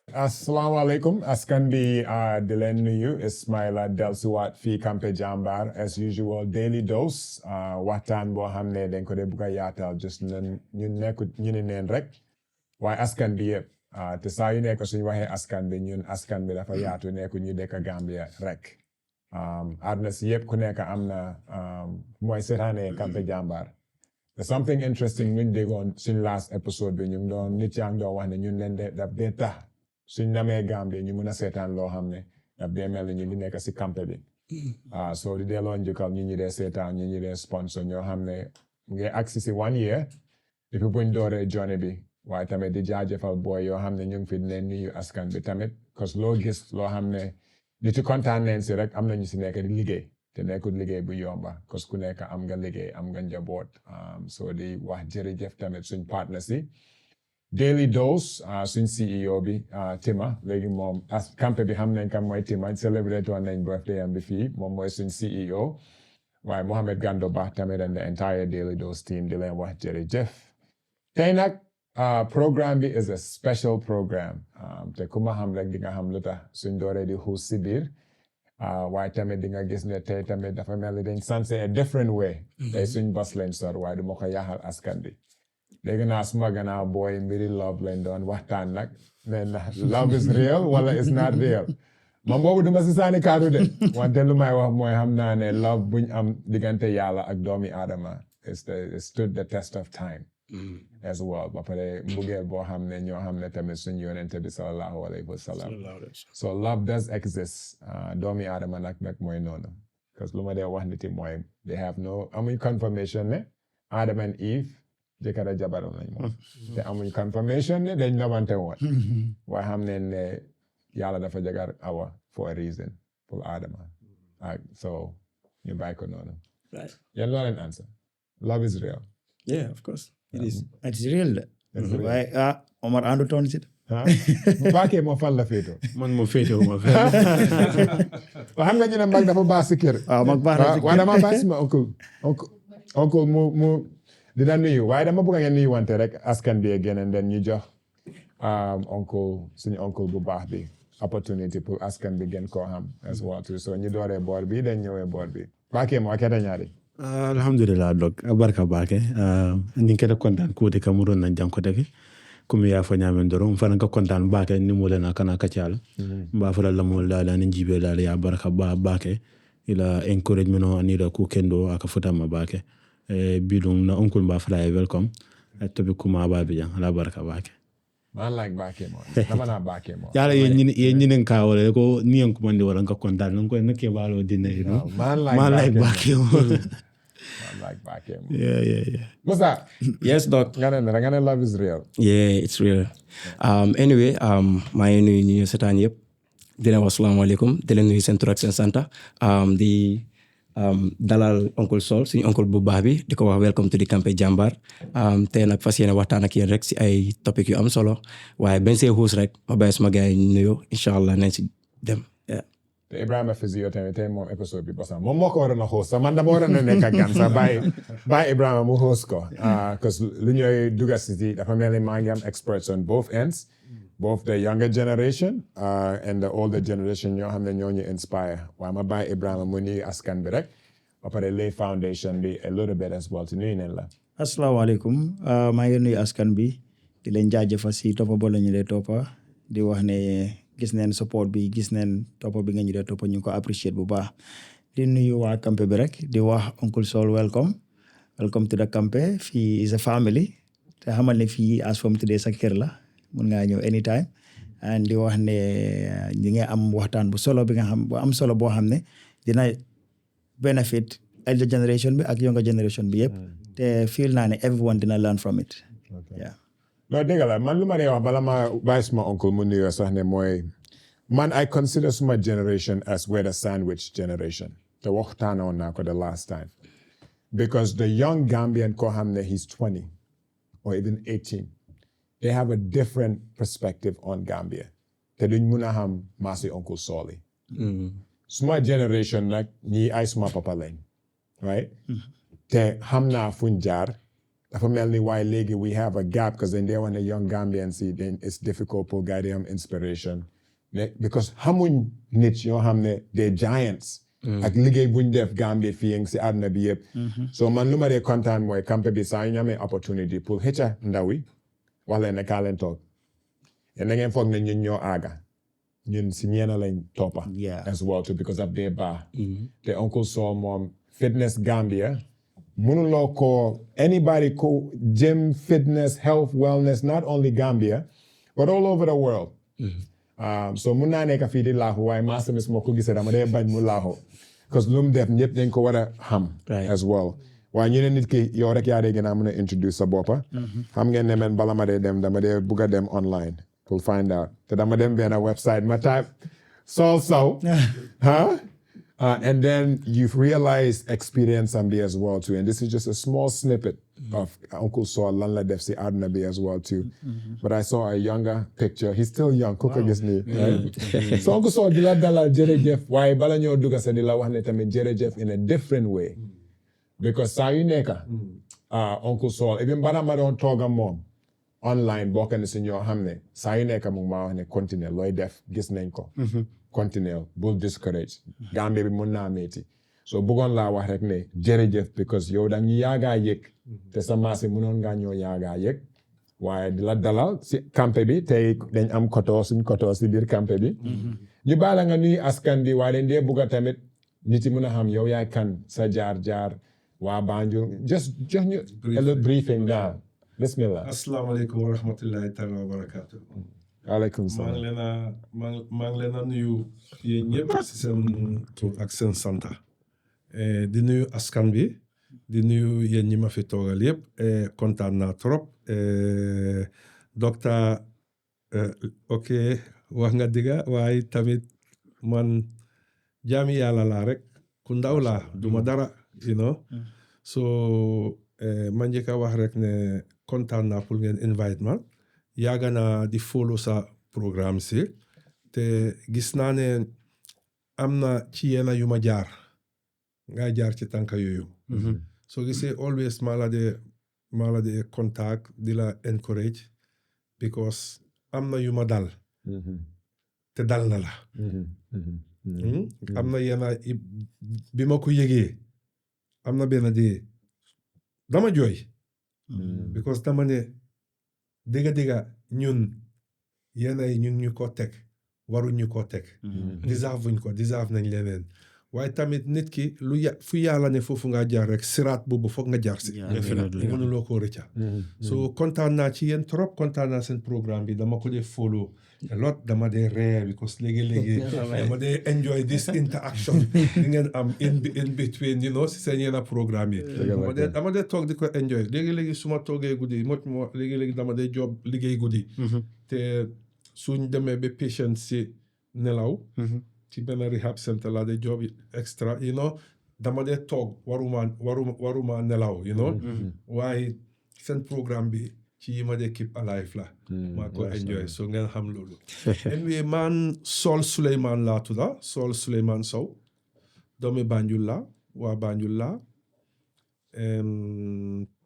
Assalamualaikum askan bi di leen nuyu Ismaila dellusiwaat fii Campeh Jambarr as usual daily dose waxtaan boo xam ne dañ ko dee bugg a yaatal just ñun nekkut ñu ni neen rek waaye askan bi yëpp te saa yu nekk suñu waxee askan bi ñun askan bi dafa yaatu nekkut ñu dëkk Gambia rek àdduna si yëpp ku nekk am na mooy seetaanee Campeh Jambarr te something interesting ñu déggoon suñu last episode bi ñu ngi doon nit yaa ngi doon wax ne ñun leen daf dee tax suñ namee Gambie ñu mun a seetaan loo xam ne daf dee mel ni ñu ngi nekk si campé bi so di delloo njukkal ñu dee seetaan ñu dee sponsor ñoo xam ne ngi agsi si 1 year depuis buñ dooree journée bi waaye tamit di jaajëfal booy yoo xam ne ñu ngi fi leen nuyu askan bi tamit parce que loo gis loo xam ne nit yi kontaan neen si rek am nañu si nekk di liggéey te nekkul liggéey bu yomba parce que ku nekk am nga liggéey am nga njaboot so di wax jërëjëf tamit suñ partner si Daily Dose suñ CEO bi Tima léegi moom Campeh bi xam nañ kan mooy Tima celebrate woon nañ birthday am bi fii moom mooy suñ CEO waaye Mohamed Gando Bah tamit and the entire Daily Dose team di leen wax jërëjëf tey nag programme bi is a special programme te ku ma xam rek di nga xam lu tax suñ dooree di xuus si biir waaye tamit di nga gis ne tey tamit dafa mel ni dañ sanse a different way tey suñ bos lañ sor waaye du ma ko yaaxal askan bi léegi naa suma gannaaw booy mbiri love lañ doon waxtaan nag ne na love is real wala is not real man boobu duma si saani kaadu de wante lu may wax mooy xam naa ne love buñ am diggante yàlla ak doomi aadama it stood the test of time as well ba pare mbugeel boo xam ne ñoo xam ne tamit suñ yonente bi sallallahu alayhi wa sallam so love does exist doomi aadama nag mooy noonu parce que lu ma dee wax niti mooy they have no amuñ confirmation ne Adam and Eve jëkkër ak jabaram lañ moom te amuñ confirmation ne dañ nobante woon waaye xam ne yàlla dafa jagar Awa for a reason pour Adama so ñu bàyyi ko noonu yéen loo leen answer love is real yeah of course it's real waaye Omar àndu toon si baakee moo fan la féetoo man moo féetoo ma fenn xam nga ñu ne mag dafa baax si kër mag baax na si kër waaye dama baax si ma oncle mu dina nuyu waaye dama bëgg ngeen nuyu wante rek askan bi geneen den ñu jox suñu oncle bu baax bi opportunity pour askan bi gën koo xam as well too so ñu dooree boor bi dañ ñëwee boor bi baakee moo aketa ñaari alhamdulillah dok barka baake ni keda kontaan kuuti kamuron nan jankote ke comme ya fa ñamen doro fa nga kontaan baake ni mo lena kana kacala mba fa la mo la ni jibe la ya barka baake ila encouragement no ani da ku kendo aka futa ma baake bidung na oncle mba fa welcome to be kuma ba bi jang la barka baake man like baake mo dama na baake mo yala ye ñinen ka wala ko ni en ko mandi wala nga kontaan ko nake balo dinne man like baake mo like back him. Yeah. Musa. Yes, Doc. Ngane love is real. Yeah, it's real. Anyway, maa ngi nuyu ñu seetaan yëpp di leen wax asalaamaaleykum di leen nuyu seen tur ak seen santa di dalal oncle Saul suñu oncle bu baax bi di ko wax welcome to the Campeh Jambarr tey nag fas yéene waxtaan ak yéen rek si ay topic yu am solo waaye benn see xuus rek ma bàyyi suma gars yi nuyoo incha allah nañ si dem. te Ibrahima Fizio tamit tey moom épisode bi bosam moom moo ko waroon a host sax man dama waroon a nekk ak gan sax bàyyi Ibrahima mu host ko parce que lu ñooy duga si dafa mel ni maa ngi am experts on both ends both the younger generation and the older generation ñoo xam ne ñoo ñu inspire waaye ma bàyyi Ibrahima mu nuyu askan bi rek ba pare lay foundation bi a little bit as well te nuyu neen la asalaamaaleykum maa ngi nuyu askan bi di leen jaajëfal si toppa bo la ñu dee toppa di wax ne gis neen support bi gis neen toppa bi nga ñu dee toppa ñu ko appreciate bu baax di nuyu waa Campeh bi rek di wax Uncle Saul welcome to the Campeh fii is a family te xamal ne fii as from today sa kër la mun ngaa ñëw anytime and di wax ne ñi nga am waxtaan bu solo bi nga xam bu am solo boo xam ne dina benefit elder generation bi ak younger generation bi yëpp te feel naa ne everyone dina learn from it yeah non dëgg la man lu ma dee wax bala ma bàyyi suma oncle mu nuyoo sax ne mooy man I consider suma generation as we're the sandwich generation te waxtaanoon naa ko the last time because the young Gambian koo xam ne he's 20 or even 18 they have a different perspective on Gambia te duñ mun a xam maasi Uncle Saul suma generation nag ñii ay suma papa lañ right te xam naa fuñ jaar dafa mel ni waaye léegi we have a gap because then they want a young Gambians yi then it's difficult pour gars yi am inspiration because xamuñ nit yoo xam ne des giants ak liggéey buñ def Gambie fii si àdduna bi yëpp so man lu ma dee kontaan mooy Campeh bi saa yu ñu amee opportunity pour xëcca ndaw yi wax leen ne kaa leen toog yéen da ngeen foog ne ñun ñoo aaga ñun si ñeena lañ toppa as well too because of their baax te Uncle Saul moom Fitness Gambia mënuloo ko anybody ko gym fitness health wellness not only Gambia but all over the world so mun naa nekk fii di laaxu waaye maasamis moo ko gisee dama dee bañ mu laaxu because lu mu def ñëpp dañ ko war a xam as well waaye ñu ne nit ki yow rek yaa dee gën a mën a introduce sa boppa xam ngeen ne man bala ma dee dem dama dee bugg a dem online pour find out te dama dem benn website ma type Saul Sowe and then you've realized experience and be as well too and this is just a small snippet of Uncle Saul lan la def si àdduna bi as well too but I saw a younger picture he's still young ku ko gis nii right so Uncle Saul di la dalal jërëjëf waaye bala ñoo dugga sa di la wax ne tamit jërëjëf in a different way because saa yu nekka Uncle Saul even bala ma doon tooga moom online bokk na si ñoo xam ne saa yu nekka mu maa wax ne continuer looy def gis nañ ko continuer bul discourage Gambie bi mun naa metti so bëggoon laa wax rek ne jërëjëf because yow da ñu yaagaa yëg te sa maas yi mënoon ngaa ñoo yaagaa yëg waaye di la dalal si Campeh bi tey dañ am suñ koto si biir Campeh bi ñu baala nga nuyu askan bi waaye dañ dee bugga tamit nit yi mën a xam yow yaay kan sa jaar waa Banjul just jox ñu a little briefing daal bismillah asalaamaaleykum wa rahmatullahi taala wa barakaatu waaleykum salaam maa ngi leen a nuyu yéen ñëpp si seen tur ak seen santa di nuyu askan bi di nuyu yéen ñi ma fi toogal yëpp kontaan naa trop docteur ok wax nga dëgga waaye tamit man jaami yàlla laa rek ku ndaw laa duma dara you know so ma njëkk a wax rek ne kontaan naa pour ngeen invite ma yàgg naa di follow sa programme si te gis naa ne am na ci yenn yu ma jaar nga jaar ci tànka yooyu so gisee always maa la de contact di la encourage because am na yu ma dal te dal na la am na yenn bi ma ko yëgee am na benn dee dama jooy because dama ne dëgga ñun yenn yi ñun ñu ko teg waruñ ñu ko teg deserve nañ leneen waaye tamit nit ki fu yàlla ne foofu nga jaar rek siraat boobu foog nga jaar si mënuloo koo rëcca so kontaan naa ci yéen trop kontaan naa seen programme bi dama ko dee follow a lot dama dee ree because léegi dama dee enjoy this interaction di ngeen am in between you know si seen yenn programme yi dama dee toog di ko enjoy léegi su ma toogee guddi léegi dama dee job liggéey guddi te suñ demee ba patient si nelaw ci benn rehab center la de job extra you know dama dee toog waruma nelaw you know waaye seen programme bi ci yi ma dee keep alive la maa ko enjoy so ngeen xam loolu anyway man Saul laa tudda Saul Sowe doomi Banjul la waa Banjul la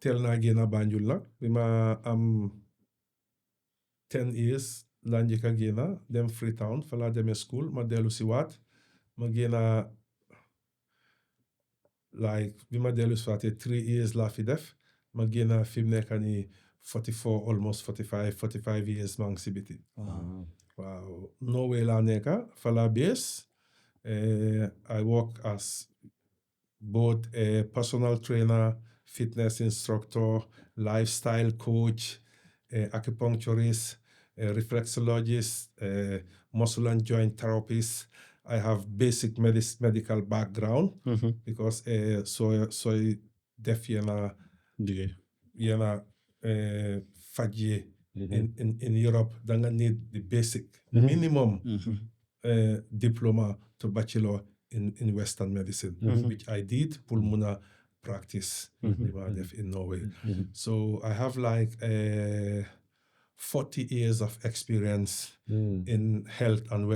teel naa génn Banjul la bi ma am 10 years laa njëkk a génna dem Freetown fa laa demee school ma dellu si waat ma génna like bi ma dellu si waatee 3 years laa fi def ma génna fi mu nekk nii 44 almost 45 years maa ngi si biti waaw Norway laa nekka fa laa base I work as both a personal trainer fitness instructor lifestyle coach acupuncturist reflexologist, muscle and joint therapist. I have basic medical background because soy def yena fajje in Europe danga need the basic minimum diploma to bachelor in Western medicine which I did pour muna practice in Norway. So I have like 40 years of experience in health and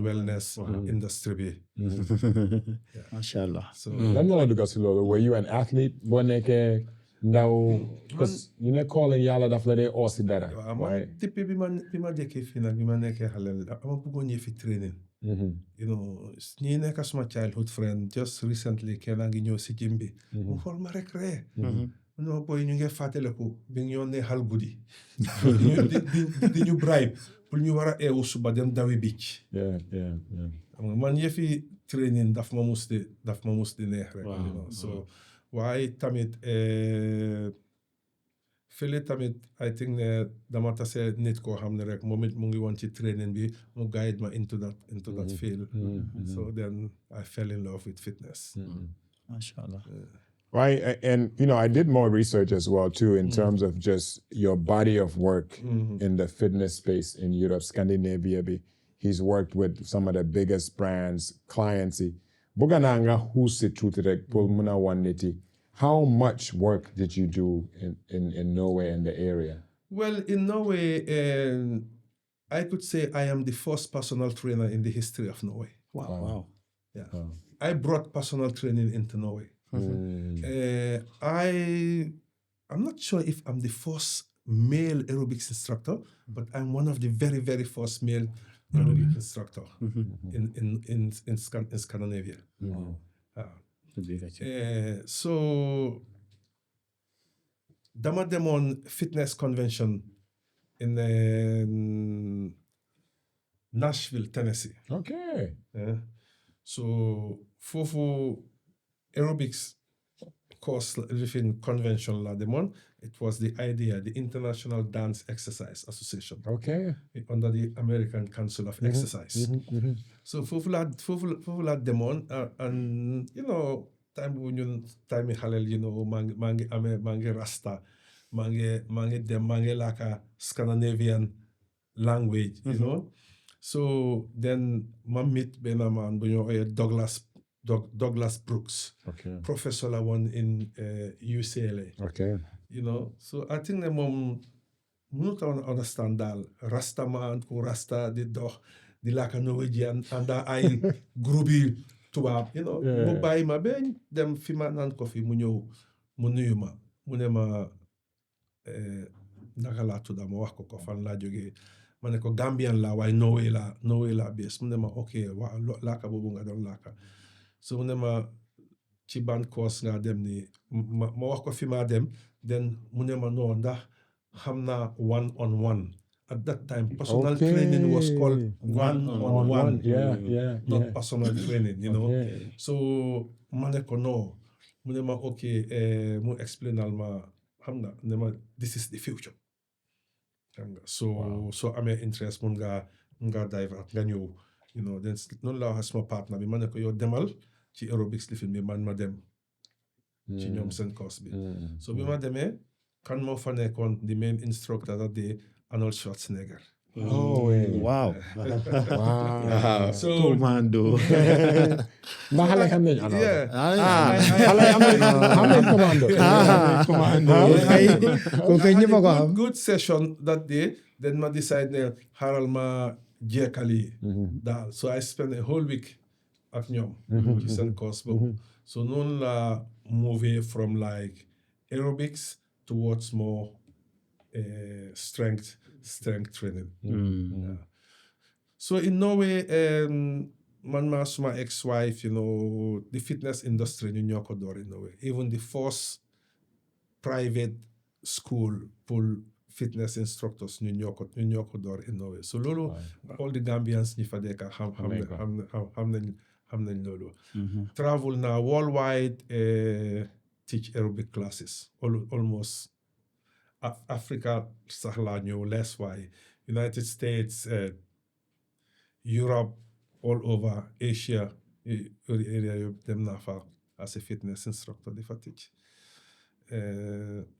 wellness industry bi. Mashallah. So lan la dugg si loolu were you an athlete boo nekkee Now, because you know, calling yàlla daf la dee oosi dara. waaw man depuis bi ma jëkkee fii nag bi ma nekkee xale ama bëggoon ñëw fi training. You know ñi nekk suma childhood friend just recently kenn a ngi ñëw si gym bi. mu xool ma rek ree. non boy ñu ngi fàttaliku bi ñoo neexal guddi. di ñu bribe pour ñu war a eewu suba dem dawi beach. man yëfi training daf ma mus di neex rek. so waaye tamit fële tamit I think ne dama tase nit koo xam ne rek moom it mu ngi woon ci training bi mu guide ma into that field. So then I fell in love with fitness. Mashallah. Right, and you know, I did more research as well too in terms of just your body of work in the fitness space in Europe, Scandinavia. He's worked with some of the biggest brands, clients. Bugananga husi tutirek pulmuna waniti. How much work did you do in Norway and the area? Well, in Norway, I could say I am the first personal trainer in the history of Norway. Wow. Yeah, I brought personal training into Norway. I'm not sure if I'm the first male aerobics instructor, but I'm one of the very, very first male aerobics instructor in Scandinavia. So dama demoon fitness convention in Nashville, Tennessee. Okay. So foofu aerobics course within convention la demon, it was the idea, the International Dance Exercise Association. Okay. Under the American Council of Exercise. So foofu la demon, and you know, time halal, you know, mangi rasta, mangi laka Scandinavian language, you know. So then ma meet benna man bu ñu Douglas Brooks, professor la one in UCLA. Okay. You know, so I think the mom not understand that Rasta man ku Rasta di dox di laka Norwegian anda ay groupe tubaab, you know, mu bàyyi ma ben dem fi ma naan ko fi mu ñëw mu nuyu ma mu ne ma naka laa tudda ma wax ko fan laa jógee ma ne ko Gambian la waaye Norway la bés mu ne ma ok waa laaka boobu nga doon laaka so mu ne ma ci ban course nga dem ni ma wax ko fi ma dem then mu ne ma non ndax xam naa one-on-one at that time personal training was called one-on-one. Not personal training, you know. So ma ne ko no mu ne ma ok mu explainal ma xam na ne ma this is the future. So amee interest mun nga dive nga ñëw, you know, then noonu la wax sama partner bi ma ne ko yow demal ci aerobics lifin bi man ma dem ci ñoom seen course bi. So bi ma demee kan moo fa nekkoon the main instructor that day Arnold Schwarzenegger. Oh, wow. So commando. Ba xale xam nañ Arnold. yeah. Xale am nañ commando. Commando. Good session that day. Then ma decide ne xaaral ma jekkali daal. So I spent a whole week ak ñoom ci seen course boobu. So noonu la move from like aerobics towards more strength training. So in Norway, man ma suma ex-wife, you know, the fitness industry ñu ñoo ko door in Norway. Even the first private school pull fitness instructors ñu ñoo ko door in Norway. So loolu all the Gambians ñi fa dekk xam nañ loolu. Travel now worldwide, teach aerobic classes almost Africa sax laa ñëw less waaye United States, Europe, all over Asia area yëpp dem naa fa as a fitness instructor di fa teach.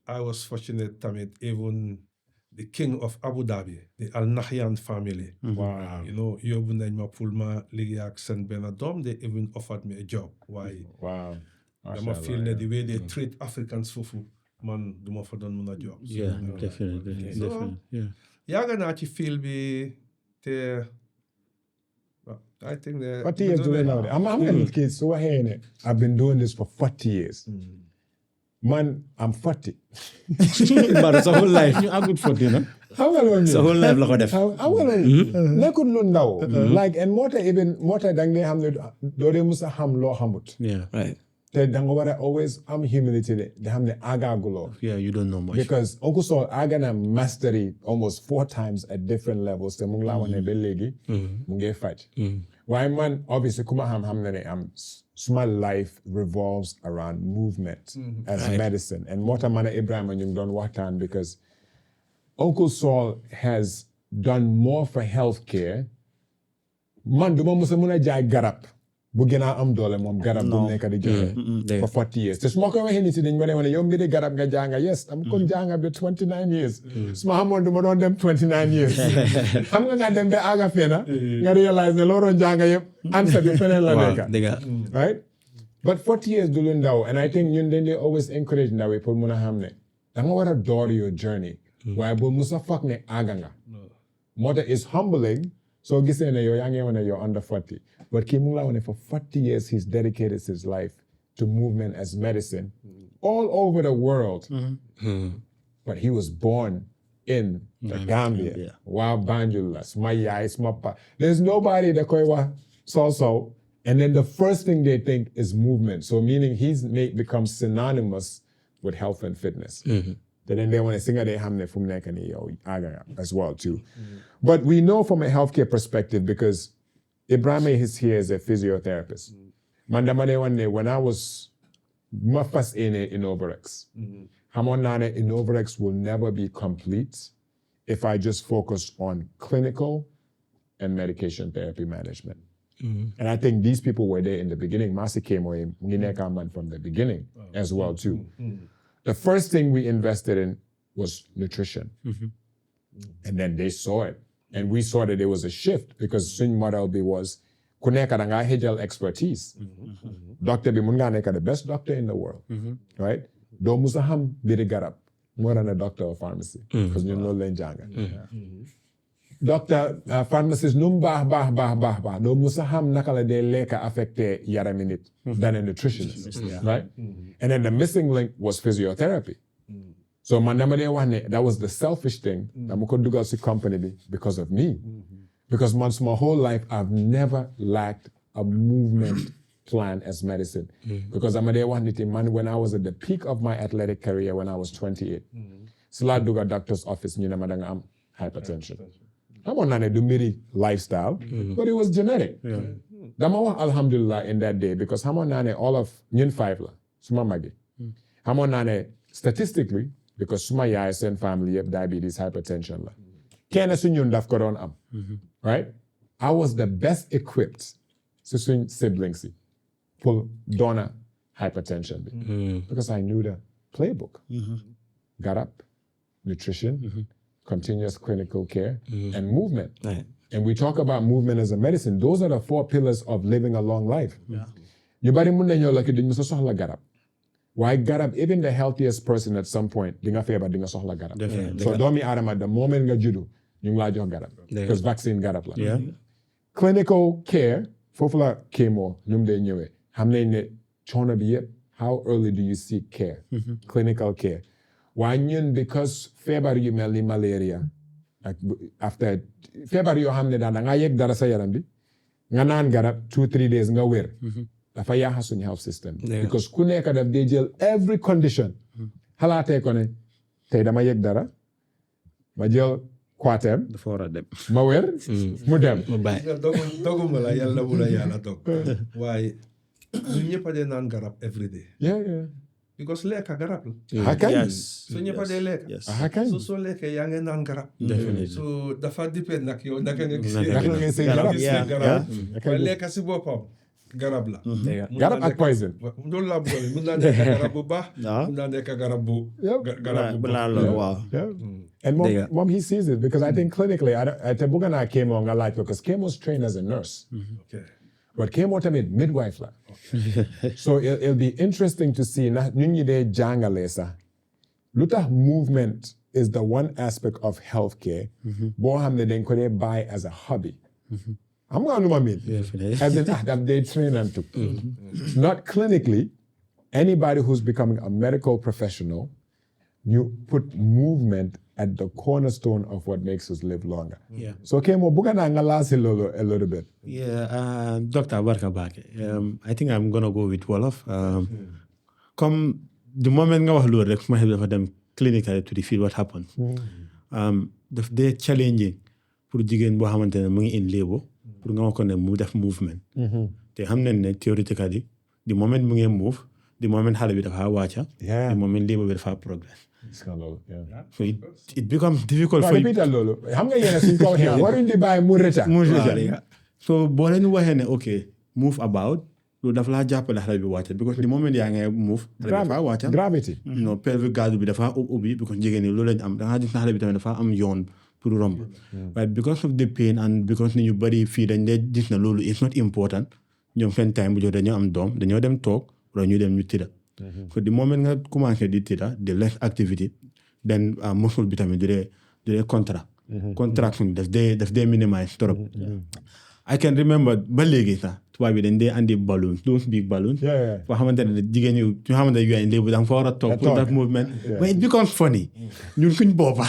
I was fortunate tamit even the king of Abu Dhabi, the Al Nahyan family. Wow. You know, yóbbu nañ ma pour ma liggéey ak seen benn doom, they even offered me a job. Why? Wow. Dama feel ne the way they treat Africans foofu man duma fa doon mun a job. Yeah, definitely. Yeah. Yàgg naa ci feel bi te I think that 40 years doing now. I'm kids, so I've been doing this for 40 years. man I'm 40. But sa whole life. ñu àggut 40 na. Xam nga loolu Sa whole life la ko def. xam nga loolu nekkul lu ndaw. Like and moo tax da nga xam ne doo dee musa xam loo xamut. Yeah. Right. te da nga war a always am humility de xam ne aagaaguloo. Yeah, you don't know much. Because Uncle Saul aaga na mastery almost 4 times at different levels te mu ngi laa wane ba léegi. mu ngi faj. waaye man obviously ku ma xam ne am suma life revolves around movement as medicine and moo tax man ak Ibrahima ñu ngi doon waxtaan because Uncle Saul has done more for healthcare. Man duma musa mun a jaay garab bu gën a am doole moom garab bu nekk di joxe for 40 years te su ma ko waxee nit yi dañ ma ne yow mbiri garab nga jànga yes am kon jànga bi 29 years su ma xamoon du ma doon dem 29 years xam nga dem ba àgga fena nga realize ne loo doon jànga yëpp answer bi feneen la nekka right but 40 years du lu ndaw and I think ñun dañ lay always encourage ndaw yi pour mun a xam ne da nga war a door your journey waaye boo musa foog ne àgga nga moo tax it's humbling so gisee ne yow yaa ngi wane yow under 40 but kii mu ngi la wane for 40 years he's dedicated his life to movement as medicine all over the world but he was born in the Gambia waa Banjul la suma yaay suma pa there's nobody that koy wax Saul Sowe and then the first thing they think is movement so meaning he's becomes synonymous with health and fitness then they want to sing they hamne from nekani as well too. But we know from a healthcare perspective because Ibrahim is here as a physiotherapist. Mandamane one day when I was my first in Innovarex. Hamonane Innovarex will never be complete if I just focus on clinical and medication therapy management. And I think these people were there in the beginning. Masi came away from the beginning as well too. The first thing we invested in was nutrition. And then they saw it. And we saw that there was a shift because Swing Model B was kuneka nga hejal expertise. Dr. B Munganeka, the best doctor in the world. Right? Do musaham birigarap. More than a doctor of pharmacy. Because you know lenjanga. Doctor, pharmacist num bah. Do musaham nakala de leka affecte yaraminit than a nutritionist. Right? And then the missing link was physiotherapy. So that was the selfish thing. I'm going to do a company because of me. Because my whole life, I've never lacked a movement plan as medicine. Because I'm when I was at the peak of my athletic career when I was 28. So I do a doctor's office, I'm hypertension. I'm on a dumiri lifestyle, but it was genetic. Damawa alhamdulillah in that day because I'm on all of Nyin 5 la, suma magi. I'm on statistically, because suma yaay family have diabetes, hypertension la. Kena sunyun daf koron am. Right? I was the best equipped to siblings for donor hypertension because I knew the playbook. Got up, nutrition, continuous clinical care, and movement. And we talk about movement as a medicine. Those are the 4 pillars of living a long life. You bari mun nañu la ki duñ mësa soxla garab. Why garab, even the healthiest person at some point, dinga feebar dinga soxla garab. So doomi aadama the moment nga juddu, ñu ngi la jox garab. Because vaccine garab la. Clinical care, foofu la chemo, num day ñëwé. Xam nañ ne coono bi yépp, how early do you seek care? Clinical care. Why ñun because feebar yu mel ni malaria, after feebar yoo xam ne daal da nga yëg dara sa yaram bi, nga naan garab 2-3 days nga wér. dafa yaaxa suñu health system. Because ku nekk daf dee jël every condition. xalaatee ko ne tey dama yëg dara ma jël Quatem. dafa war a dem. ma wér. mu dem. mu bàyyi. doguma la yàlla bu la yàlla dog. waaye ñun ñëpp a dee naan garab every day. because lekka garab la. Hakan. So ñëpp a dee lekka. Hakan. So soo lekkee yaa ngi naan garab. Definitely. So dafa depend nag yow naka nga gisee. naka nga gisee garab. garab. waaye lekka si boppam garab la. garab ak poison. loolu laa bëggoon mun naa nekk garab bu baax. mun naa nekk garab bu. garab bu baax. And mom, he sees it because I think clinically, I think Bugana chemo nga like because chemo's trained as a nurse. Okay. But chemo tamid midwife la. So it'll be interesting to see na nyunyi de janga lesa. Luta movement is the one aspect of healthcare. Bo hamne den ko de buy as a hobby. I'm going to mean as in that they train and to. Not clinically, anybody who's becoming a medical professional, you put movement at the cornerstone of what makes us live longer. Yeah. So Kemo, bukan ngalasi a little bit. Yeah, Dr. Barka Bake. I think I'm gonna go with Wolof. Come the moment nga wax loolu rek ma xel dafa dem clinical to feel what happened. Daf dee challenging pour jigéen boo xamante ne mu ngi in labor pour nga wax ko ne mu def movement. te xam nañ ne theoretically the moment mu ngi move the moment xale bi dafa wàcca the moment labor bi dafa progress. So it becomes difficult for you. Repeat loolu xam nga yéen suñ ko waxee waruñ di bàyyi mu rëcca. So boo leen waxee ne ok move about loolu dafa laa jàppale xale bi wàcca because the moment yaa ngi move xale bi dafa wàcca gravity. non pelvic gaz bi dafa ubbi because jigéen ñi loolu lañ am da ngaa gis na xale bi tamit dafa am yoon pour romb waaye because of the pain and because ni ñu bëri fii dañ dee gis na loolu it's not important ñoom seen time bu jox dañoo am doom dañoo dem toog wala ñu dem ñu tëdda so the moment nga commencé di tëdda the less activity then muscle bi tamit du dee contraction daf dee minimize trop I can remember ba léegi sax tubaab bi dañ dee andi balloons those big balloons foo xamante ne jigéen ñi ñu xamante ne yooyu léegi da nga fa war a toog pour that movement but it becomes funny ñun suñ boppa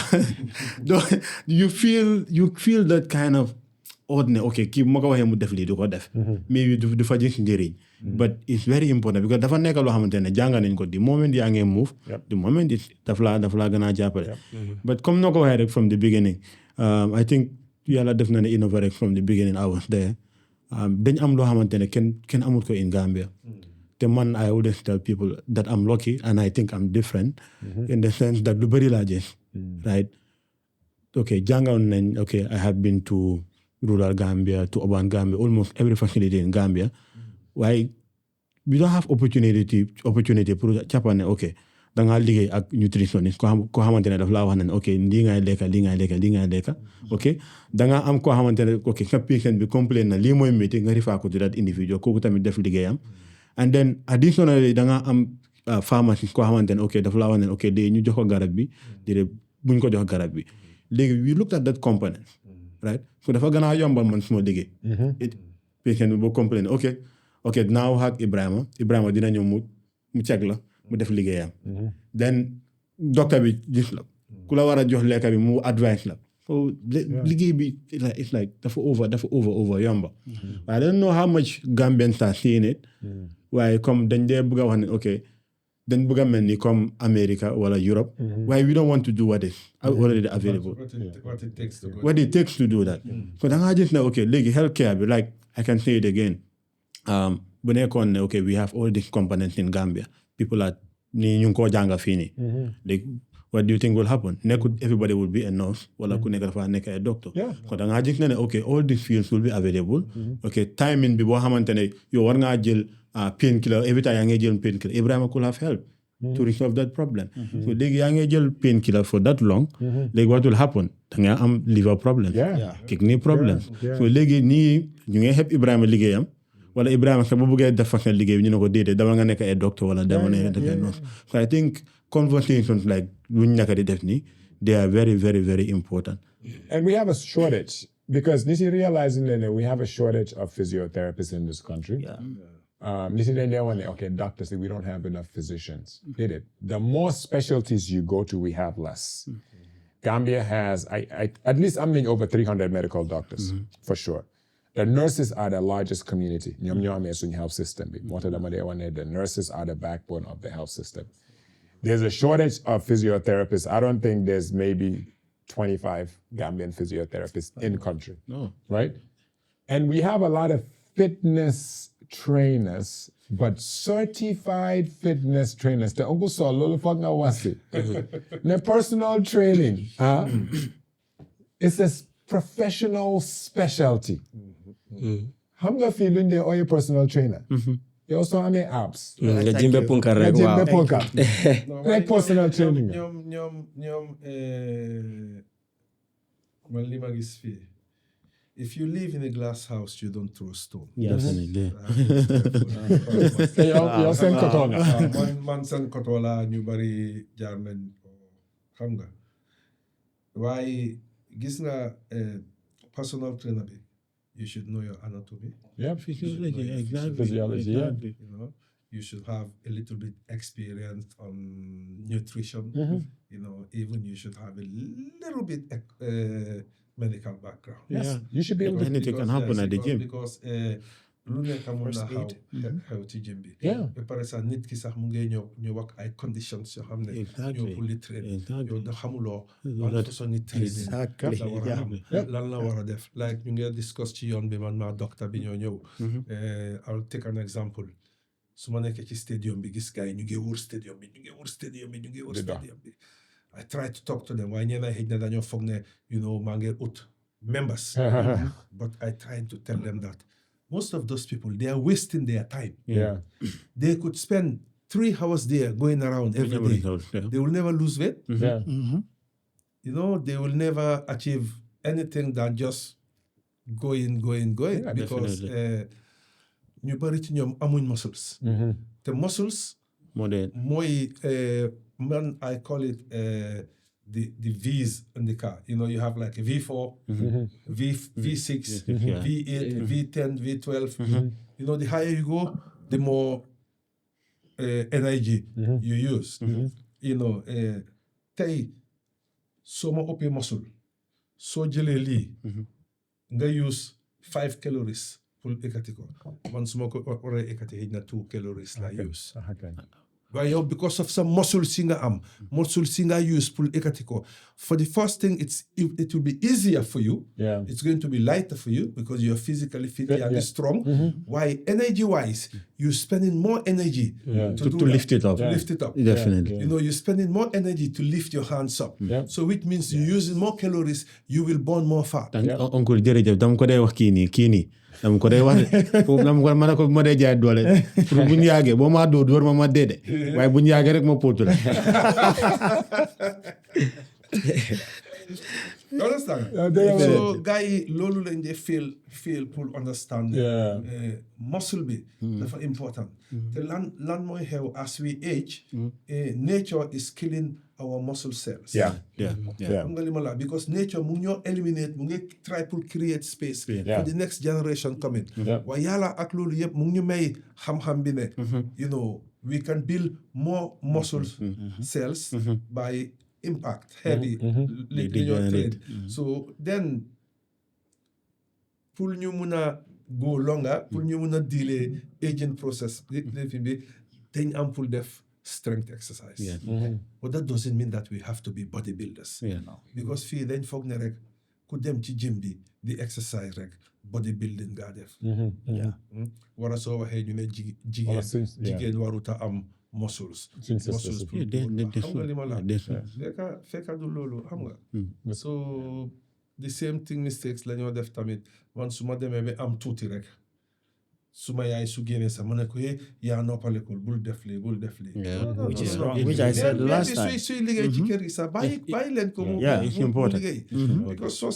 you feel that kind of ordinary ok kii bu ma ko waxee mu def lii du ko def mais du fa gis njëriñ but it's very important because dafa nekk loo xamante ne jàng nañ ko the moment yaa ngi move the moment daf laa gën a jàppale but comme noo ko waxee rek from the beginning I think yàlla def na ne innovate from the beginning I was there dañ am loo xamante ne kenn amul ko in Gambia te man I always tell people that I'm lucky and I think I'm different in the sense that lu bëri laa gis right ok jàngal nañ ok I have been to rural Gambia to urban Gambia almost every facility in Gambia waaye we don't have opportunity pour capane ok dangaa liggéey ak nutritionniste koo xamante ne daf laa wax ne ok lii ngay lekka ok dangaa am koo xamante ne ok sa patient bi complain na lii mooy métti nga rifaa ko to that individual kooku tamit def liggéeyam and then additionally dangaa am pharmacist koo xamante ne ok daf laa wax ne ok de ñu jox ko garab bi de buñ ko jox garab bi léegi we looked at that component right so dafa gën a yombal man suma liggéey patient bi boo complain ok dinaa wax ak Ibrahima dina ñëw mu check la mu def liggéeyam then docteur bi gis la ku la war a jox lekka bi mu advice la so liggéey bi it's like dafa over yomba I don't know how much Gambians are seeing it waaye comme dañ dee bëgg a wax ne ok dañ bëgg a mel ni comme America wala Europe waaye we don't want to do what is already available what it takes to do that so da ngaa gis ne ok léegi healthcare bi like I can say it again bu nekkoon ne ok we have all these components in Gambia people are ni ñu ngi koo jànga fii nii like what do you think will happen nekkul everybody will be a nurse wala ku nekk dafa nekk a doctor kon da ngaa gis ne ok all these fields will be available ok timing bi boo xamante ne yow war ngaa jël painkiller every time yaa ngi jël painkiller Ibrahima could have helped to resolve that problem so léegi yaa ngi jël painkiller for that long léegi what will happen da nga am liver problem kidney problem so léegi nii ñu ngi help Ibrahima liggéeyam wala Ibrahima sax bu bëggee def façon liggéey bi ñu ne ko déedéet dama nga nekk ay docteur wala dama nekk ay nurse so I think conversations like lu ñu nekk di def nii they are very very very important and we have a shortage because this is realizing that we have a shortage of physiotherapists in this country this is the okay doctors say we don't have enough physicians the more specialties you go to we have less Gambia has I at least I'm in over 300 medical doctors for sure. The nurses are the largest community. Health system. The nurses are the backbone of the health system. There's a shortage of physiotherapists. I don't think there's maybe 25 Gambian physiotherapists in the country. No. Right? And we have a lot of fitness trainers, but certified fitness trainers. The uncle saw lolo fagna wasi. The personal training. It's a professional specialty. How nga feeling the all your personal trainer? You also have apps. Jimbe punkar rek wow. Like personal training. Man li ma gis fii. If you live in a glass house, you don't throw stone. Definitely. Yow seen koto nga. Man seen koto la ñu bari jaar nañ xam nga. Waaye gis nga personal trainer bi. You should know your anatomy. Yeah, physiology, exactly. Physiology, yeah. You know, you should have a little bit experience on nutrition. You know, even you should have a little bit medical background. Yes, you should be able to. Anything can happen at the gym. Because lu nekk mun na xew ci gym bi. Yeah. ba pare sax nit ki sax mu ngay ñëw ak ay conditions yoo xam ne ñoo pour li train yow da xamuloo ban façon ni training la war a am lan la war a def like ñu ngi discuss ci yoon bi man maa docteur bi ñoo ñëw I'll take an example su ma nekkee ci stadium bi gis gars yi ñu ngi wër stadium bi I try to talk to them waaye ñeneen xëy na dañoo foog ne you know maa ngi ut members but I try to tell them that most of those people, they are wasting their time. Yeah. They could spend 3 hours there going around every day. They will never lose weight. Yeah. You know, they will never achieve anything than just going. Yeah, because ñu bari ci ñoom amuñ muscles. The muscles, man, I call it the V's in the car. You know, you have like a V4, V6, V8, V10, V12. You know, the higher you go, the more energy you use. You know, tey soo ma ëppee muscle soo jëlee lii nga use 5 calories pour ekkati ko man su ma ko waree ekkati xëy na 2 calories la use. But yow because of some muscle si nga am muscle si nga use pour ekkati ko for the first thing it will be easier for you. Yeah. It's going to be lighter for you because you're physically fit and strong. Why energy wise you're spending more energy to lift it up. To lift it up. Definitely. You know, you're spending more energy to lift your hands up. So which means you're using more calories, you will burn more fat. Uncle jërëjëf dama ko dee wax kii nii dama ko dee wax foofu dama ko mën a ko ma dee jaay doole pour bu ñu yàggee boo maa dóor ma dee de waaye bu ñu yàggee rek ma póotu la. You understand? So gars yi loolu lañ dee feel pour understand. Muscle bi dafa important. te lan mooy xew as we age. Nature is killing our muscle cells. Yeah. xam nga li ma la because nature mu ngi ñoo eliminate mu ngi try pour create space for the next generation coming. waaye yàlla ak loolu yëpp mu ngi ñu may xam-xam bi ne you know we can build more muscle cells by impact heavy li ñoo trade. So then pour ñu mun a go longer pour ñu mun a delay aging process bi dañ am pour def strength exercise. But that doesn't mean that we have to be bodybuilders. Because fii dañ foog ne rek ku dem ci gym bi di exercise rek bodybuilding ngaa def. wara soo waxee ñu ne jigéen waruta am muscles pour xam nga li ma la fekka du loolu xam nga. So the same thing mistakes la ñoo def tamit man su ma demee ba am tuuti rek suma yaay su génnee sax ma ne ko yaa noppalekul bul def lii. Which is wrong, which I said last time. suy liggéey ci kër gi sax bàyyi leen ko mu liggéey. Because soo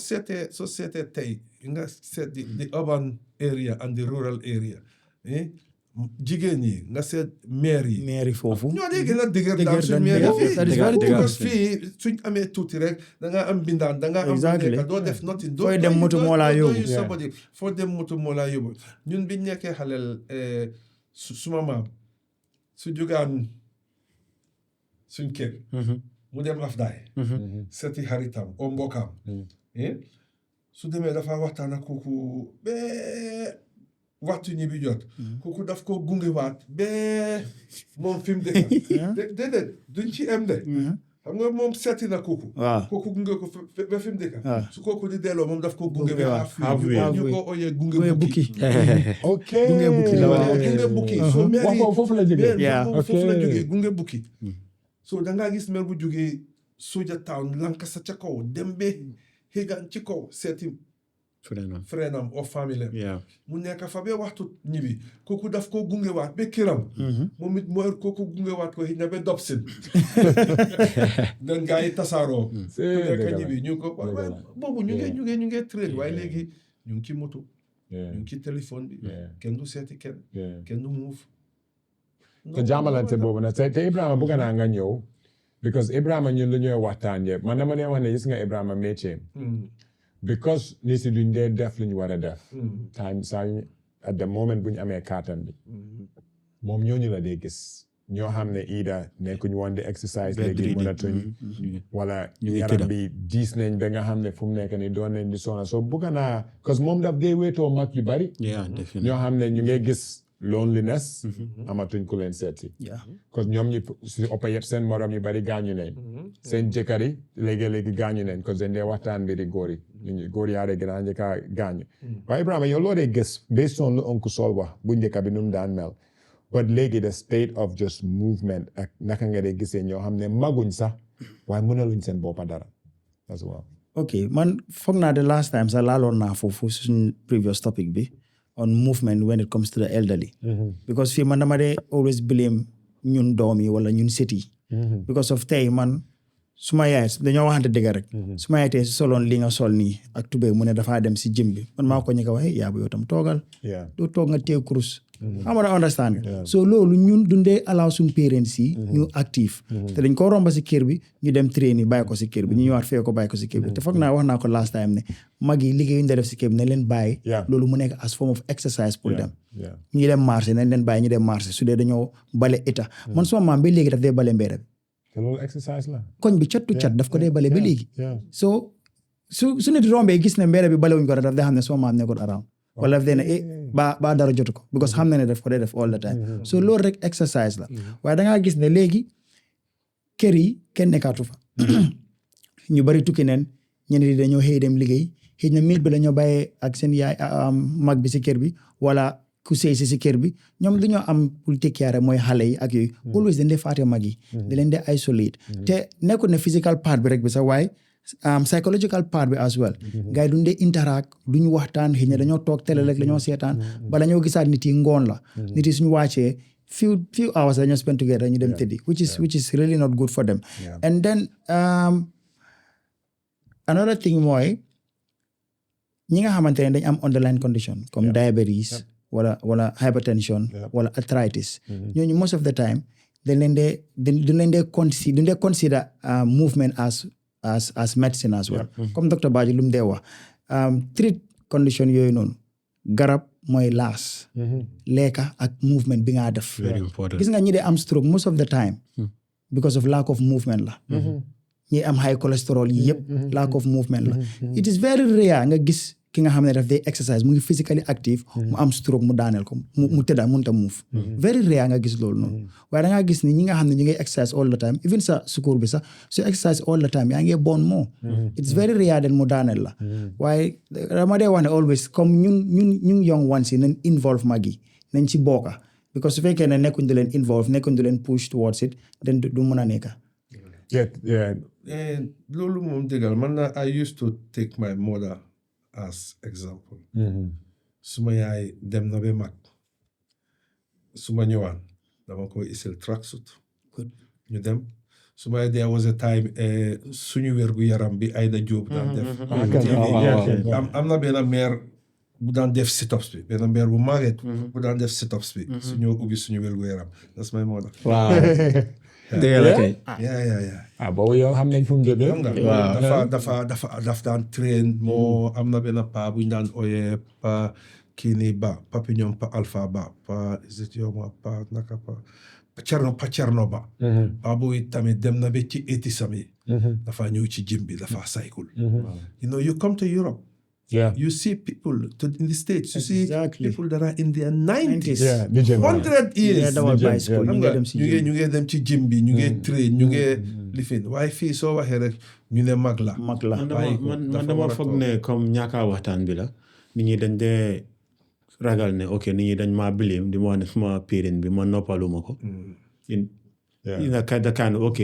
seetee tey nga seet the urban area and the rural area jigéen ñi nga seet maire yi foofu ñoo dee gën a dëgër daal suñ maire yi because fii suñ amee tuuti rek da nga am bindaan da nga am nekk doo def nothing doo dem moto moo laa yóbbu foo dem moto moo laa yóbbu ñun biñ nekkee xaleel suma maam su jógaan suñ kër mu dem afdaay seeti xaritam o mbokkam su demee dafa waxtaan ak kooku waxtu ñi bi jot kooku daf ko gunge waat ba moom fi mu dëkk déedéet duñ ci em de xam nga moom seeti na kooku gunge ko ba fi mu dëkk su kooku di delloo moom daf ko gunge ba ñu ko oyee gunge bukki ok gunge bukki so meri foofu la jógee gunge bukki so dangaa gis mer bu jógee Soja Town Lancaster ca kaw dem ba Higan ci kaw seeti freenam o famille mu nekk fa ba waxtu ñibi kooku daf ko gungewaat ba kiram moom it mooy kooku gungewaat ko na ba Dobson dan gaa yi tasaaroo ku nekk ñibi ñu ko boobu ñu ngi trade waaye léegi ñu ngi ci moto ñu ngi ci téléphone bi kenn du seeti kenn du move te jàmmalante boobu nag te Ibrahima bëgg naa nga ñëw because Ibrahima ñun lu ñuy waxtaan yëpp man dama dee wax ne gis nga Ibrahima métier because nit yi duñ dee def lu ñu war a def time saa at the moment bu ñu amee kàttan bi moom ñooñu la dee gis ñoo xam ne ida nekkuñ woon di exercise léegi mënatuñ wala yaram bi diis nañ ba nga xam ne fu mu nekk ni doon nañ di sona so bugga naa parce que moom daf dee wéetoo mag yu bari ñoo xam ne ñu ngi gis loneliness amatuñ ku leen seeti parce que ñoom ñi si ëppa yëpp seen morom yu bari gaañu nañ seen jëkkër yi léegi-léegi gaañu nañ parce que dañ dee waxtaan bi di góor yi góor yaa dee gën a njëkk a gaañu waaye Ibrahima yow loo dee gis based on lu Uncle Saul wax bu njëkk bi nu mu daan mel but léegi the state of just movement ak naka nga dee gisee ñoo xam ne maguñ sax waaye mënaluñ seen boppa dara as well. ok man foog naa the last time sax laaloon naa foofu suñ previous topic bi on movement when it comes to the elderly because fii man dama dee always blame ñun doom yi wala ñun sët yi because of tey man suma yaay dañoo waxante dëgg rek suma yaay tey soloon li nga sol nii ak tubéy mu ne dafaa dem si gym bi man maa ko ñu ko waxee yaa bu yow tam toogal doo toog nga téye kurus xam nga understand nga so loolu ñun dundee allow suñ parents yi ñu active te dañ ko romba si kër bi ñu dem train yi bàyyi ko si kër bi ñu ñëwaat fee ko bàyyi ko si kër bi te foog naa wax naa ko last time ne mag yi liggéey ñu def si kër bi ne leen bàyyi loolu mu nekk as form of exercise pour dem ñu dem marché nañ leen bàyyi ñu dem marché su dee dañoo bale état man suma maam ba léegi daf dee bale mbedd bi te loolu exercise la koñ bi cat tu cat daf ko dee bale ba léegi so su nit rombee gis ne mbedd bi bale wuñ ko rek daf dee xam ne suma maam nekkul around wala daf dee ne ba dara jotu ko because xam na ne daf ko dee def all the time so loolu rek exercise la waaye dangaa gis ne léegi kër yi kenn nekkaatu fa ñu bari tukki neen ñeneen yi dañoo xëy dem liggéey xëy na miir bi la ñoo bàyyee ak seen yaay mag bi si kër bi wala ku sëy si kër bi ñoom lu ñoo am pour tekkiyaare mooy xale yi ak yooyu always dañ dee faate mag yi da leen dee isolate te nekkul ne physical part bi rek bi sax waaye psychological part bi as well gars yi duñ dee interact duñ waxtaan xëy na dañoo toog télé rek dañoo seetaan bala ñoo gisaat nit yi ngoon la nit yi suñu wàccee few hours dañoo spend together ñu dem tëddi which is really not good for them and then another thing mooy ñi nga xamante ne dañ am underlying condition comme diabetes wala hypertension wala arthritis ñooñu most of the time duñ leen dee consider movement as medicine as well comme docteur Badji lu mu dee wax treat condition yooyu noonu garab mooy laas lekka ak movement bi nga def gis nga ñi dee am stroke most of the time because of lack of movement la ñi am high cholesterol yi yëpp lack of movement la it is very rare nga gis ki nga xam ne daf day exercise mu ngi physically active mu am stroke mu daaneel ko mu tëdda mënut a move very rare nga gis loolu noonu waaye da ngaa gis ni ñi nga xam ne ñu ngi exercise all the time even sa sukur bi sax su exercise all the time yaa ngi born more it's very rare den mu daaneel la waaye dama dee wax ne always comme ñun young ones yi nañ involve mag yi nañ ci bokka because su fekkee ne nekkuñ di leen involve nekkuñ di leen push towards it then du mën a nekka loolu moom dëggal man na I used to take my mother as example suma yaay dem na ba mag suma ñëwaan dama ko isil tracksuit ñu dem suma yaay there was a time suñu wérgu yaram bi Aïda Diop daan def am na benn mère bu daan def sit-ups bi benn mère bu màgget bu daan def sit-ups bi suñu ubbi suñu wérgu yaram that's my mother dëgg la kay boobu yow xam nañ fu mu jógee dafa daan train moo am na benn pa bu ñu daan ooyee pa kii nii ba papillon pa alpha ba pa isitioma pa naka pa Cerno ba pa boobu tamit dem na ba ci étisam yi dafa ñëw ci gym bi dafa cycle you know you come to Europe you see people in the States you see people that are in their 90s 100 years ñu ngi dem ci gym bi ñu ngi train ñu ngi lifin waaye fii soo waxee rek ñu ne mag la man dama foog ne comme ñaaka waxtaan bi la nit ñi dañ dee ragal ne ok nit ñi dañ maa bilim di ma wax ne suma parent bi ma noppaluma ko ok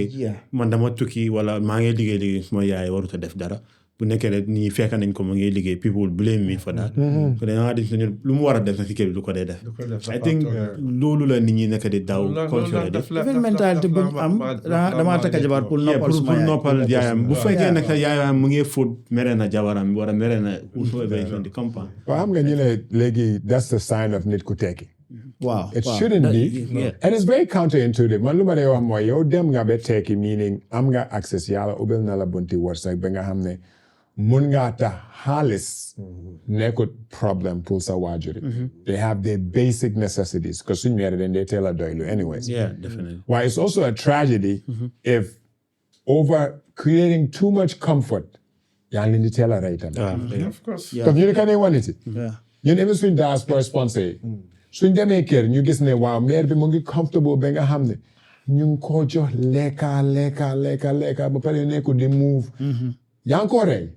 man dama tukki wala maa ngi liggéey suma yaay warut a def dara bu nekkee rek nii fekk nañ ko mu ngi liggéey people blame me for that so dañaa def lu mu war a def na si kër bi du ko dee def I think loolu la nit ñi nekk di daw culture def even mentality bu am damaa takka jabar pour noppal yaayam bu fekkee ne sa yaayam mu ngi fóot mere na jabaram wala mere na whoever di compound waaw xam nga ñu ne léegi that's the sign of nit ku tekki wow it shouldn't be and it's very counterintuitive man lu ma dee wax mooy yow dem nga ba tekki meaning am nga access yàlla ubbil na la bunti wërsëg ba nga xam ne mun nga tax xaalis nekkut problem pour sa waajur yi. They have their basic necessities because suñ mère dañ dee teel a doylu anyways. Yeah, definitely. Why it's also a tragedy if over creating too much comfort yaa ngi leen di teel a rey tamit. Of course. Comme ñu ne ka ne waniti. Yeah. ñun even suñ diaspora sponsor yi suñ demee kër ñu gis ne waaw mère bi mu ngi comfortable ba nga xam ne ñu ngi koo jox lekka ba pare nekku di move yaa ngi koo rey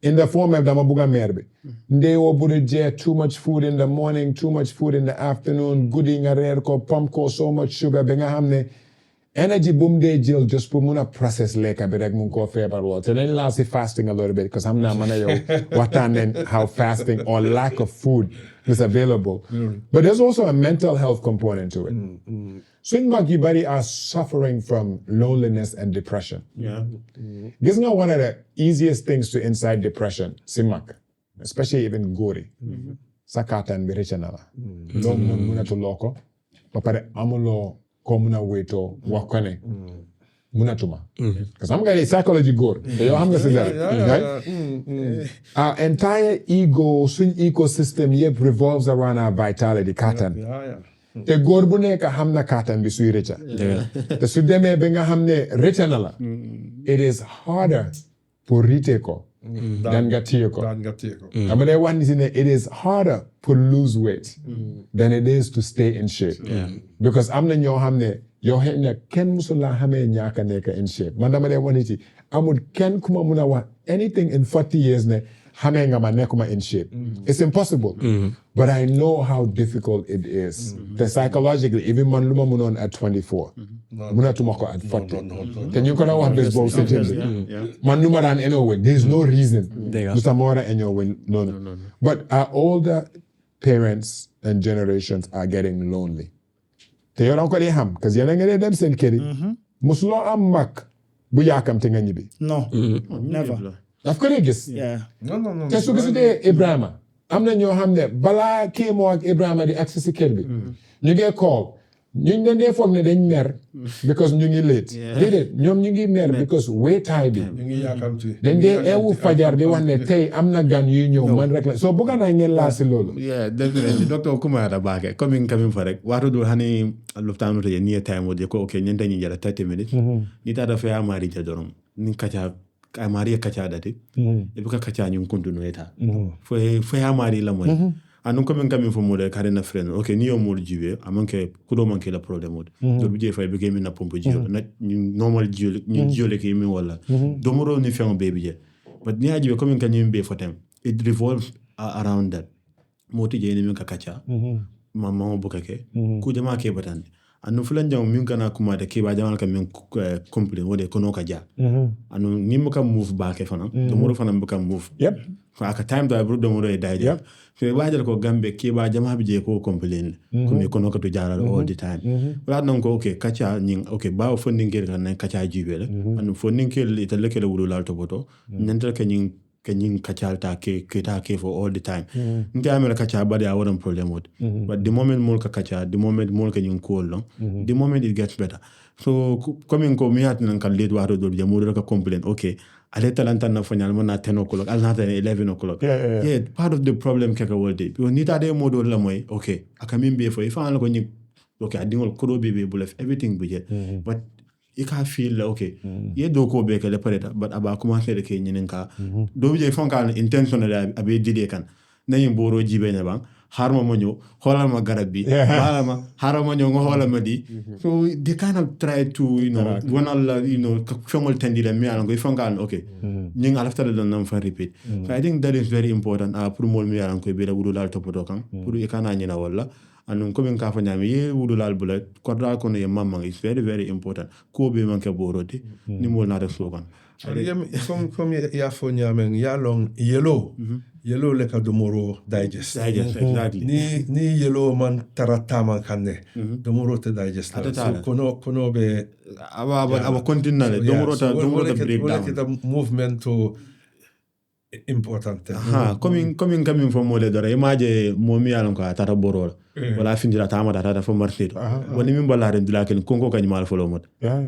in the form of dama bugga mère bi ndeewoo bu di jeex too much food in the morning too much food in the afternoon guddi nga reer ko pump ko so much sugar ba nga xam ne energy bu mu dee jël just pour mun a process lekka bi rek mu ngi koo feebar woo te dañ laa si fasting a little bit because xam naa mën a yow waxtaan nañ how fasting or lack of food is available but there's also a mental health component to it suñ mag yu bari are suffering from loneliness and depression Yeah. gis nga one of the easiest things to inside depression si mag especially even góor yi sa kàttan bi rëcc na la loo mënatuloo ko ba pare amuloo ko mun a wéetoo wax ko ne munatuma parce que xam nga ni psychology góor te yow xam nga si dara our entire ego suñ ecosystem yëpp revolves around our vitality kàttan te góor bu nekk xam na kàttan bi suy rëcca te su demee ba nga xam ne rëcca na la it is harder pour rite ko dan nga téye ko dama lay wax ni si ne it is harder to lose weight than it is to stay in shape because am na ñoo xam ne yow xëy na kenn musul laa xamee ñaaka nekk in shape man dama lay wax ni ci amul kenn ku ma mun a wax anything in 40 years ne xamee nga ma nekkuma in shape it's impossible but I know how difficult it is te psychologically even man lu ma munoon at 24 munatuma ko at 40 te ñu ko doon wax bés boobu sitting bi man lu ma daan anyway there's no reason lu tax ma war a anyway noonu but our older parents and generations are getting lonely te yow danga ko dee xam parce que yéen a ngi dee dem seen kër yi musuloo am mag bu yaakamte nga ñibbi No, never. daf ko dee gis Yeah. te su gisutee Ibrahima am na ñoo xam ne balaa kii moo ak Ibrahima di agsi si kër bi ñu ngi call ñu ngi dee foog ne dañ mer because ñu ngi late déedéet ñoom ñu ngi mer because wéetaay bi dañ dee eewu fajar di wax ne tey am na gan yuy ñëw man rek la soo bëgga naa ngeen laa si loolu Yeah, definitely. Doctor Kumara Bake, coming for it. What do honey Lufthansa to near time with the okay, Nenta Ninja 30 minutes. Nita the fair Maria Dorum. Ninkacha, I Maria Kacha that it. If you catch you continue. For fair Maria Lamon. And no coming from more carrying a friend. Okay, Neo more GV, a monkey, Kudoman kill a problem mode. The BJ became in a pump not normal Julie came in Walla. Domoro ni found baby. But near you coming can you be for them. It revolves around that. Moti jeni minka kacha mama bukake ku jama ke batan anu fulan jam minka na kuma da ke ba jama ka min complain wode kono ka ja anu ni muka move back e fana do moro fana muka move yep aka time da bru do moro e dai ja so ba jal ko gambe ke ba jama bi je ko complain ko mi kono ka to jaral all the time wala nan ko okay kacha ning okay ba fo ningir kan kacha jibe la anu fo ningir ita lekele wulu lal to boto nantal ka ning kenying kachalta ke for all the time. Nti amela kacha body I wouldn't problem with. But the moment more kacha, the moment more kenying cool long, the moment it gets better. So coming ko mi hat nan kan lead waro do jamu ka complain. Okay, aleta lanta na fanyal mo na 10 o'clock, al na 11 o'clock. Yeah, part of the problem kaka world. Because nita de modo la moy. Okay, akamimbe for if an ko ni okay, adingol kodo bebe bulef everything budget. But you can feel okay. Ye do ko be kala pareta but aba commencer de ke nyinen ka do je fon kan intentional abe dide kan na yim boro jibe ne bang harma mo nyo holal ma garab bi bala ma harama nyo ngo holal ma di so they kind of try to when Allah fongol tendile mi ala go fon kan okay nying ala after the non fa repeat so I think that is very important pour mol mi ala ko be da wudul al topoto kan pour e kana nyina wala anun ko min ka fa nyami ye wudulal bulat kodra ko ne mamma is very very important ko be man ke boroti ni mol na def slogan comme ya fo nyame ya long yellow le ka domoro digest exactly ni yellow man tarata man kanne domoro te digest so kono be aba continue domoro ta break down the movement to important coming from mole dora imaje momi alon ka tata borol wala findira tama data fo martito woni min balla den dula ken konko kany mal folo mot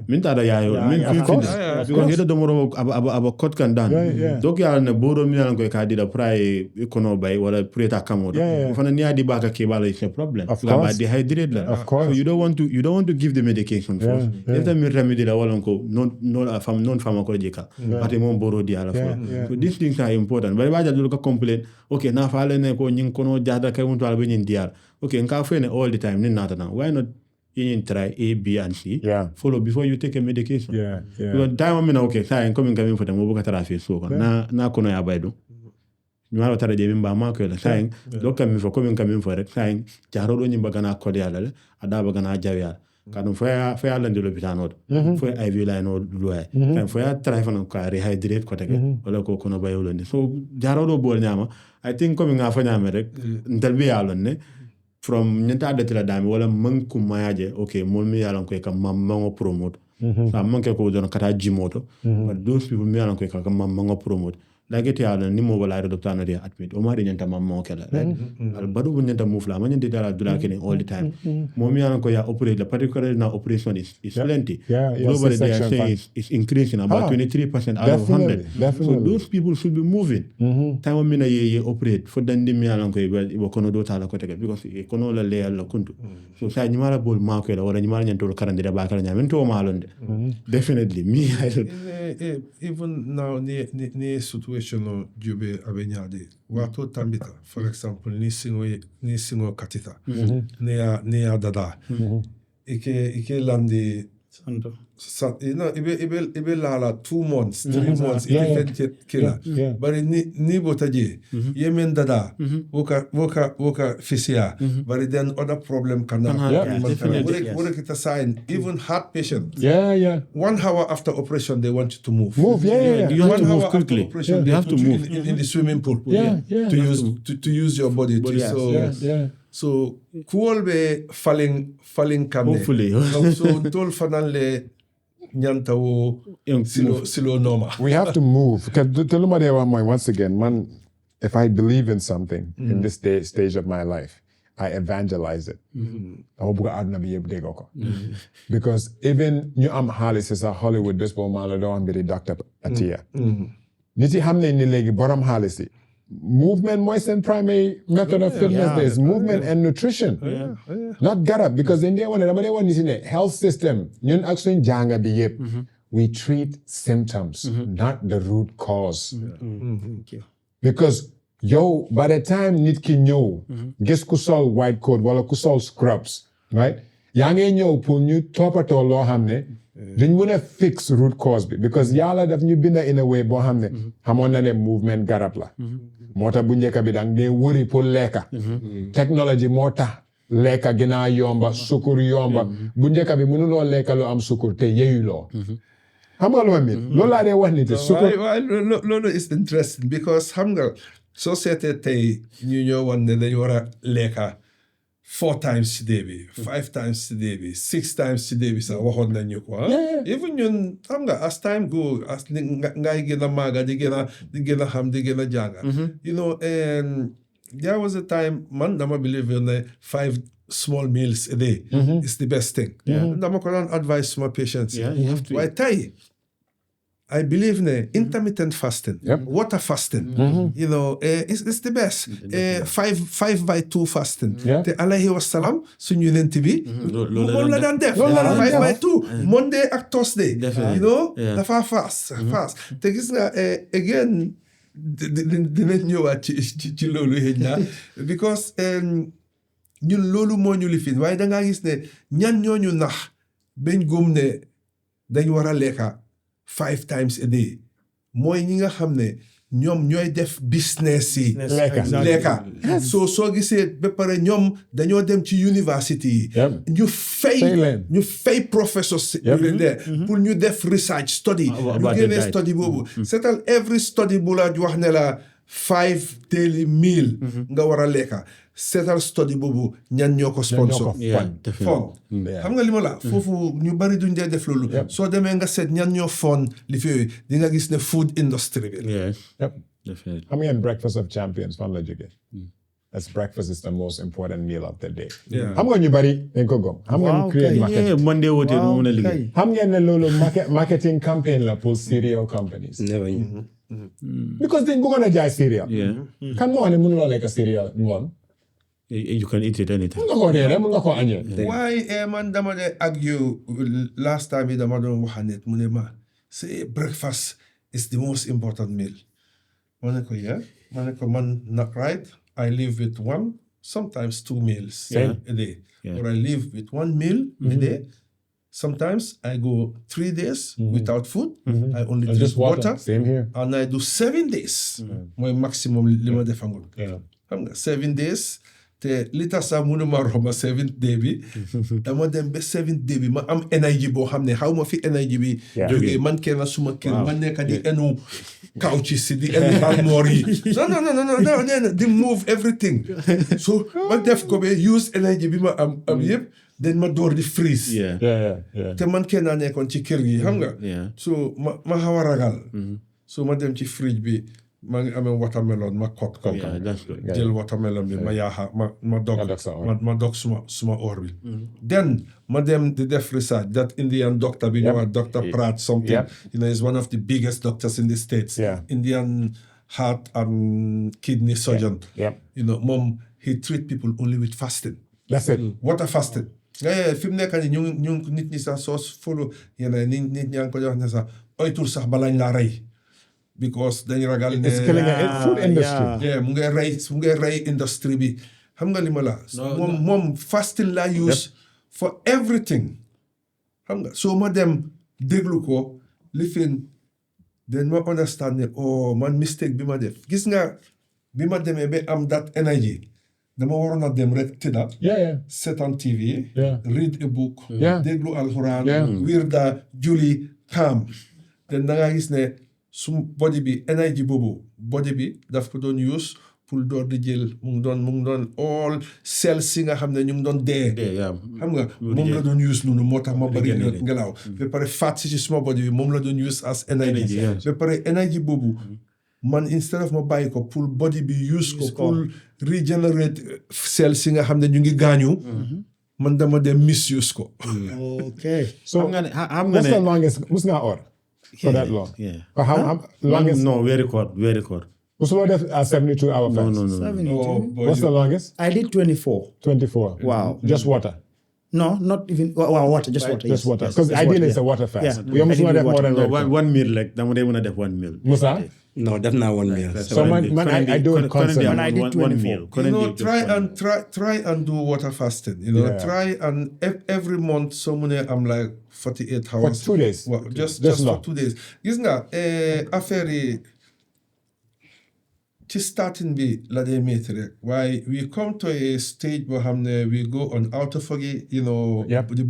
min tada yayo min because yedo domoro aba kot kan dan donc ya ne boro mi nan ko ka dida pray kono bay wala preta kamodo fana ni adi baka ke bala is a problem la ba dehydrate la so you don't want to give the medication first if the remedy la wala ko non ko jeka ate mon boro di ala fo so these things are important bari ba jadul ko complain okay na faale ne ko nyin kono jada kay mun to ala be nyin diar okay nka fene all the time ni nata na why not you try A, B, and C. Follow before you take a medication. Because time I'm okay. Time coming for them. Obuka tarafi so na kono ya baidu. Nyuma tara je bimba ma ko la time. Doctor mi for coming for it. Time jaro do nyimba gana kodi ala le adaba gana jawiya. Kanu fa ala ndelo bitano. Fa IV line no loe. Time fa try for no ka rehydrate ko take. Wala ko kono bayolo ni. So jaro do bol nyama. I think coming afa nyama rek ntelbi alon ne. From nyanta adetila dami wala man kumayaje okay mol mi yalan ko kam mamma promote sa man ke ko don kata jimoto but those people mi yalan ko kam mamma promote dagete yalan ni mo wala doctor na dia admit o mari nyanta mamma kala al badu bu nyanta mufla man nyanta dala dula kene all the time mo mi yalan ko ya operate la particularly now operation is plenty globally they are saying is increasing about 23% out of 100 so those people should be moving time mi na ye operate for dan mi yalan ko ibo kono do tala ko tege because kono la le la kuntu so sa nyimala bol ma ko la wala nyimala nyanto karandira ba kala nyamen to malonde definitely me I don't even now ni situation no jube abenyade wato tambita for example ni singo katita ni dada ike landi ibe lala 2 months 3 months ike kila bari ni botaje yemen dada woka fisia bari then other problem kana wore kita sign even heart patients 1 hour after operation they want you to move you have to move quickly operation, you have to move in the swimming pool to use your body so cool be falling kamne hopefully so tol fanale nyanta wo silo norma we have to move because tell me once again man if I believe in something in this stage of my life I evangelize it because even you am halis is a Hollywood baseball man do am be doctor atia niti hamne ni legi borom halisi movement moisten primary method of fitness is movement and nutrition not get up because in there one is in the health system ñun ak suñ janga bi yépp we treat symptoms not the root cause because yo by the time nit ki ñew gis ku sol white coat wala ku sol scrubs right yaa ngi ñew pour ñu topato lo xamne duñ mëna fix root cause bi because yàlla daf ñu binda in a way boo xam ne xamoon na ne movement garab la moo tax bu njëkk bi dang dee wëri pour lekka technology moo tax lekka gën a yomba sukur yomba bu njëkk bi mënuloo lekka lu am sukur te yeyuloo xam nga lu ma mit loolu laa dee wax ni te sukur loolu is interesting because xam nga société tey ñu ñoo wan ne dañu war a lekka 4 times ci day bi 5 times ci day bi 6 times ci day bi sax waxoon nañu ko even ñun xam nga as time go as ngay gën a maaga di gën a xam di gën a jànga you know there was a time man dama believe in 5 small meals a day is the best thing dama ko daan advice my patients waaye tey I believe in intermittent fasting, water fasting. You know, it's the best. 5x2 fasting. The alayhi wasalam suñu yonent bi moom la daan def 5x2 Monday ak Thursday. You know, dafa fast. Te gis nga again dinañ ñëwaat ci loolu xëy na because ñun loolu moo ñu lifin waaye da ngaa gis ne ñan ñooñu nax bañ gëm ne dañ war a lekka 5 times a day mooy ñi nga xam ne ñoom ñooy def business yi lekka soo gisee ba pare ñoom dañoo dem ci university yi ñu fay professors pour ñu def research study ñu génnee study boobu seetal every study bu la wax ne la 5 daily meal nga war a lekka seetal study boobu ñan ñoo ko sponsor fond xam nga li ma la foofu ñu bari duñ dee def loolu soo demee nga seet ñan ñoo fond li fi yooyu di nga gis ne food industry bi xam ngeen breakfast of champions fan la jógee as breakfast is the most important meal of the day. Yeah. Xam nga ñu bari dañ ko gom. Xam nga ñu create market. Yeah, Monday wote no mën a liggéey. Xam ngeen ne loolu marketing campaign la pour cereal companies. never Because dañ bëggoon a jaay cereal. Yeah. Kan moo xam ne mënuloo lekk cereal ngoon. You can eat it anytime. Mën nga koo reere mën nga koo añee. Why man dama de argue last time yi dama doon wax nit mu ne ma say breakfast is the most important meal. Ma ne ko yeah. Ma ne ko man not right. I live with one, sometimes 2 meals a day. Yeah. Or I live with 1 meal a day. Sometimes I go 3 days without food. I only drink Just water. Same here. And I do 7 days. My maximum li ma defangul. Yeah. Xam nga 7 days te li tax sax mënuma romba 7th day bi dama dem ba 7th day bi ma am énergie boo xam ne xaw ma fi énergie bi jógee man kenn suma kër ma nekk di enu couch si di enu armoire yi non di move everything so ma def ko ba use énergie bi ma am yëpp dañ ma door di freeze Yeah. te man kenn nekkoon ci kër gi xam nga Yeah. so ma xaw a ragal so ma dem ci fridge bi maa ngi amee watermelon ma cook ko Yeah, that's good. jël watermelon bi ma yaaxa ma dog Nga dog sa or. ma dog suma or bi then ma dem di def research that Indian doctor bi ñu wax Dr. Pratt something Yep. you know is one of the biggest doctors in the States Yeah. Indian heart and kidney surgeon Yep. you know moom he treat people only with fasting That's it. water fasting fi mu nekk nii ñu nit ñi sax soo follow yenn nit ñaa ngi ko jox ne sax oytul sax balañ laa rey because dañu ragal ne It's killing the food industry. yeah mu ngay rey industry bi xam nga li ma la moom fasting laa use for everything xam nga so ma dem déglu ko lifin then ma understand ne man mistake bi ma def gis nga bi ma demee ba am that energy dama waroon a dem rek tëdda set on TV read a book déglu alxuraan wirda julli calm then da nga gis ne sum body bi energy boobu body bi daf ko doon use pour door di jël mu ngi doon all cells yi nga xam ne ñu ngi doon dee xam nga moom la doon use noonu moo tax ma bari ngelaw ba pare fat si suma body bi moom la doon use as energy ba pare energy boobu man instead of ma bàyyi ko pour body bi use ko pour regenerate cells yi nga xam ne ñu ngi gaañu man dama dem misuse ko Okay. So what's the longest mus nga or for that long? Yeah. But how longest? No, very short. Musuloo def 72-hour fast? No. 72. What's the longest? I did 24. 24. Wow. Just water? No, not even water. Just water. Just water. Because ideally it's a water fast. Yeah. We almost want to have more than No, that. one meal like dama day mën a def 1 meal. Musa? no def naa 1 meal So I do it constantly. When I did 24. meal. you know try and do water fasting you know try and every month so many I'm like 48 hours For 2 days. well, just not. for 2 days gis nga affaire yi ci starting bi la dee métti rek waaye we come to a stage boo xam ne we go on autophagy you know the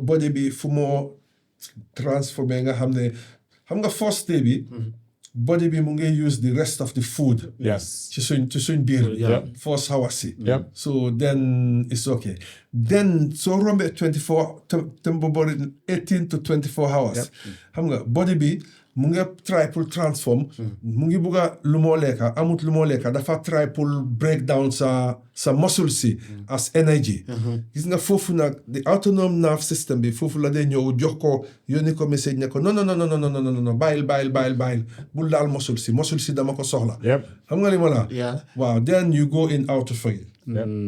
body bi fu moo transformé nga xam ne xam nga first day bi body bi mu ngi use the rest of the food Yes. ci suñ biir first hours si so then it's okay then soo rombee 24 tembo body 18 to 24 hours xam nga body bi mu ngi try pour transform mu ngi bugga lu moo lekka amut lu moo lekka dafa try pour break down sa muscle si as energy gis nga foofu nag the autonomic nerve system bi foofu la dee ñëw jox ko yónni ko message ne ko non bàyyil bul daal muscle si dama ko soxla xam nga li ma la waaw then you go in autophagy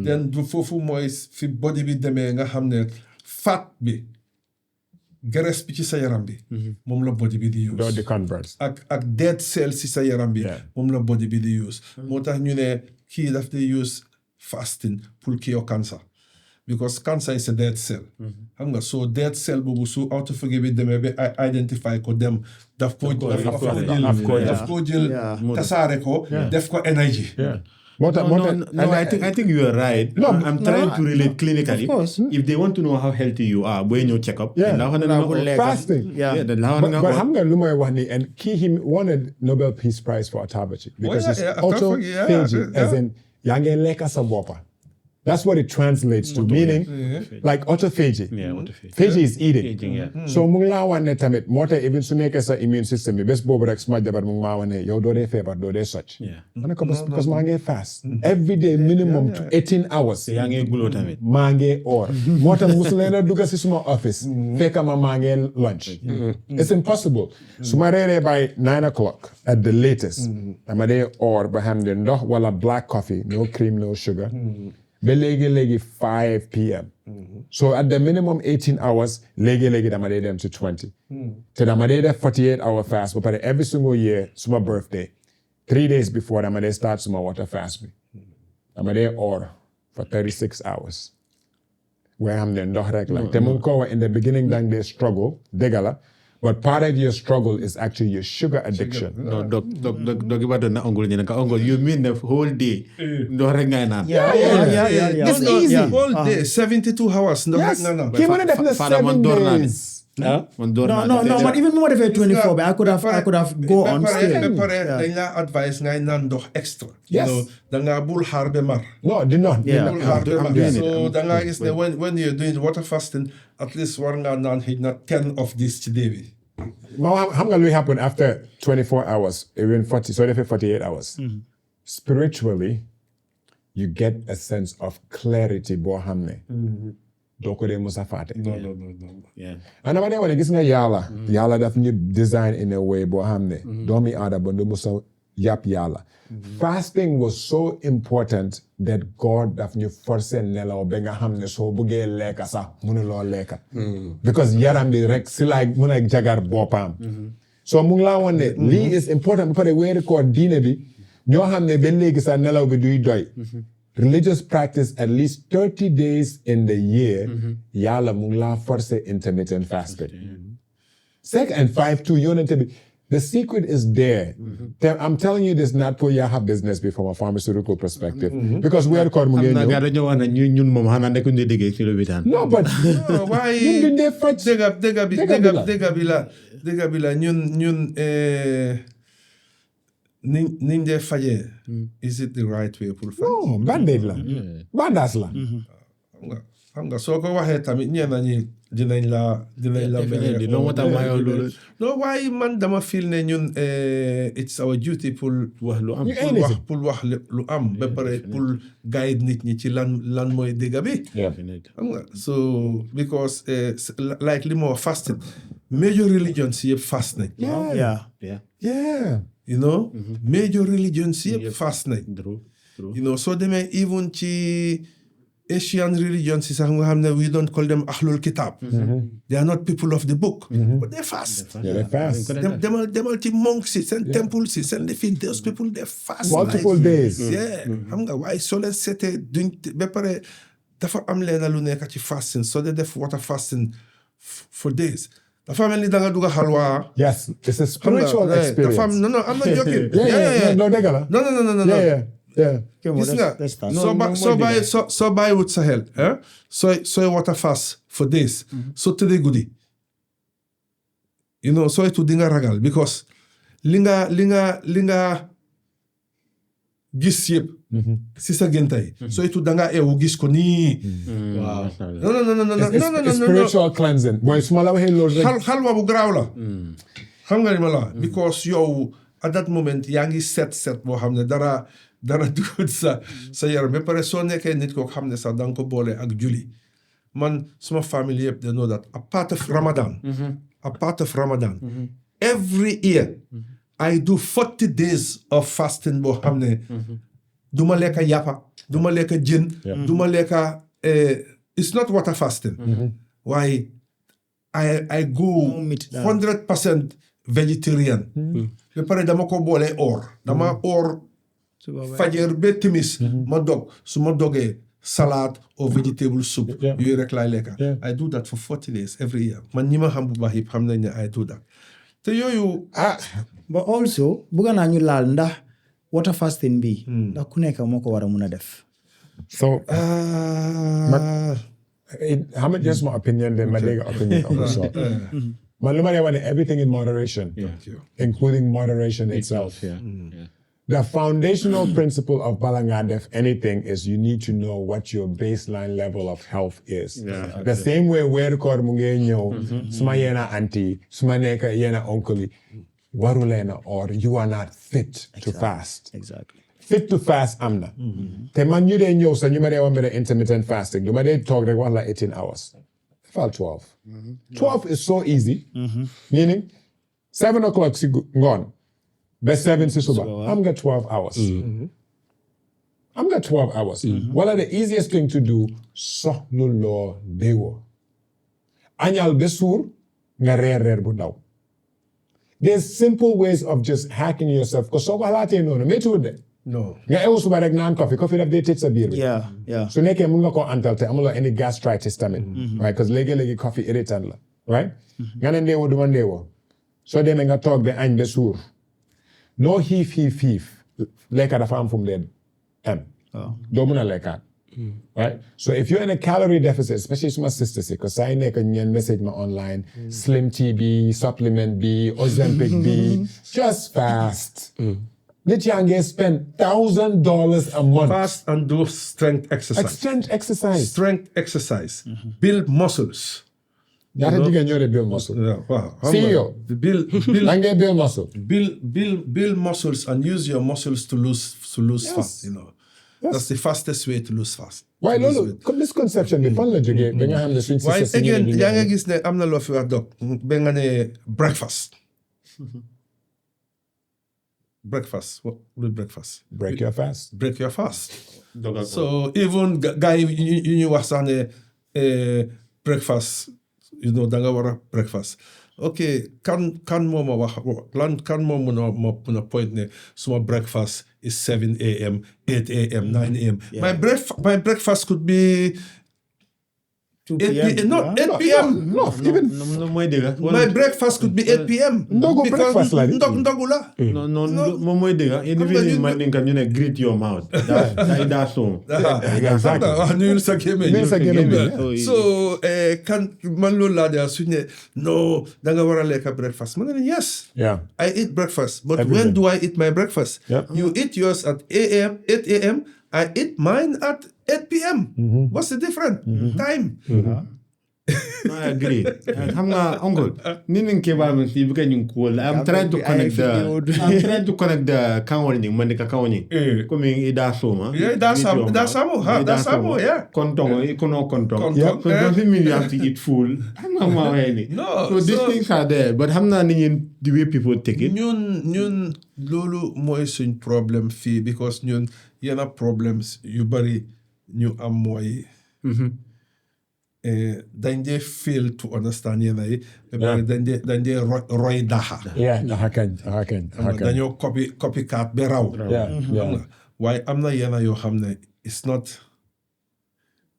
then du foofu mooy fi body bi demee nga xam ne fat bi graisse bi ci sa yaram bi moom la body bi di use The converts. ak dead cells ci sa yaram bi moom la body bi di use moo tax ñu ne kii daf di use fasting pour cure cancer because cancer is a dead cell xam nga so dead cell boobu su autophagy bi demee ba identify ko dem daf koo jël tasaare ko def ko energy No, I think you are right. No, I'm trying to relate clinically. Of course. If they want to know how healthy you are, when you check up, Fasting. But xam nga lu may wax ni and he wanted Nobel Peace Prize for autophagy because it's autophagy as in yaa ngi lekka sa boppa That's what it translates to, meaning like autophagy. Yeah, autophagy. Phagy is eating. Aging, yeah. So mu ngi laa wan ne tamit moo tax even su nekkee sa immune system bi bés boobu rek suma jabar mu ngi maa wan ne yow doo dee feebar doo dee socc. Yeah. Ma ne ko because maa ngi fast. Every day minimum 18 hours. yaa ngi guloo tamit. maa ngi or. moo tax musu leen a dugg si suma office. fekk ma maa ngi lunch. It's impossible. su ma reeree by 9 o'clock at the latest. dama dee or ba xam ne ndox wala black coffee no cream no sugar. ba léegi 5 p.m. So at the minimum 18 hours, léegi dama dee dem to 20. Te dama dee def 48-hour fast ba pare every single year suma birthday 3 days before dama dee start suma water fast bi. Dama dee or for 36 hours. Where xam ne ndox rek la. Te mu ngi ko wax in the beginning dang dee struggle dëgg la. But part of your struggle is actually your sugar addiction. No, dog iba doon na ongol niya naka ongol. You mean the whole day? Ndox rek ngay naan. Yeah. It's easy. All day, 72 hours. Yes. Kii mën a def na 7 days. Man door naa No, but even more than 24, but I could have go on still. Dañ la advice ngay naan ndox extra. Yes. Danga bul xaar ba mar. No, did not. Yeah. Bul xaar ba I'm mar. doing it. So danga gis ne when you're doing water fasting, at least war nga naan xëy na 10 of this ci day bi. Well, how will happen after 24 hours, even 40, so if 48 hours? Spiritually, you get a sense of clarity, bohamne. Doko de musafate. No. Yeah. And I'm when gis nga yala daf ñu design in a way bohamne. Domi ada bondo musa yap yala. Fasting was so important that God daf ñu forcer nelaw ba nga xam ne soo bëggee lekka sax mënuloo lekka. Because yaram bi rek si like mun a jagar boppam. So mu ngi laa woon ne lii is important ba pare weeri koor diine bi ñoo xam ne ba léegi sax nelaw bi duy doy. Religious practice at least 30 days in the year yàlla mu ngi laa forcer intermittent fasting. Second and 5-2 yonente bi. The secret is there. I'm telling you this not for your business be from a pharmaceutical perspective. Because we are called Xam naa gaa dañoo wax ne ñun moom xanaa nekkuñ di déggee ci lopitaan. No, but Waaye ñun duñ dee faj. dëgg bi la ñun niñ dee fajee. Is it the right way pour faj? No, band-aid la. Bandaas la. Xam nga soo ko waxee tamit ñenn ñi dinañ la Definitely. Loolu moo tax maa yow loolu. No, waaye man dama feel ne ñun it's our duty pour wax lu am. pour wax lu am ba pare pour guide nit ñi ci lan mooy dëgg bi. Xam nga so because like li moo fasted major religions yëpp fast nañ. Yeah. You know, major religions yëpp fast nañ. You know, soo demee even ci Asian religions yi sax nga xam ne we don't call them ahlul kitab. They are not people of the book. But they fast. Yeah, they fast. Demal ci monks yi seen temple si seen lifin those people they fast. Multiple days. Yeah. Xam nga waaye soo leen seetee duñ ba pare dafa am leena lu nekk ci fasting soo dee def water fasting for days. Dafa mel ni da nga dugg xalwa. Yes, it's a spiritual experience. No, I'm not joking. Yeah. No, dëgg la. No. Yeah. Gis nga soo bàyyiwut sa xel sooy water fast for days soo tëddee guddi you know sooy tu di nga ragal because li nga gis yëpp si sa géntay sooy tu da nga eewu gis ko nii waaw It's spiritual cleansing. Mooy su ma la waxee loolu rek. xalwa bu garaaw la xam nga li ma la because yow at that moment yaa ngi set boo xam ne dara dugut sa yaram ba pare soo nekkee nit ko xam ne sax da nga ko boole ak julli man suma famille yëpp they know that a part of Ramadan every year I do 40 days of fasting boo xam ne du ma lekka yàppa du ma lekka jën du ma lekka it's not water fasting waaye I go 100% vegetarian ba pare dama ko boole dama fajar ba timis ma dog su ma dogee salad or vegetable soup yooyu rek laay lekka I do that for 40 days every year man ñi ma xam bu baax yëpp xam nañ ne I do that te yooyu but also bëgg naa ñu laal ndax water fasting bi ndax ku nekk moo ko war a mun a def So, how much just my opinion, then my legal opinion also. Everything in moderation, including moderation itself. the foundational principle of Balangadef anything is you need to know what your baseline level of health is. Yeah, The same way where kor mu nge ñew suma yena auntie suma neka yena uncle warulena or you are not fit to fast. Exactly. Fit to fast amna. Te man ñu dee ñëw sa ñu ma dee wax mbiri intermittent fasting du ma dee toog rek wax la 18 hours. Fal 12. 12 is so easy. Meaning 7 o'clock si ngoon ba 7 si suba. I'm got 12 hours. I'm got 12 hours. Wala the easiest thing to do soxlu loo deewoo. Añal ba suur nga reer bu ndaw. There's simple ways of just hacking yourself. Because soo ko xalaatee noonu méttiwul de. No. Nga ewu suba rek naan coffee daf dee tëj sa biir bi. Yeah. su nekkee mun nga koo antal te amuloo any gastritis tamit. right because léegi-léegi coffee irritant la. right nga ne ndeewoo du ma ndeewoo. soo demee nga toog ba añ ba suur. noo xiif. lekka dafa am fu mu leen am. doo mun a lekkaat. right so if you're in a calorie deficit especially suma sister si because saa yi nekk ñeen message ma online slim tea bi supplement bi Ozempic bi just fast. Nit yaa ngi spend $1,000 a month. Fast and do strength exercise. Strength exercise. Build muscles. ñaata jigéen ñoo de build muscle. Yeah, wow. See you. Build build muscle. build muscles and use your muscles to lose fat, you know. Yes. That's the fastest way to lose fat. waaye loolu misconception bi fan la jógee ba nga xam ne suñ waaye si again yaa nga gis ne am na loo fi wax dog ba nga ne breakfast. Breakfast. What is breakfast? break your fast. Break your fast. So even guy yu ñu wax sax ne breakfast, you know, da nga war a breakfast. Okay, kan moo ma wax kan moo mun a point ne suma breakfast is 7 a.m., 8 a.m., 9 a.m. My breakfast could be 2 8 p.m. p.m. No, 8 p.m. No, even mooy dëgg. My breakfast could be 8 p.m. Ndogu breakfast la di. Ndogu la. moom mooy dëgg. Even in Mandinka ñu ne greet your mouth. That's so. Exactly. Nuyul sa gémmiñ. Nuyul sa gémmiñ. So kan man loolu laa de suñu ne no da nga war a lekk breakfast ma ne leen yes. Yeah. I eat breakfast, but Every when day. do I eat my breakfast? Yeah. You eat yours at 8 a.m. I eat mine at 8 p.m. What's the difference? Time. I agree. Xam nga uncle, ni ni ke ba mi bi ka ñu ko I'm trying to connect the kawol ni Mandinka kawol ni. Comme ida soma. Yeah, that's samo, yeah. Kontong, ikono kontong. Yeah. So doesn't mean you have to eat full. No, So these things are there, but xam naa ni the way people take it. ñun loolu mooy suñ problème fii because ñun yenn problems yu bari ñu am mooy dañ dee fail to understand yenn yi ba dañ dee roy daxa Yeah, hakañ. dañoo copycat ba raw Yeah. waaye am na yenn yoo xam ne it's not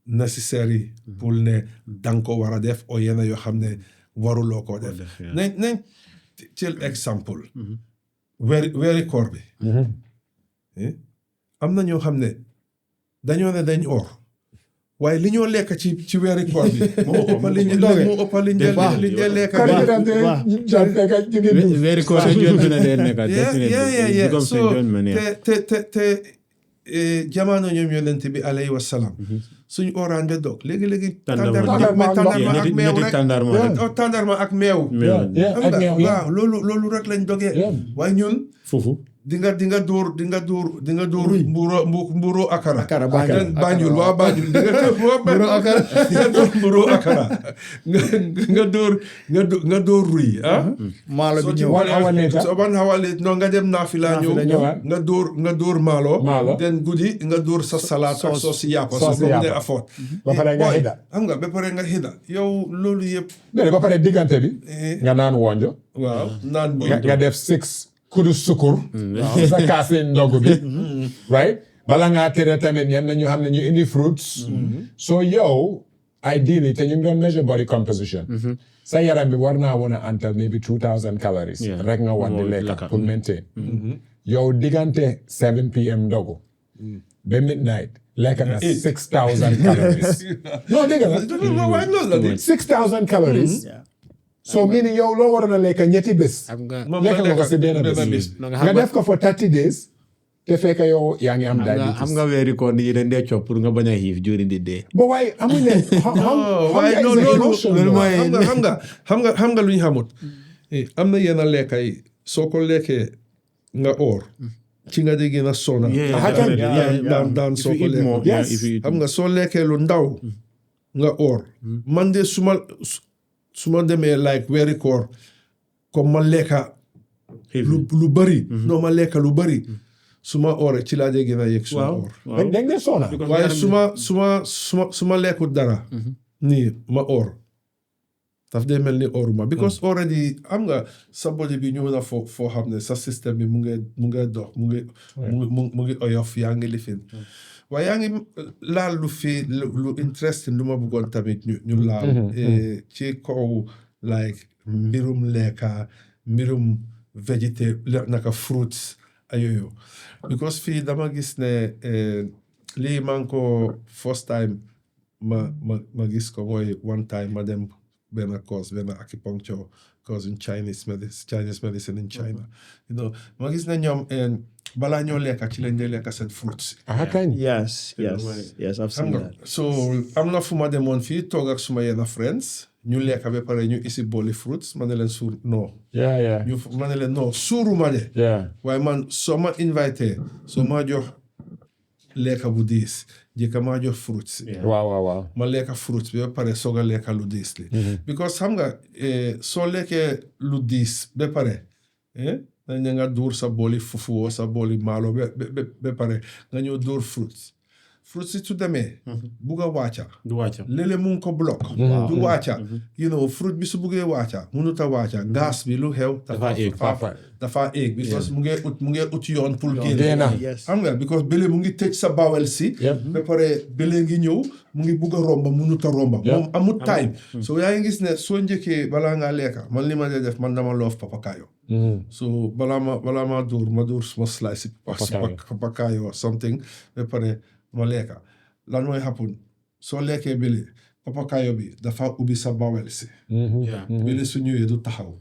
necessary pour ne danga ko war a def o yenn yoo xam ne waruloo koo def nañ ci exemple weeri koor bi am na ñoo xam ne dañoo ne dañ or waaye li ñoo lekk ci weeri koor bi moo ëpp li ñu lekk Very cool. yeah so te jamono ñoom yonent bi alayhi wa salaam suñu oraan ba dog léegi tàndarma ak meew waaw loolu rek lañ dogee waaye ñun Fufu. di nga dóor mburu akara Banjul waa Banjul di nga dóor mburu akara nga dóor ruy maalo bi ñëw 1 hour later. so 1 hour later no nga dem naafila ñëw nga dóor maalo den guddi nga dóor sa salade ak sauce yàppa so ko ne afford ba pare nga xida. xam nga ba pare nga xida yow loolu yëpp ba pare diggante bi nga naan wonjo. waaw naan bu nga def 6 kudu sukur. sa kaasi ndogu bi. right bala ngaa tere tamit ñenn ñu xam ne ñu indi fruits. so yow ideally te ñu ngi doon measure body composition. sa yaram bi war naa woon a antal maybe 2000 calories. rek nga war di lekk pour maintain. yow diggante 7 p.m. ndogu. ba midnight. lekk nga 6000 calories. non dégg nga 6000 calories. so meaning yow loo waroon a lekk ñetti bés. lekk nga ko si benn bés. nga def ko for 30 days. te fekk yow yaa ngi am diabetes. xam nga weeri koor yi dañ dee coow pour nga bañ a xiif during the day. But why amuñ ne waaye loolu xam nga lu ñu xamut. Am na yenn lekka yi soo ko lekkee nga oor ci nga di gën a sona daan soo ko lekkee xam nga soo lekkee lu ndaw nga oor man de su ma demee like weeri koor comme ma lekka lu bari non ma lekka lu bari su ma ooree ci laa dee gën a yëg suma oor dañ dee sona waaye su ma lekkut dara nii ma oor daf dee mel ni ooruma because already am nga sa body bi ñëw na foo xam ne sa système bi mu ngi dox mu ngi oyof yaa ngi lifin waaye yaa ngi laal lu interesting lu ma bëggoon tamit ñu laal ci kaw like mbirum lekka mbirum vegetable naka fruits ayoyo because fii dama gis ne lii man ko first time ma gis ko mooy one time ma dem benn acupuncture course in Chinese medicine in China. You know, ma gis na ñoom balaa ñoo lekka ci lañ dee lekka seen fruits. Yes, I've seen that. So am na fu ma demoon fii toog ak suma yenn friends ñu lekka ba pare ñu isi booli fruits ma ne leen suur non. Ma ne leen non suuru ma de. waaye man soo ma invité soo ma jox lekka bu diis jëkka maa jox fruits. waaw ma lekka fruits bi ba pare soog a lekka lu diis li. because xam nga soo lekkee lu diis ba pare dañ nga dóor sa booli fufu sa booli maalo ba pare nga ñëw dóor fruits yi su demee bugg a wàcca léeg-léeg mu ngi ko block du wàcca you know fruit bi su buggee wàcca mënut a wàcca gas bi lu xew dafa éeg because mu ngi ut yoon pour génn xam nga because bële mu ngi tëj sa bawel si ba pare bële ngi ñëw mu ngi bugg a romba mënut a romba moom amut time so yaa ngi gis ne soo njëkkee balaa ngaa lekka man li ma dee def man dama loof papakayo so balaa ma dóor suma slice papakayo something ba pare ma lekka lan mooy happen soo lekkee bële papakayo bi dafa ubbi sa bawel si bële su ñëwee du taxaw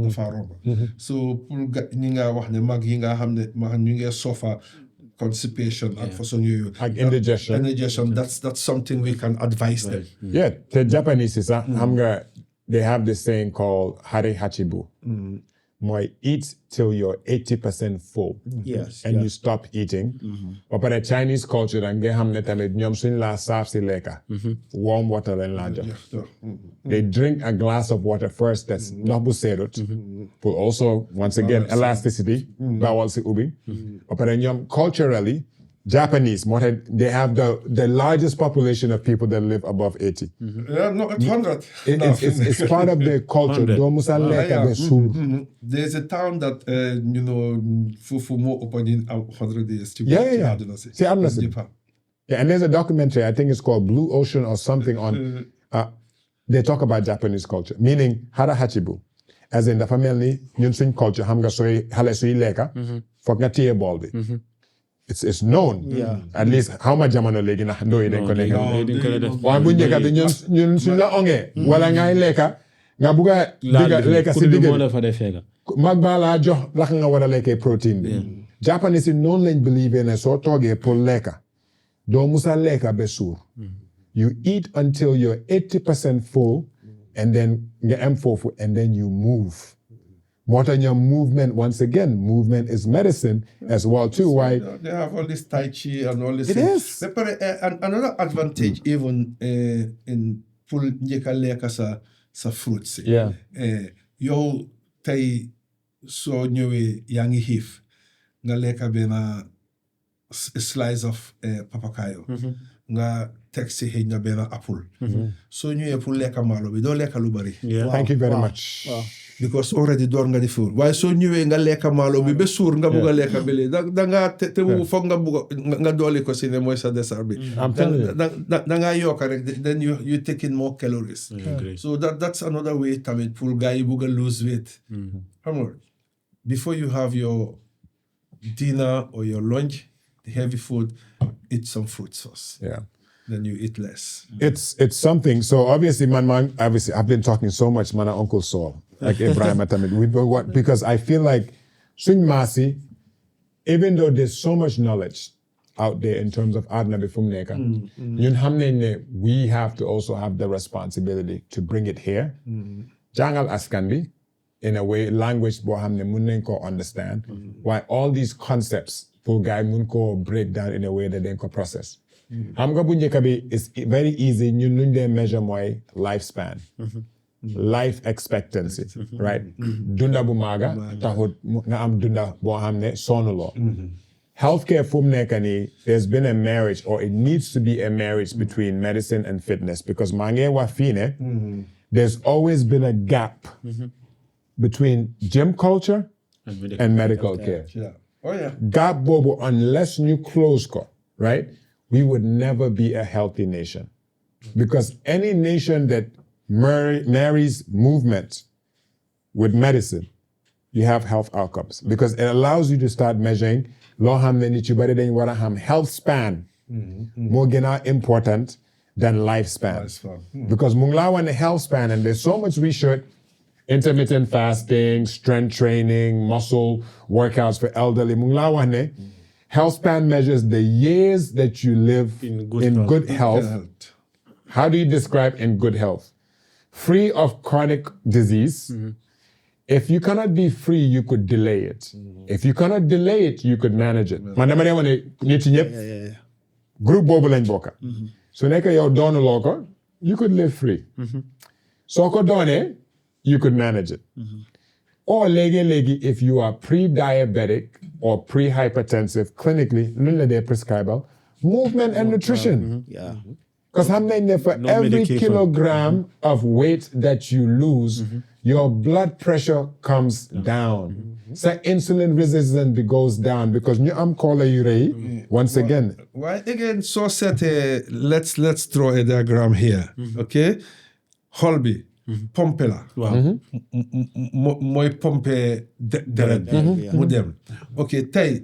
dafa romba so pour ñi nga wax ne mag yi nga xam ne ñu ngi sofa constipation ak façon yooyu ak indigestion that's something we can advise them te Japanese yi sax xam nga they have this saying called hare hachibu mooy eat till you're 80% full. And you stop eating. Ba pare Chinese culture da nga xam ne tamit ñoom suñ la saaf si lekka. Warm water lañ la jox. They drink a glass of water first that's ndox bu seedut. For also once again elasticity. Bawal si ubbi. Ba pare ñoom culturally Japanese, they have the largest population of people that live above 80. No, it's 100. It's part of their culture. There's a town that, for more open in 100 years. Yeah. And there's a documentary, I think it's called Blue Ocean or something on, they talk about Japanese culture, meaning hara hachibu. As in the family, ñun suñ culture, xam nga soy xale suy lekka, foog nga téye bool bi. It's known. At least how much jamono léegi na doo yi dañ ko lekka. waaye bu njëkk bi ñun suñ la ongee wala ngay lekka nga bugg a lekka si digg mag baa laa jox laka nga war a lekkee protéine bi. Japanese yi noonu lañ believe ne soo toogee pour lekka doo musa lekka ba suur. You eat until you're 80% full and then nga am foofu and then you move. What are your movement? Once again, movement is medicine as well too. Why they have all this tai chi and all this. It is. Another advantage even in full njeka leka sa fruits. Yow tay so ñëwee yaa ngi xiif nga lekka benn slice of papakayo. Nga teg si xëy na benn apple. Soo ñëwee pour lekka maalo bi doo lekka lu bari. Thank you very much. Because already door nga di fuur waaye soo ñëwee nga lekka maalo bi ba suur nga bugg a lekka bële da nga te foog nga bugg nga dooli ko si ne mooy sa dessert bi da nga yokka rek then you take in more calories so that's another way tamit pour gars yi bugg a lose weight xam nga before you have your dinner or your lunch the heavy food eat some fruit sauce then you eat less. It's something. So obviously, I've been talking so much, Uncle Saul, like Ibrahim Atamid. Because I feel like Swing Masi, even though there's so much knowledge out there in terms of adna bi fu mu nekk ñun xam nañ ne we have to also have the responsibility to bring it here jàngal askan bi in a way language boo xam ne mun nañ koo understand why all these concepts pour gars yi mun koo break down in a way that dañ ko process xam nga bu njëkk bi is very easy ñun luñ dee measure mooy lifespan life expectancy right dunda bu maaga taxut nga am dunda boo xam ne sonuloo healthcare fu mu nekk nii there's been a marriage or it needs to be a marriage between medicine and fitness because maa ngi wax fii ne there's always been a gap between gym culture and medical care. Yeah. Oh yeah. Gap boobu unless you close ko, right? We would never be a healthy nation. Because any nation that marries movement with medicine, you have health outcomes. Because it allows you to start measuring loo xam ne nit yu bari dañ war a xam health span moo gën a important than lifespan. Because mu ngi laa wane health span and there's so much research intermittent fasting, strength training, muscle workouts for elderly. Mu ngi laa wax ne health span measures the years that you live in good health. How do you describe in good health? Free of chronic disease. If you cannot be free, you could delay it. If you cannot delay it, you could manage it. Man dama dee wane nit ñëpp groupe boobu lañ bokka. Su nekk yow doonuloo ko, you could live free. Soo ko doonee, you could manage it. Or léegi if you are pre-diabetic or pre-hypertensive, clinically, luñ la dee prescribal, movement and nutrition. Yeah. Because how many for every medication. kilogram of weight that you lose, your blood pressure comes down. So insulin resistance goes down because ñu am kola yu rëy. Once again, Why again? So set a let's draw a diagram here. Okay, Holby, pompe la. Mooy pompe deret bi mu dem. Okay, tey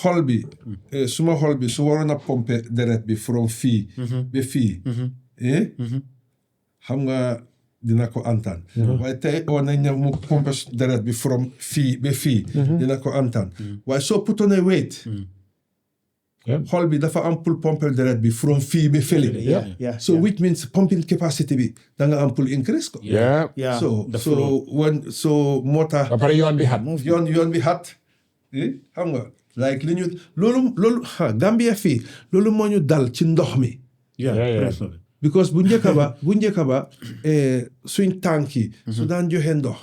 Holby, suma Holby su waroon a pompe deret bi from fii ba fii. Xam nga dina ko antan. Waaye tey oo nañ ne mu pompe deret bi from fii ba fii. Dina ko antan. Waaye soo put on a weight. Xol bi dafa am pour pomper deret bi from fii ba fële. Yeah. So which means pumping capacity bi da nga am pour increase ko. yeah. Yeah. So moo tax Ba pare yoon bi xat. yoon bi xat. Xam nga like li ñu loolu Gambia fii loolu moo ñu dal ci ndox mi. Yeah. Because bu njëkk ba suñ tànk yi su daan joxe ndox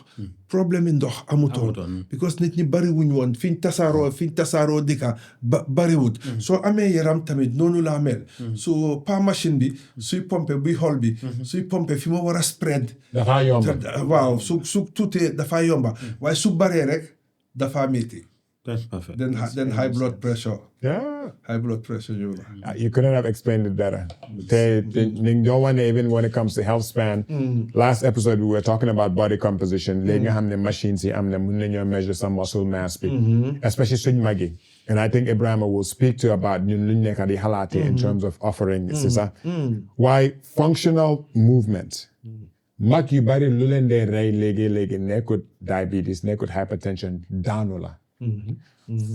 problème yi ndox amutoon because nit ñi bari wuñ woon fiñ tasaaroo dika bariwut soo amee yaram tamit noonu laa mel so pa machine bi suy pompe buy xol bi suy pompe fi ma war a spread Dafa yomb. waaw su tuutee dafa yomba waaye su baree rek dafa métti That's perfect. then high blood pressure Yeah. ñëw la. You couldn't have explained it better. Don't want to, even when it comes to health span. Last episode, we were talking about body composition. Léegi nga xam ne machines yi am na mun nañoo measure some muscle mass bi. Especially suñ mag yi. And I think Ibrahima will speak to about ñun luñ nekk di xalaatee in terms of offering. Why functional movement. Mag yu bari lu leen dee rey léegi nekkut diabetes, nekkut hypertension, daanu la.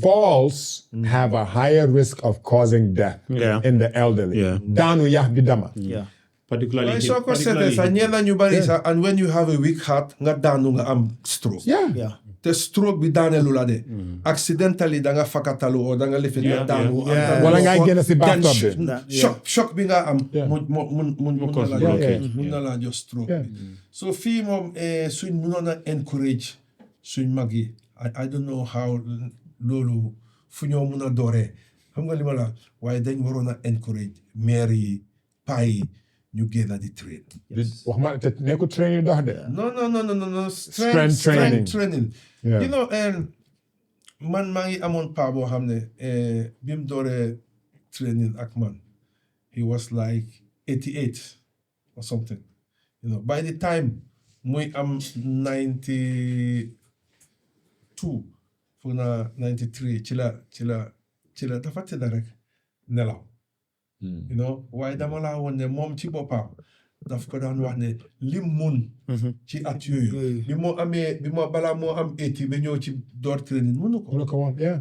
Falls have a higher risk of causing death in the elderly. Daanu yax di dama. Yeah. Particularly waaye soo ko seetee sax ñenn ñu bari sax and when you have a weak heart nga daanu nga am stroke. Yeah. te stroke bi daanelu la de. accidentally da nga fakatalu o da nga lifin nga daanu. Wala nga génn si bathtub bi. shock bi nga am. mun na laa jox stroke bi. so fii moom suñ munoon a encourage suñ mag yi I don't know how loolu fu ñoo mun a dooree xam nga li ma la waaye dañ waroon a encourage maire yi paa yi ñu génn di train. Wax ma te nekkut training dox de. No. Strength training. Yeah. You know, man maa ngi amoon paa boo xam ne bi mu dooree training ak man he was like 88 or something. You know, by the time muy am 92 fu na 93 ci la dafa tëdda rek nelaw. You know, waaye dama laa woon ne moom ci boppam daf ko daan wax ne lim mun ci at yooyu bi moo balaa moo am 80 ba ñëw ci door training mënu ko. Mënu ko woon, yeah.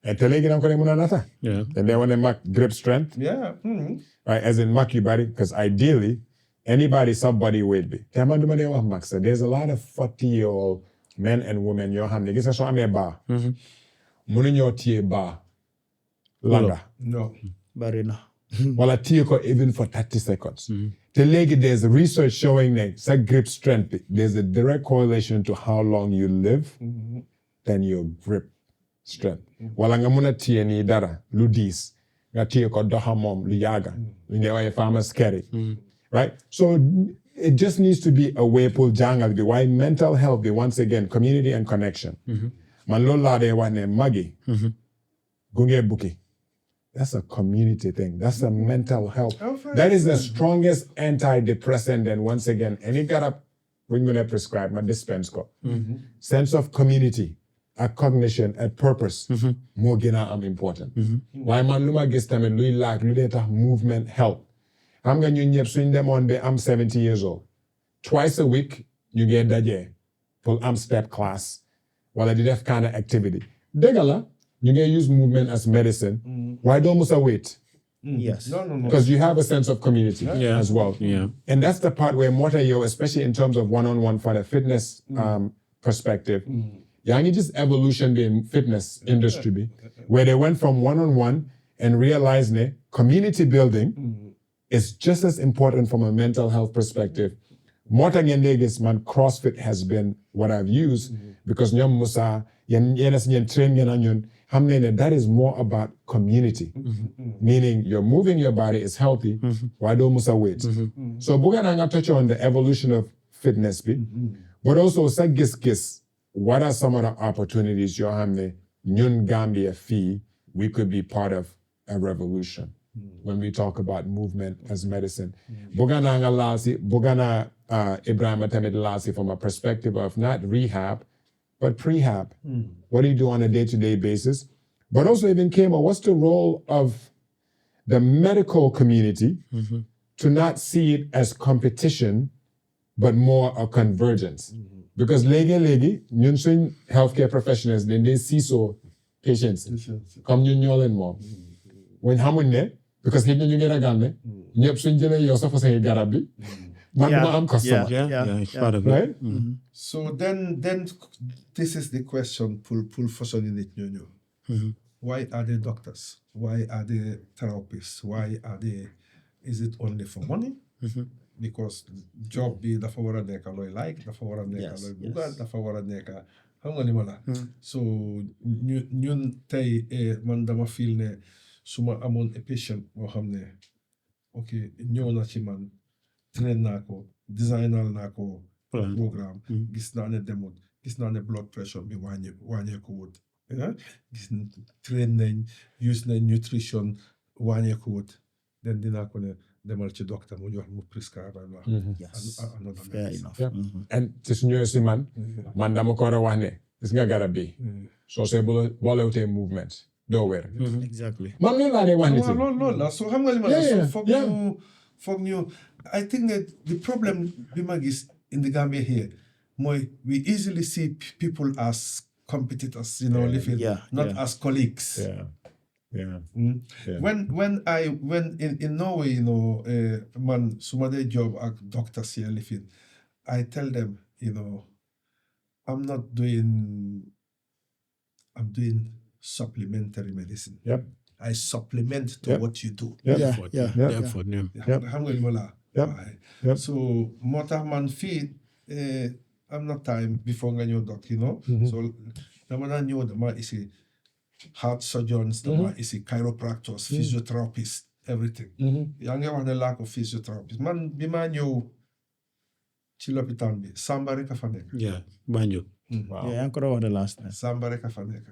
And te léegi danga ko dee mën a nata. Yeah. And then when they mark grip strength, Yeah. right, as in mark your body, because ideally, anybody sub-body weight be. Te man duma dee wax max, there's a lot of 40-year-old men and women yoo xam ne gis nga soo amee baa. Mënuñoo téye baa langa. No. bari na. Wala téye ko even for 30 seconds. Te léegi there's research showing that sa grip strength, there's a direct correlation to how long you live than your grip strength. Wala nga mën a téye nii dara lu diis nga téye ko doxa moom lu yàgga lu ñuy waaye farmer's carry. Right? So it just needs to be a way pour jangal bi why mental health bi once again community and connection. Man loolu laa dee wax ne magi gunge bukki. That's a community thing. That's a mental health. That is the strongest antidepressant. And once again, any garab we're going to prescribe, my dispense ko. Sense of community, a cognition, a purpose, more gina am important. Why man luma gis tamen luy lack, lu dee tax movement help. Xam nga ñun ñëpp suñ demoon be I'm 70 years old. Twice a week, ñu get daje pour am step class, wala di def kind of activity. Dëgg la, you can use movement as medicine. Why don't you wait? Yes. No. Because you have a sense of community as well. Yeah. And that's the part where Motayo, especially in terms of one-on-one for the fitness perspective, yangi just evolution in fitness industry, be, where they went from one-on-one and realized ne community building is just as important from a mental health perspective. Mota ngendegis man CrossFit has been what I've used because nyam musa yen train yen that is more about community. Meaning you're moving your body, it's healthy. Why don't musa wait? So Bugana nga touch on the evolution of fitness, but also sa gis what are some of the opportunities you hamne nyun Gambia fee we could be part of a revolution when we talk about movement as medicine. Bugana nga lasi, Bugana Ibrahim Tamid lasi from a perspective of not rehab, but prehab. What do you do on a day-to-day basis? But also even came up, what's the role of the medical community to not see it as competition, but more a convergence? Because legi, ñun suñ healthcare professionals, they see so patients. Come ñun ñoo leen moom. When xamuñ ne, because xëy na ñu ngi ragal ne, ñëpp suñ jëlee yow sa fa say garab bi, man duma am customer. Yeah, it's part of it. Right? So then this is the question pull for in it, Why are they doctors? Why are they therapists? Why are they, is it only for money? Because job bi dafa war a nekk looy like, dafa war a nekk looy bugga, dafa war a nekk xam nga li ma la. So ñun tey man dama feel ne su ma amoon a patient boo xam ne ok ñëw na ci man train naa ko designal naa ko programme gis naa ne demut gis naa ne blood pressure bi wàññeeku wut gis train nañ use nañ nutrition wàññeeku wut then dinaa ko ne demal ci docteur mu jox mu prescribe another Fair enough. And ci suñu si man dama ko war a wax ne gis nga garab bi soo see boolewutee movement doo wér. Exactly. Man loolu laa dee wax nit yi. loolu la so xam nga li ma la so foog ñu I think that the problem bi ma gis in the Gambia here mooy we easily see people as competitors, living not as colleagues. When in Norway, man suma dee job ak doctors here living, I tell them, I'm doing supplementary medicine. Yep. I supplement to what you do. So moo tax man fii am na time before nga ñëw doc, so dama daan ñëw dama isi heart surgeons, dama isi chiropractors, physiotherapists, everything. yaa ngi wax ne lack of physiotherapists man bi maa ñëw ci lopitaan bi Samba rek a fa nekk. Banjo. Wow. yaa ngi ko doon wax the last time. Samba rek a fa nekk.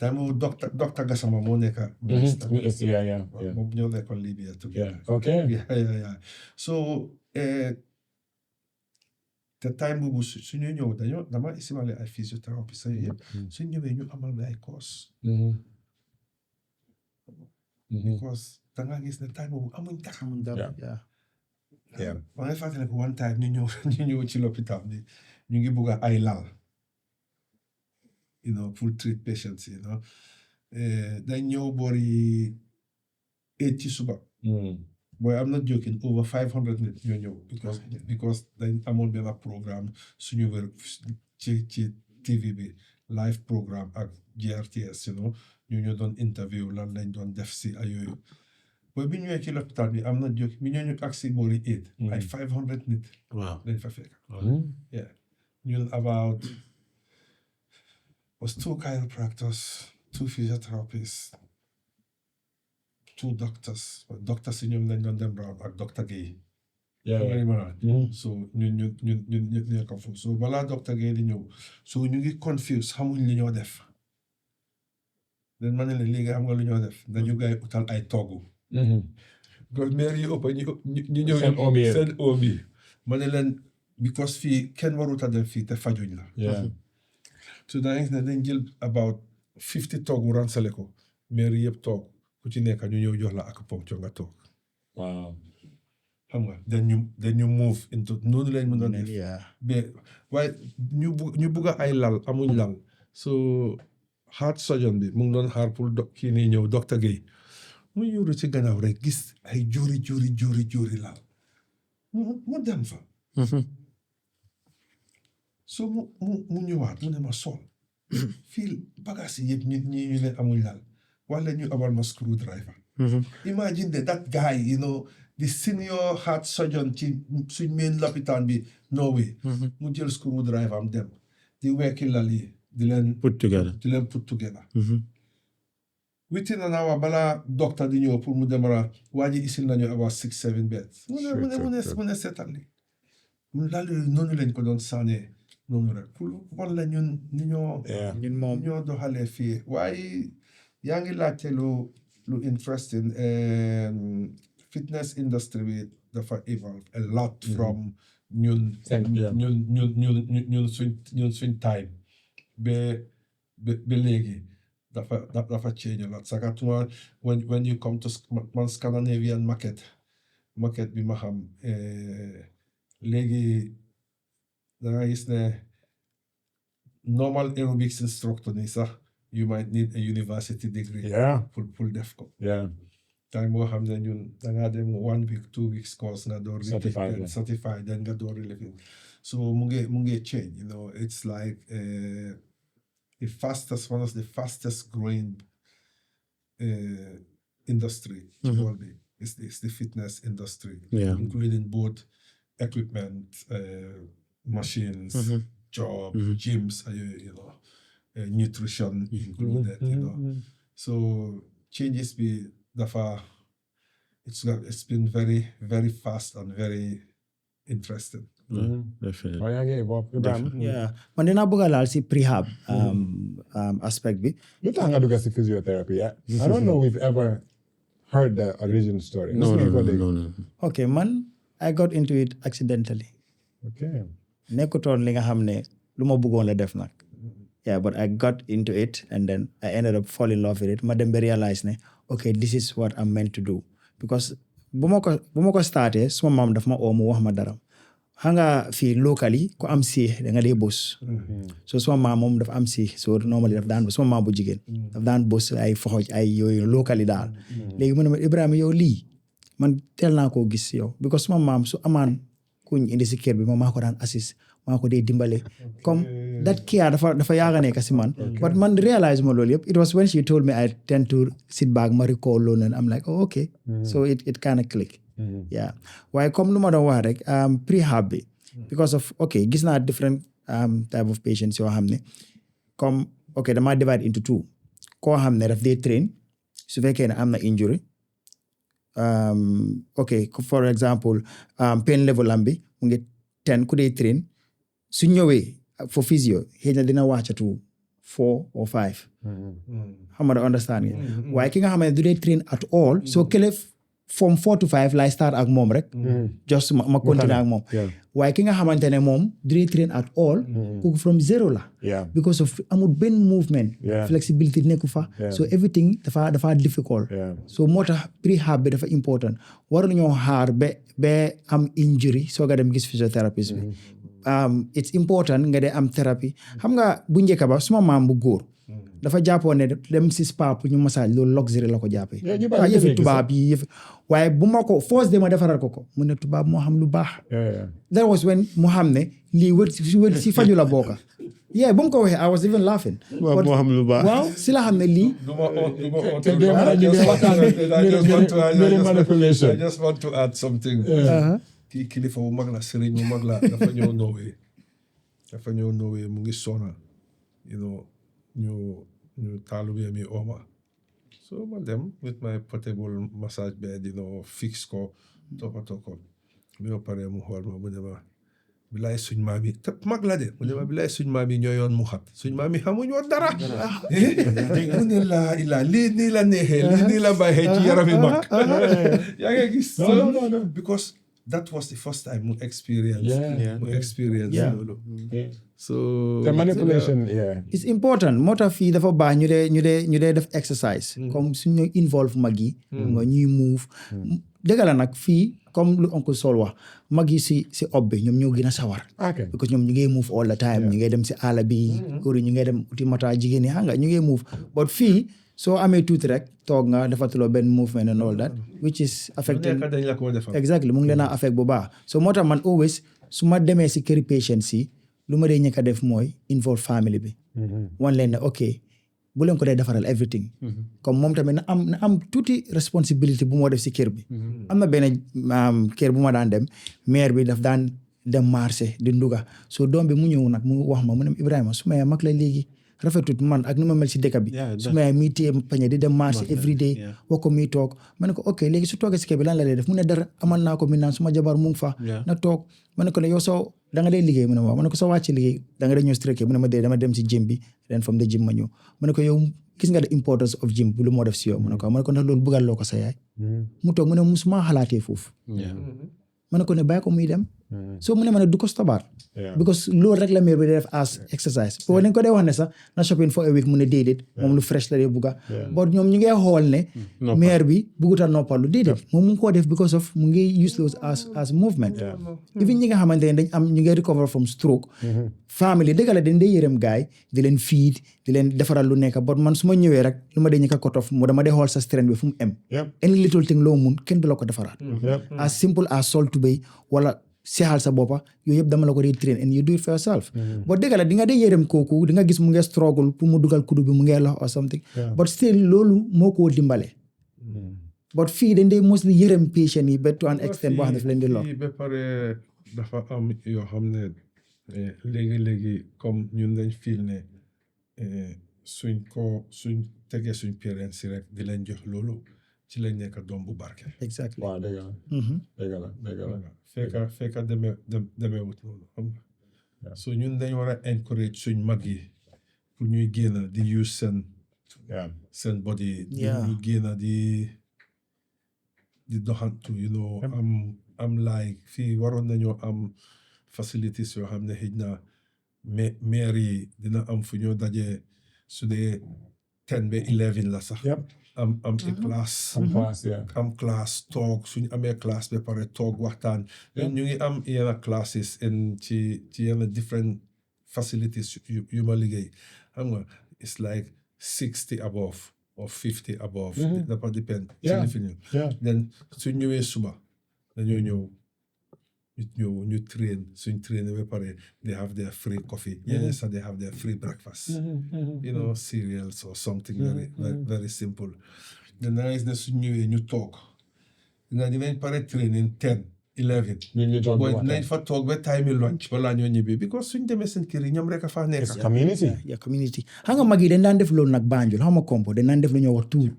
Time doctor Gassama moo nekk moom ñoo nekkoon Libya together. Okay. Yeah. So te time boobu suñu ñëw dama isimale ay physiotherapie sa yëpp suñu ñëwee ñu amal na ay course because danga gis ne time boobu amuñ dara ma ngay fàttali ko one time ñu ñëw ci l'hôpital bi ñu ngi bugg ay lal pour treat patients dañ ñëw boori 8 ci suba. Boy, I'm not joking, over 500 nit ñoo ñëw because dañ amoon benn programme suñu wér ci TV bi live programme ak GRTS ñu doon interview lan lañ doon def si ay yooyu. Boy bi ñëwee ci lopitaan bi am na joking bi ñoo ñu ak si boori 8 ay 500 nit. Wow. Lañ fa fekk. Yeah. Ñun about was 2 chiropractors, 2 physiotherapists, 2 doctors. Doctors yi ñoom lañ doon dem Brown ak Dr. Gueye. So ñun nekk foofu so balaa Dr. Gueye di ñëw so ñu ngi confuse xamuñ li ñoo def. Den ma ne leen léegi am nga lu ñoo def dañu gaay utal ay toogu. Because maire yi ëpp ñu ñëw seen obi ma ne leen because fii kenn warut a dem fii te fajuñ la. So da ngay ne dañ jël about 50 toogu ransale ko maire yëpp toog ku ci nekk ñu ñëw jox la acupuncture nga toog. Wow. Xam nga then you move into noonu lañ mën a def. Mais waaye ñu bugg ay lal amuñ lal so heart surgeon bi mu ngi doon xaar pour kii nii ñëw Dr. Gueye mu yóoru ci gannaaw rek gis ay jóori lal mu dem fa. So mu ñëwaat mu ne ma Saul fii bagages yi yëpp ñi ñu ne amuñ lal wala ñu abal ma screwdriver. Imagine that guy the senior heart surgeon ci suñ main lopitaan bi Norway. mu jël screwdriver am dem di wekki lal yi di leen put together. Within an hour balaa docteur di ñëw pour mu demara waa ji isil nañu about 6-7 beds. mu ne seetal li mu lal yooyu noonu lañ ko doon sànnee noonu rek pour wala ñun ñoo doxalee fii waaye yaa ngi laajte lu interesting fitness industry bi dafa evolve a lot from ñun suñ time ba léegi dafa change a lot sakatuma when you come to man Scandinavian market bi ma xam léegi danga gis ne normal aerobics instructor ni sax you might need a university degree pour def ko time boo xam ne ñun dangaa dem 1 week 2 weeks course nga door certified then nga door living so mu ngi change it's like one of the fastest growing industry is the fitness industry, including both equipment, machines, job, gyms, nutrition included. So changes it's been very, very fast and very interesting. Man dinaa bëgg a laal si prehab aspect bi. Lu tax nga dugg si physiotherapy? I don't know we've ever heard the origin story. No. Okay, man, I got into it accidentally. Okay. Nekkutoon li nga xam ne lu ma bëggoon la def nag. Yeah, but I got into it and then I ended up falling in love with it. Ma dem ba realize ne, okay, this is what I'm meant to do. Because bu ma ko starté suma maam daf ma oo mu wax ma dara. Xam nga fii locally ku am si da nga dee bës. So suma maam moom dafa am si so normally daf daan bës suma maam bu jigéen daf daan bës ay foxoj ay yooyu locally daal. Léegi mu ne ma Ibrahima yow lii man teel naa koo gis yow because suma maam su amaan kuñ indi si kër bi moom maa ko daan assist maa ko dee dimbale comme that care dafa yaaga nekk si man but man realize ma loolu yëpp it was when she told me I tend to sit back ma recall loolu and I'm like oh okay so it kind of click. Yeah waaye comme lu ma doon wax rek prehab bi because of okay gis naa different type of patients yoo xam ne comme okay dama divide into 2 koo xam ne daf dee train su fekkee ne am na injury okay for example pain level am bi mu ngi 10 ku dee train su ñëwee for physio xëy na dina wàccatu 4 or 5 xam nga understand ngeen waaye ki nga xam ne du dee train at all so kële from 4 to 5 lay start ak moom rek just ma continue ak moom waaye ki nga xamante ne moom du dee train at all kooku from 0 la because of amul benn movement flexibility nekku fa so everything dafa difficult so moo tax prehab bi dafa important waru ñoo xaar ba am injury soo ga dem gis physiotherapist bi it's important nga dee am thérapie xam nga bu njëkk ba suma maam bu góor dafa jàppoon ne dem si spa pour ñu massage loolu luxury la ko jàppee Yeah, ñu bari yëfi dañuy gis tubaab yi yëfi waaye bu ma ko force de ma defaral ko mu ne tubaab moo xam lu baax that was when mu xam ne lii wër si faju la bokka yeah bu mu ko waxee I was even laughing waaw moo xam lu baax waaw si la xam ne lii I just want to add something. Kii kilifa bu mag la sëriñ bu mag la dafa ñëw Norway mu ngi sona ñu taalube mi ooma so ma dem with my portable massage bed fix ko toppatoo ko bi ma paree mu xool ma mu ne ma bilaay suñ maam yi te mag la de mu ne ma bilaay suñ maam yi ñoo yoon mu xat suñ maam yi xamuñ woon dara mu ne laa lii nii la neexee lii nii la bàyyee ci yarami mag yaa ngi gis because that was the first time mu experience loolu so the manipulation it's important moo tax fii dafa baax ñu dee def exercise comme suñu involve mag yi nga ñuy move dëgg la nag fii comme lu oncle Sol wax mag yi si ob bi ñoom ñoo gën a sawar because ñoom ñu ngay move all the time ñu ngay dem si àll bi góor yi ñu ngay dem uti mata jigéen ñi xam nga ñu ngay move but fii soo amee tuuti rek toog nga defatuloo benn movement and all that which is affecting exactly mu ngi leen a affect bu baax so moo tax man always su ma demee si këri patient si lu ma dee ñëkk a def mooy involve family bi wan leen ne ok bu leen ko dee defaral everything comme moom tamit na am tuuti responsibility bu moo def si kër bi am na benn kër bu ma daan dem maire bi daf daan dem marché di nduga so doom bi mu ñëw nag mu wax ma mu ne Ibrahima su ma mag la léegi rafetut man ak ni ma mel si dëkk bi su ma mii téye pañe di dem marché every day wax ko muy toog ma ne ko ok léegi su toogee si kër bi lan la dee def mu ne dara amal naa ko mi naan suma jabar mu ngi fa na toog ma ne ko ne yow soo da nga dee liggéey mu ne ma ne ko soo wàcc liggéey da nga dee ñëw strike mu ne ma dee dama dem si gym bi ren from the gym ma ñëw ma ne ko yow gis nga the importance of gym bu lu moo def si yow ma ne ko ndax loolu bëggal loo ko sa yaay mu toog mu ne musuma xalaatee foofu ma ne ko ne bàyyi ko muy dem so mu ne ma ne du ko stopaat because loolu rek la maire bi def as exercise boo dañ ko dee wax ne sax na shopping for a week mu ne déedéet moom lu fresh la dee bugga but ñoom ñu ngi xool ne maire bi bugguta noppalu déedéet moom mu ngi koo def because of mu ngi use those as movement even ñi nga xamante ne dañ am ñu ngi recover from stroke family dëgg la dañ dee yërëm gaay di leen feed di leen defaral lu nekk but man su ma ñëwee rek lu ma dee ñëkk a cut off mu dama dee xool sa strength bi fu mu em any little thing loo mun kenn du la ko defaraat as simple as sol tubéy wala seexal sa boppa yooyu yëpp dama la ko dee train and you do it for yourself but dëgg la di nga dee yërëm kooku di nga gis mu ngi struggle pour mu dugal kudu bi mu ngi lox or something but still loolu moo koo dimbale but fii dañ dee mostly yërëm patient yi ba to an extent boo xam ne daf leen di lor ba pare dafa am yoo xam ne léegi comme ñun dañ feel ne suñ tegee suñ parents si rek di leen jox loolu ci lañ nekk doom bu barke exactly waaw dëgg la fekka demeewut noonu xam nga so ñun dañ war a encourage suñ mag yi pour ñuy génn di use seen body ñu génn di doxantu am like fii waroon nañoo am facilities yoo xam ne xëj na maire yi dina am fu ñoo dajee su dee 10 ba 11 la sax am classe toog suñu amee classe ba pare toog waxtaan ñu ngi am yenn classes ci yenn different facilities yu ma liggéey xam nga it's like 60 above or 50 above dafa depend ci li fi ñëw then suñ ñëwee suba dañoo ñëw ñu train suñ train ba pare they have their free coffee ñeneen sax they have their free breakfast cereals or something very simple then da ngay gis ne suñ ñëwee ñu toog dinañ pare training 10 11 booy dinañ fa toog ba time lunch balaa ñoo ñibbi because suñ demee seen kër yi ñoom rek a faa nekk community xam nga mag yi dañ daan def loolu nag Banjul xam nga kompo dañ daan def lu ñoo wax tour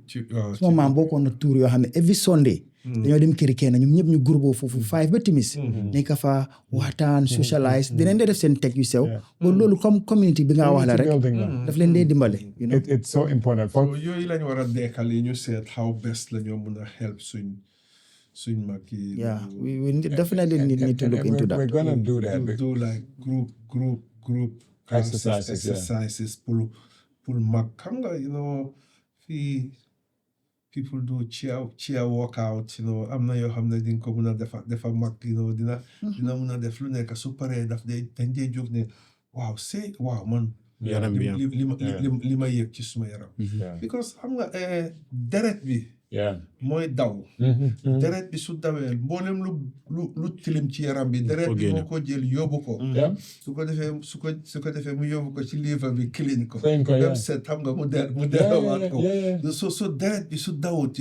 suma maam bokkoon na tour yoo xam ne every Sunday dañoo dem këri kenn ñoom ñëpp ñu groupe foofu 5 ba timis nekk fa waxtaan socialize dinañ dee def seen teg yu sew ba loolu comme community bi nga wax la rek daf leen dee dimbale it's so important yooyu lañ war a dekkal yi ñu seet how best la ñoo mun a help suñ mag yi we definitely need to look into that we're gonna do that do like group exercises pour mag xam nga fii people do cheer workout am na yoo xam ne di nga ko mun a defa mag dina mun a def lu nekk su paree dañ dee jóg ne waaw man yaram bi li ma yëg ci suma yaram because xam nga deret bi mooy daw deret bi su dawee mboolem lu tilim ci yaram bi deret bi moo ko jël yóbbu ko su ko defee mu yóbbu ko ci liver bi clean ko dem set xam nga mu delawaat ko so deret bi su dawut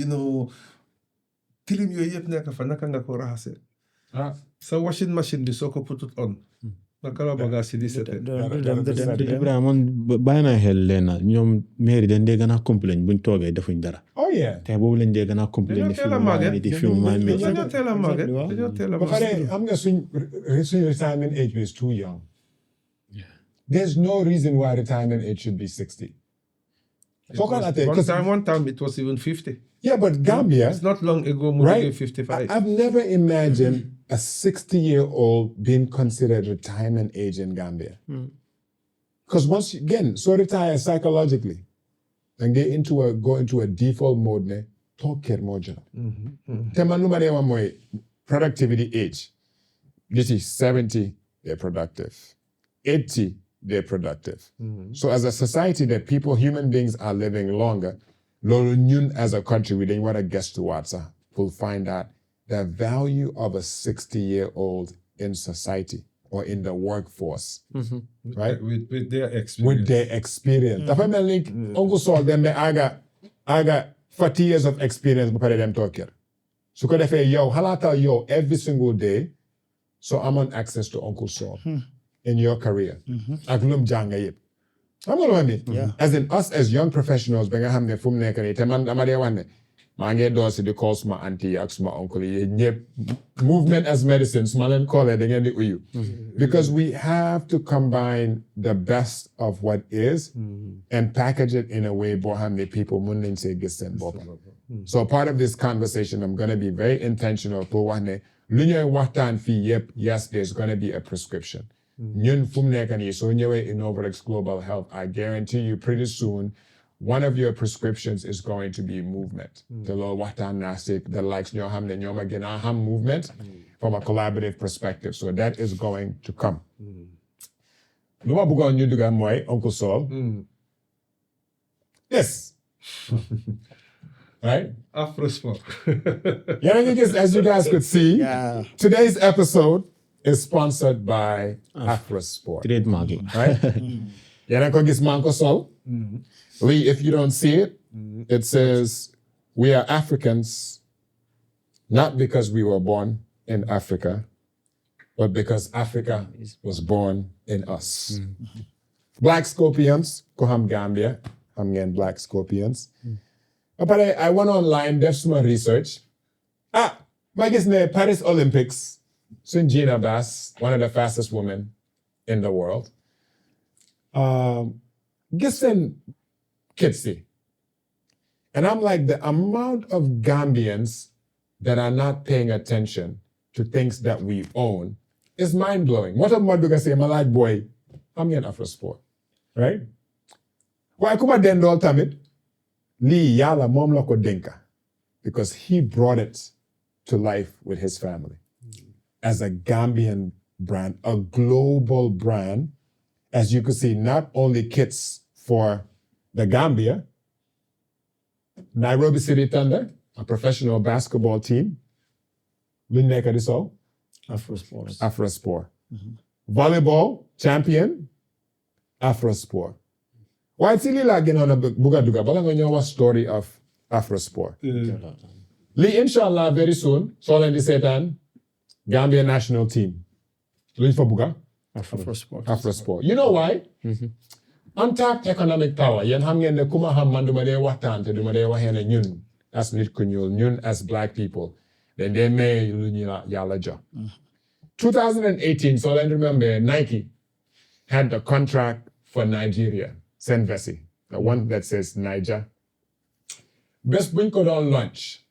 tilim yooyu yëpp nekk fa naka nga ko raxase sa washing machine bi soo ko putut on naka la bagage si di sete Ibrahima man bàyyi naa xel leen na ñoom mairie dañ dee gën a complain buñ toogee defuñ dara te boobu lañ dee gën a complain ni fi mu maa métti dañoo teel a màgget ba pare xam nga suñ retirement age is too young there's no reason why retirement age should be 60 one time it was even 50 yeah but Gambia it's not long ago right 55 I've never imagined a 60-year-old being considered retirement age in Gambia. Because once again, so retire psychologically and go into a default mode, ne talk care more job. Productivity age. This is 70, they're productive. 80, they're productive. So as a society that human beings are living longer, as a country, we didn't want to guess towards we'll find out the value of a 60-year-old in society or in the workforce, right? With their experience. With their experience. Dafa mel ni Uncle Saul dem ne I got 40 years of experience before them talk here. So ko defee yow halata yow every single day, so I'm on access to Uncle Saul in your career. Ak lum janga yep. I'm gonna as in us as young professionals, ba nga xam ne fu mu nekk nii te man dama dee wax ne maa ngi door si di call suma auntie ak suma uncle yi ñëpp movement as medicine su ma leen callee da ngeen di uyu because we have to combine the best of what is and package it in a way boo xam ne people mun nañ see gis seen bopp so part of this conversation I'm going to be very intentional pour wax ne lu ñooy waxtaan fii yëpp yes there's going to be a prescription ñun fu mu nekk nii soo ñëwee Innovarex Global Health I guarantee you pretty soon one of your prescriptions is going to be movement. The low watan nasik, the likes nyoham ne nyoma genaham movement from a collaborative perspective. So that is going to come. Luma bugon yuduga moy, Uncle Saul. Yes. Right? Afrospor. As you guys could see, today's episode is sponsored by Afrospor. Trademarking. Right? Yanakogis Manko Saul. Lee, if you don't see it, it says, we are Africans, not because we were born in Africa, but because Africa was born in us. Black Scorpions, Koham Gambia, I'm getting Black Scorpions. But I went online, did some research. My guess in the Paris Olympics, Gina Bass, one of the fastest women in the world. Guess in Kitsi. And I'm like, the amount of Gambians that are not paying attention to things that we own is mind-blowing. What am I going to say? My like boy, I'm getting Afrosport, right? Why come I didn't all time it? Lee Yala Mom Loko Dinka, because he brought it to life with his family as a Gambian brand, a global brand, as you could see, not only kits for the Gambia, Nairobi City Thunder, a professional basketball team. Linneka Diso. Afrospor. Volleyball champion, Afrospor. Why it's really like on a bugaduga, but I'm going to know a story of Afrospor. Lee, inshallah, very soon, Solendi Satan, Gambia national team. Lee for buga? Afrospor. You know why? Untapped economic power. Yen ham ngeen ne kuma ham man duma dee waxtaan te duma dee waxee ne ñun as nit ku ñuul, ñun as black people, then they may lu ñu yàlla jox. 2018, so I remember Nike had the contract for Nigeria, Senvesi, the one that says Niger. Best buñ ko doon launch,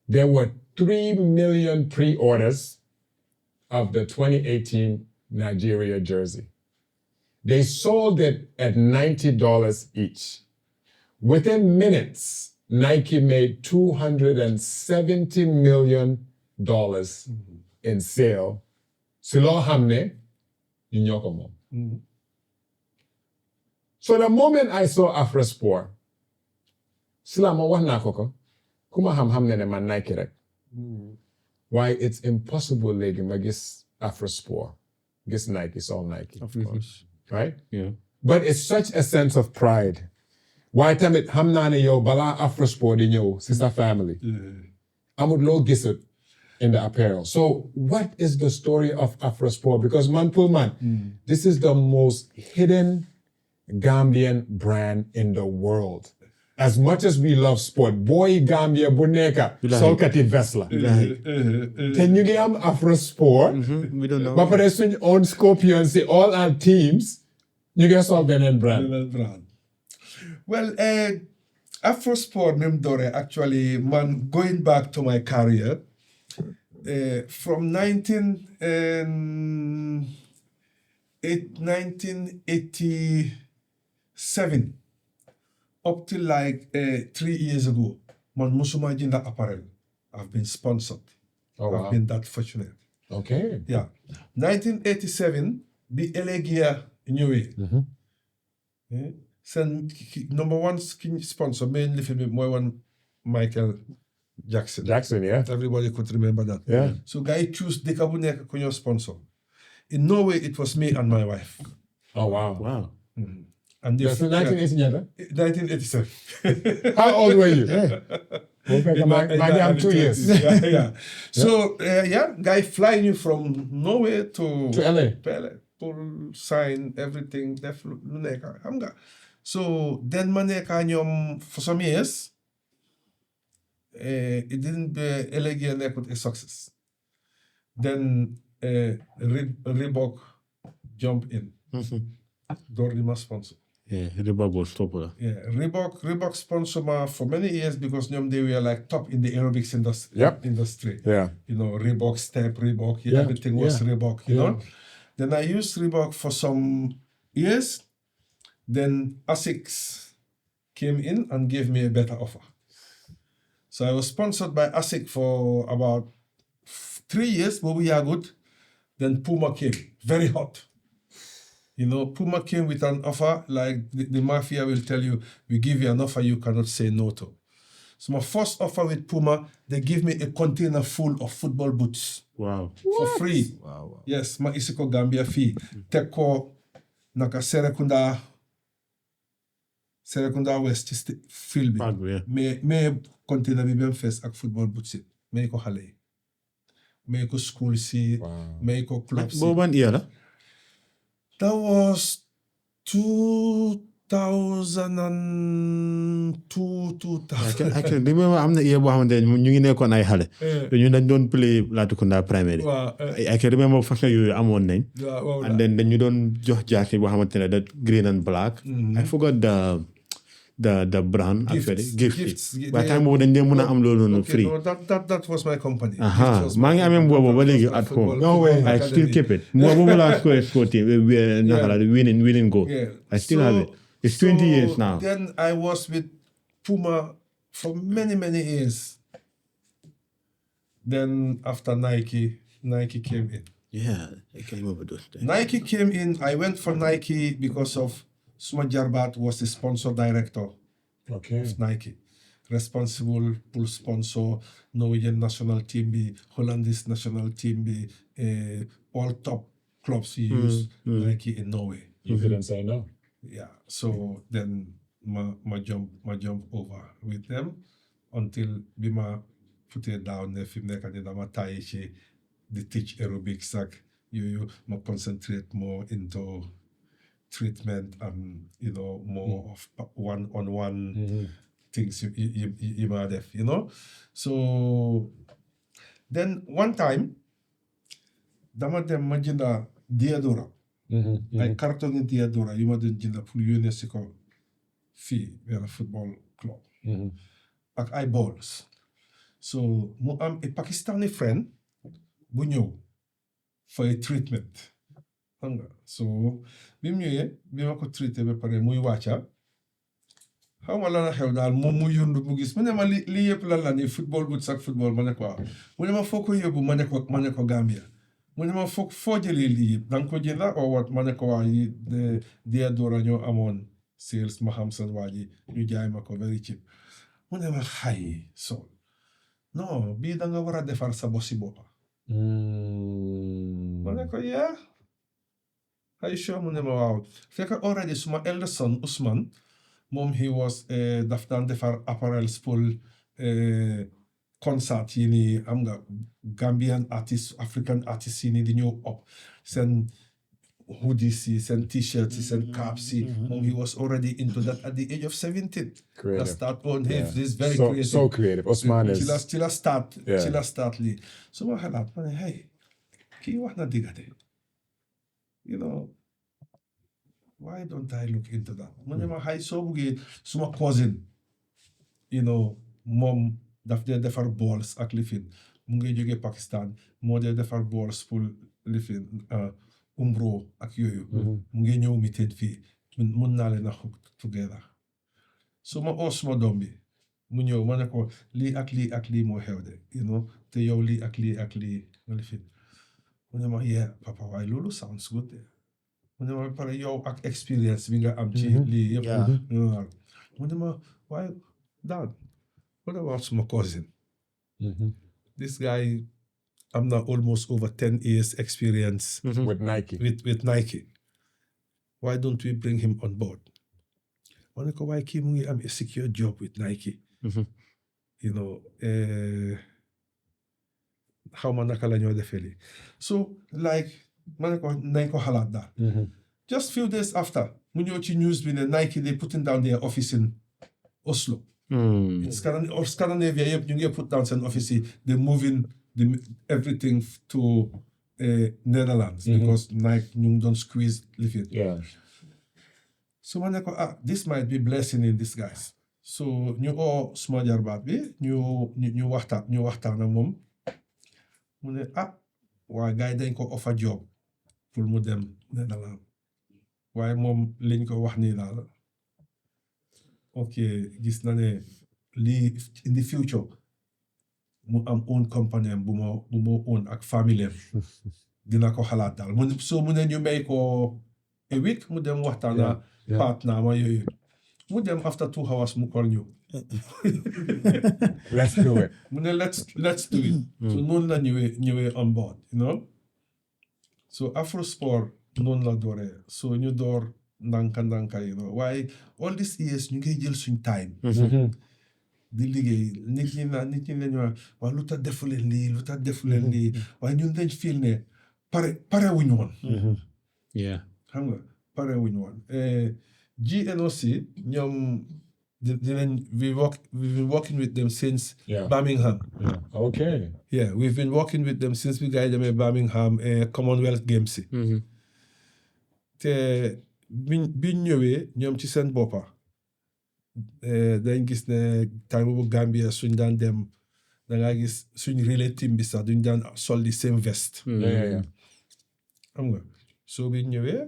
there were 3 million pre-orders of the 2018 Nigeria jersey. They sold it at $90 each. Within minutes, Nike made $270 million in sale. Silo hamne, ñoko mom. So the moment I saw Afrospor, sila ma wax naa ko ko ku ma xam ne man Nike rek. Why it's impossible léegi ma gis Afrospor, gis Nike, it's all Nike. Of course. Right? Yeah. But it's such a sense of pride. Why tamit xam naa ne yow balaa Afrospor di ñëw si sa family. Amul loo gisut in the apparel. So what is the story of Afrospor? Because man pour man, this is the most hidden Gambian brand in the world. As much as we love sport, boy Gambia bu nekka solkati vest la. Te ñu ngi am Afrospor. We don't know. Ba pare suñ own Scorpions si all our teams ñu ngi sol beneen brand. Well, Afrospor mem dore actually man going back to my career from 1987 up till like 3 years ago, man musuma jinda apparel. I've been sponsored. Oh, wow. I've been that fortunate. Okay. Yeah. 1987, the Elegia ñëwee. Sen number one sponsor mainly for me, my one Michael Jackson. Yeah. Everybody could remember that. Yeah. So guy choose deka bu nekk ku ñoo sponsor. In Norway, it was me and my wife. Oh, wow. Wow. And That's in 1987. How old were you? I'm 2 years. Yeah. So, guy flying you from Norway to LA. Pour sign everything. Def lu nekk xam nga. So, then ma nekk ñoom for some years, it didn't Elegia nekkut a success. Then Reebok jump in. Door di ma sponsor. Yeah, Reebok was top. Yeah, Reebok sponsor ma for many years because they were like top in the aerobics industry. Yeah. You know, Reebok step, Reebok, everything was Reebok, you know. Then I used Reebok for some years. Then ASICS came in and gave me a better offer. So I was sponsored by ASIC for about 3 years, but we are good. Then Puma came, very hot. You know, Puma came with an offer, like the mafia will tell you, we give you an offer you cannot say no to. So my first offer with Puma, they give me a container full of football boots. Wow. For free. Wow. Yes, ma isiko Gambia fee. Teko naka Serekunda West field bi. Yeah. Me container bi bem fess ak football boots. Me ko xalé. Me ko school si, me ko club si. Boban year la? That was 2002. I can remember am na year boo xamante ne ñu ngi nekkoon ay xale. ñu dañ doon play Latrikunda primary. I can remember façon yooyu amoon nañ. And then dañu doon jox jaasi boo xamante ne that green and black. I forgot the brand actually. Gifts. By time boobu dañ dee mën a am loolu noonu free. No, that was my company. maa ngi amee boobu ba léegi at home. No way. I still keep it. Boobu laa score team winning goal. I still have it. It's 20 years now. Then I was with Puma for many, many years. Then after Nike came in. Yeah, I can remember those days. Nike came in. I went for Nike because of Suma Jarbat was the sponsor director of Nike. Responsible pour sponsor Norwegian national team be, Hollandese national team be, all top clubs use Nike in Norway. You couldn't say no. Yeah, so then my jump over with them until bima put it down the film nekk dama taichi the teach aerobics like you ma concentrate more into treatment and more of one-on-one things you might have, so then one time dama dem ma jinda deodorant. Ay carton ni deodorant yu ma doon jënd pour yónnee si ko fii benn football club ak ay balls. So mu am a Pakistani friend bu ñëw for a treatment xam nga so bi mu ñëwee bi ma ko traité ba pare muy wàcca xaw ma lan la xew daal moom mu yundu mu gis mu ne ma li yëpp lan la ni football boots ak football ma ne ko waaw mu ne ma foo ko yóbbu ma ne ko Gambia mu ne ma foo jëlee lii yëpp da nga ko jënda or what ma ne ko waaw yi deodorant ñoo amoon sales ma xam seen waa ji ñu jaay ma ko very cheap mu ne ma xay Saul non bii da nga war a defar sa bosi boppa ma ne ko yeah ay sure mu ne ma waaw fekk already suma eldest son Ousmane moom he was daf daan defar apparels pour concert yi nii am nga Gambian artist African artist yi nii di ñëw up seen hoodies yi seen t-shirts yi seen caps yi moom he was already into that at the age of 17 Creative. that start on him this very so, creative so creative. Osman is ci la start Yeah. ci la start lii su ma xalaat ma ne hey kii wax na diggante you know why don't I look into that mu ne ma xay soo buggee suma cousin you know moom daf dee defar balls ak lifin mu ngi jógee Pakistan moo dee defar balls pour lifin umbro ak yooyu mu ngi ñëw meeting fii mun naa leen a hook together so ma oo suma doom bi mu ñëw ma ne ko lii ak lii ak lii moo xew de you know te yow lii ak lii ak lii nga lifin mu ne ma yeah papa waaye loolu sounds good de mu ne ma pare yow ak experience bi nga am ci lii yëpp mu ne ma waaye dad what about suma cousin this guy am na almost over 10 years experience with Nike. with Nike why don't we bring him on board ma ne ko waaye kii mu ngi am a secure job with Nike you know xaw ma naka la ñoo defee lii so like ma ne ko nañ ko xalaat daal just few days after mu ñëw ci news bi ne Nike they putting down their office in Oslo Scandinavia yëpp ñu ngi put down seen office yi they moving everything to Netherlands because Nike ñu ngi doon squeeze li fi Yeah. so ma ne ko this might be blessing in disguise so ñu oo suma jarbaat bi ñu waxtaan ak moom mu ne waaye gars yi dañ ko offer job pour mu dem Netherlands waaye moom liñ ko wax nii daal ok gis na ne lii in the future mu am own company am bu moo own ak famille am dina ko xalaat daal mu ne ñu may ko a week mu dem waxtaan partner ma yooyu mu dem after 2 hours mu call ñu Let's do it. mu ne let's do it so noonu la ñëwee on board you know so Afrospor noonu la dooree so ñu door ndànka you know waaye all these years ñu ngi jël suñ time di liggéey nit ñi lañu wax lu tax defuleen lii waaye ñun dañ feel ne pare wuñu woon Yeah. xam nga pare wuñu woon GNOC ñoom we've been working with them since Birmingham. Okay. Yeah, we've been working with them since we guys demee Birmingham Commonwealth Games yi te biñ ñëwee ñoom ci seen boppa dañ gis ne time bu Gambia suñ daan dem da ngaa gis suñ relay team bi sax duñ daan sol di same vest Yeah. xam nga soo biñ ñëwee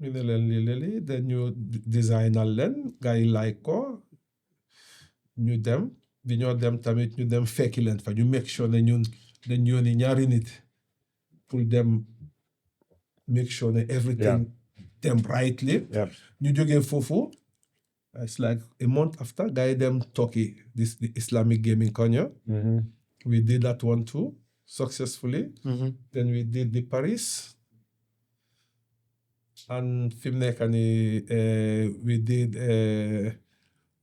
ñu ne leen lii dañu designal leen gars yi like ko ñu dem di ñoo dem tamit ñu dem fekki leen fa ñu make sure ne ñun dañ yónni ñaari nit pour dem make sure ne everything dem rightly ñu jógee foofu it's like a month after gars yi dem Turkey the Islamic Gaming Konya we did that one too successfully then we did the Paris and fi mu nekk nii we did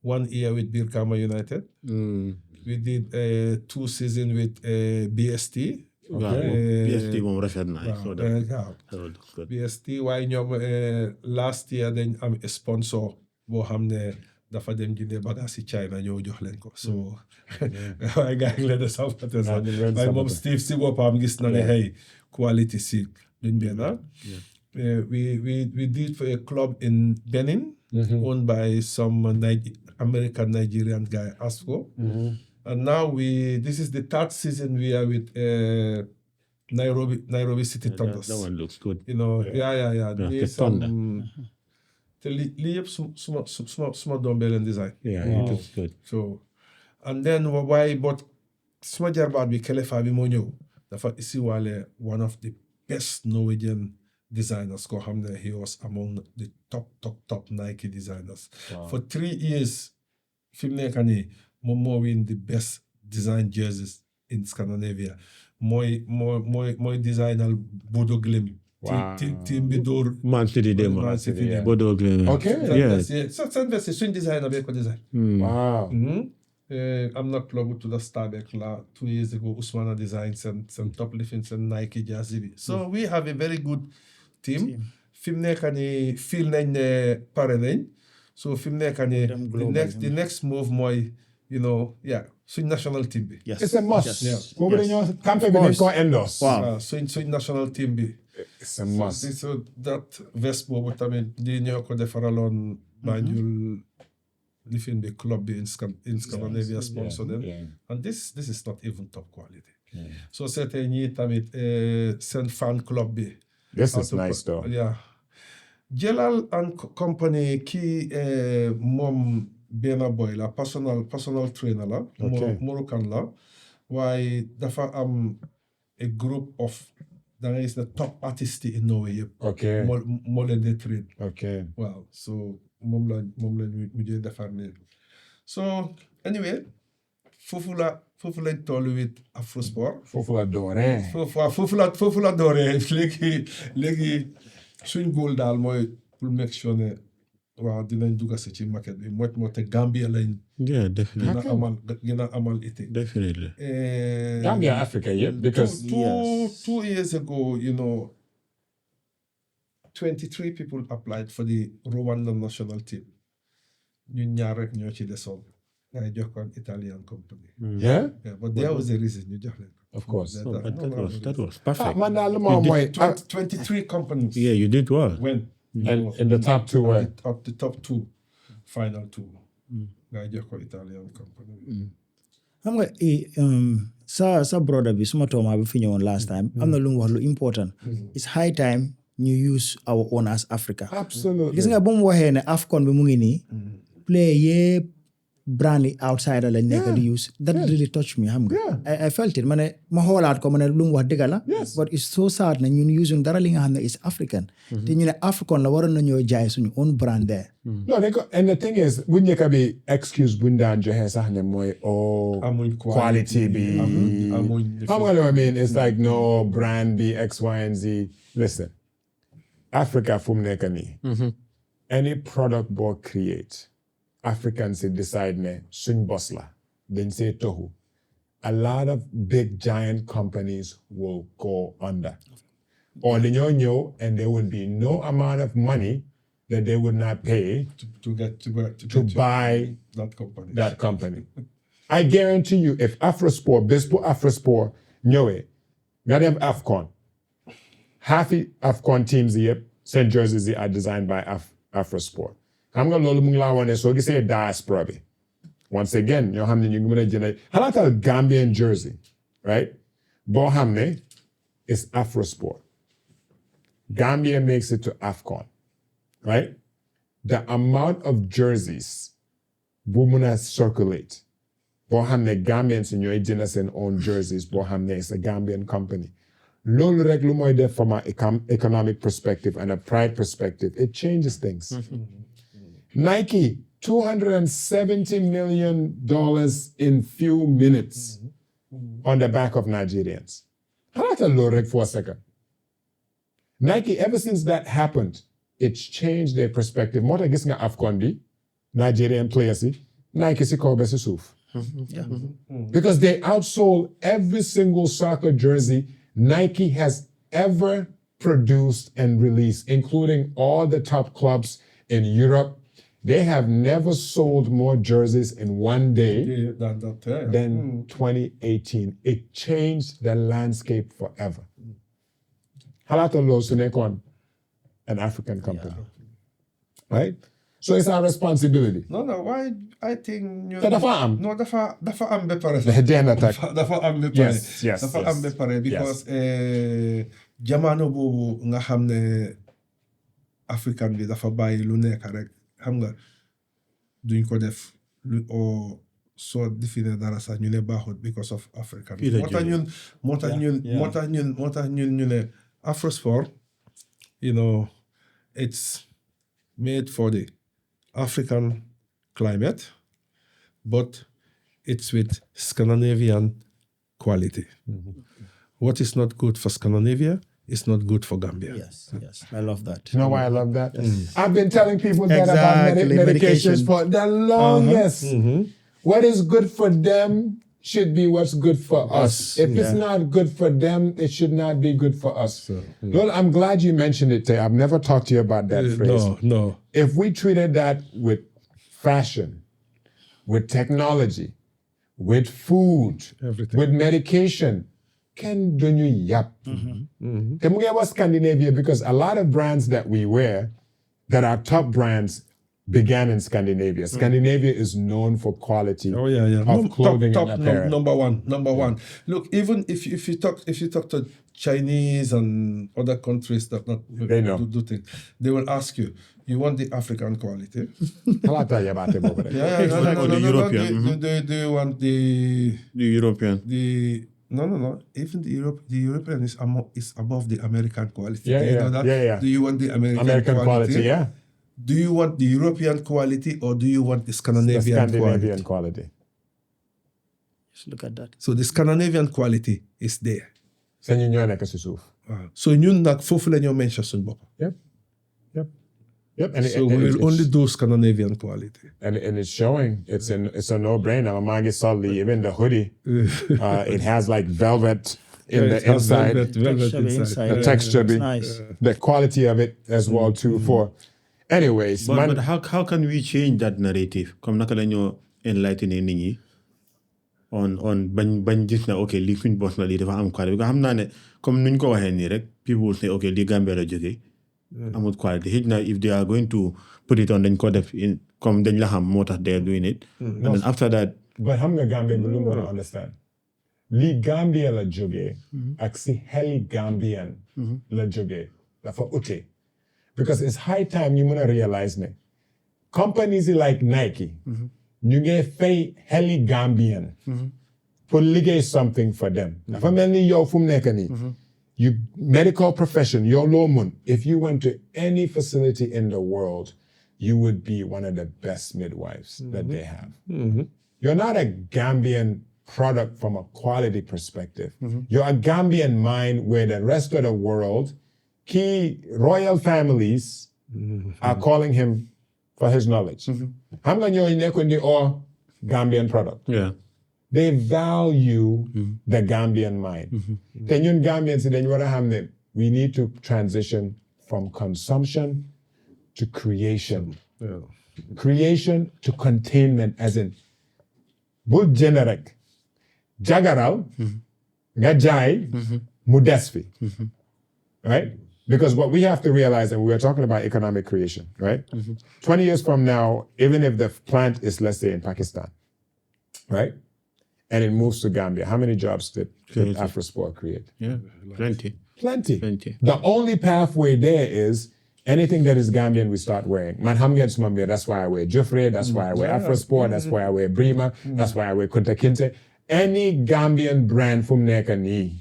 1 year with Birkama United we did 2 seasons with BST BST moom rafet na BST waaye ñoom last year dañ am sponsor boo xam ne dafa dem jëndee bagage ci China ñëw jox leen ko so waaye gars yi leen de sampate sax waaye moom Steve si boppam gis na ne hey quality si duñ benn we did for a club in Benin owned by some American Nigerian guy Asco and now this is the 3rd season we are with Nairobi City Thunders. That one looks good. You know, yeah. Te li yëpp suma doom bee leen design. Yeah, it looks good. So, and then waaye but suma jarbaat bi Kelefa bi moo ñëw dafa isiwaale one of the best Norwegian designers koo xam ne he was among the top Nike designers. For 3 years fi mu nekk nii moom moo win the best design jerseys in Scandinavia mooy designal Bodo Glimt. team bi door Man City de ma. Man City de. Bodo Glimt. Okay. Yes. Seen vesti suñ designer bee ko design. Wow. am na club bu tudda Stabæk la 2 years ago Ousmane design seen top lifting seen Nike jersey bi. So we have a very good team. Fi mu nekk nii feel nañ ne pare nañ. So fi mu nekk nii the next move mooy suñ national team bi. It's a must. Yeah. Boobu dañoo Campeh bi dañ ko endorse. Wow. Suñ national team bi. It's a must. So that vest boobu tamit di ñoo ko defaraloon Banjul lifin bi club bi in Scandinavia sponsor them. And this is not even top quality. So seetee ñi tamit seen fan club bi. This is nice though. Yeah. Jelal and company kii moom benn boy la personal trainer la. Moroccan la. waaye dafa am a group of da ngay gis ne top artist in Norway yëpp. Okay. moo leen di train. Okay. waaw so moom la mujjee defar ne. So anyway foofu lañ toll with Afrospor. Foofu la dooree. foofu la dooree léegi suñ goal daal mooy pour make sure ne waaw dinañ dugg ci market bi moo te Gambia lañ. Yeah, definitely. gën a amal ité. Definitely. Gambia, Africa, yeah, because 2 years ago, 23 people applied for the Rwandan national team. Ñun ñaar rek ñoo ci desoon. Ngay jox ko Italian company. yeah, But there was a reason ñu jox leen. of course. That was perfect. Man daal lu ma mooy 23 companies. Yeah, you did well. When? and in the top two way. Up the top 2, final 2. Ngay jox ko Italian company. xam nga sa brother bi suma tooma bi fi ñëwoon last time am na lu mu wax lu important. It's high time ñu use our own as Africa. Absolutely. gis nga bu mu waxee ne AFCON bi mu ngi nii play yëpp brand yi outsider lañ nekk di use. That really touched me xam nga. I felt it ma xoolaat ko ma ne lu mu wax dëgg la. But it's so sad na ñun using dara li nga xam ne is African. te ñu ne African la waroon nañoo jaay suñu own brand there. No, and the thing is, bu njëkk bi excuse bu ñu daan joxe sax ne mooy amuñ quality bi. Xam nga lu I mean? It's like no brand bi X, Y, and Z. Listen, Africa fu mu nekk nii. Any product boo create, Africans decide ne suñ boss la. Dañ say tohu. A lot of big giant companies will go under. Or dañoo ñëw and there would be no amount of money that they would not pay to buy that company. I guarantee you, if Afrospor ñëwee nga dem AFCON, half the AFCON teams yëpp seen jerseys are designed by Afrospor. Xam nga loolu mu ngi laa wane soo gisee diaspora bi. Once again, ñoo xam ne ñu ngi mën a jënd xalaatal Gambian jersey, right? Boo xam ne is Afrospor. Gambia makes it to AFCON, right? The amount of jerseys bu mun a circulate boo xam ne Gambians ñooy jënd seen own jerseys boo xam ne it's a Gambian company. Loolu rek lu mooy def from an economic perspective and a pride perspective, it changes things. Nike, $270 million in few minutes on the back of Nigerians. Xalaatal loolu rek for a second. Nike, ever since that happened, it's changed their perspective. Moo tax gis nga AFCON bi, Nigerian players yi, Nike si kaw ba si suuf. Because they outsold every single soccer jersey Nike has ever produced and released, including all the top clubs in Europe. They have never sold more jerseys in one day than 2018. It changed the landscape forever. Xalaatal loolu su nekkoon an African company. Right? So it's our responsibility. No, why I think Te dafa am. No, dafa am ba pare. Dafa am ba pare. Yes. Dafa am ba pare because jamono boobu nga xam ne African bi dafa bàyyi lu nekk rek xam nga duñ ko def o soo define dara sax ñu ne baaxut because of African. moo tax ñun ñu ne Afrospor it's made for the African climate, but it's with Scandinavian quality. What is not good for Scandinavia is not good for Gambia. Yes. I love that. You know why I love that? I've been telling people that about Exactly, medications medication. for the longest. What is good for them should be what's good for us. If it's not good for them, it should not be good for us. Well, I'm glad you mentioned it today. I've never talked to you about that phrase. No. If we treated that with fashion, with technology, with food, Everything. with medication, can do you yap? Then we have Scandinavia because a lot of brands that we wear that are top brands began in Scandinavia. Scandinavia is known for quality of clothing top and apparel. number one. Look, even if you talk to Chinese and other countries that They know. do things, they will ask you, you want the African quality? I'll tell you about it over there. No, the European. Do you want the European. No. Even the European is above the American quality. Yeah, Do you know that? yeah. Do you want the American quality, yeah. Do you want the European quality or do you want the The Scandinavian Scandinavian quality? quality. Just look at that. So the Scandinavian quality is there. Sen ñu ñoo nekk si suuf. So ñun nag foofu la ñoo mention suñ bopp. Yep. And So we will only do Scandinavian quality. and it's showing. It's a no-brainer. Mangi solely, even the hoodie, it has like velvet in the It has inside. velvet Texture inside. The texture, It's be, nice. the quality of it as well too. For, anyways, man. But how can we change that narrative? Comme naka la ñoo enlightening nit ñi on bañ gis na okay lii suñ boss la lii dafa am quality. Because xam naa ne comme nuñ ko waxee nii rek people will say okay lii Gambia la jógee amul quality. Xëy na if they are going to put it on dañ ko def in comme dañ la xam moo tax they are doing it. And then after that. But xam nga Gambia bi lu mu war a understand. Li Gambia la jógee ak si xeli Gambian la jógee dafa ute. Because it's high time you mën a realize ne companies like Nike ñu ngi fay xeli Gambian pour liggéey something for them. Dafa mel ni yow fu mu nekk nii you medical profession, your lawman, if you went to any facility in the world, you would be one of the best midwives that they have. You're not a Gambian product from a quality perspective. You're a Gambian mind where the rest of the world, key royal families are calling him for his knowledge. How many or Gambian product? Yeah. They value the Gambian mind. Then you Gambians, then we need to transition from consumption to creation. Creation to containment, as in, bu generic, jagaral, gajai, mudesfi, right? Because what we have to realize, and we were talking about economic creation, right? 20 years from now, even if the plant is, let's say, in Pakistan, right? And it moves to Gambia, how many jobs did Afrospor create? Yeah. Plenty. The only pathway there is anything that is Gambian, we start wearing. Man, that's why I wear Jufre, that's why I wear Afrospor, that's why I wear Brima, that's why I wear Kunta Kinte. Any Gambian brand from Nekani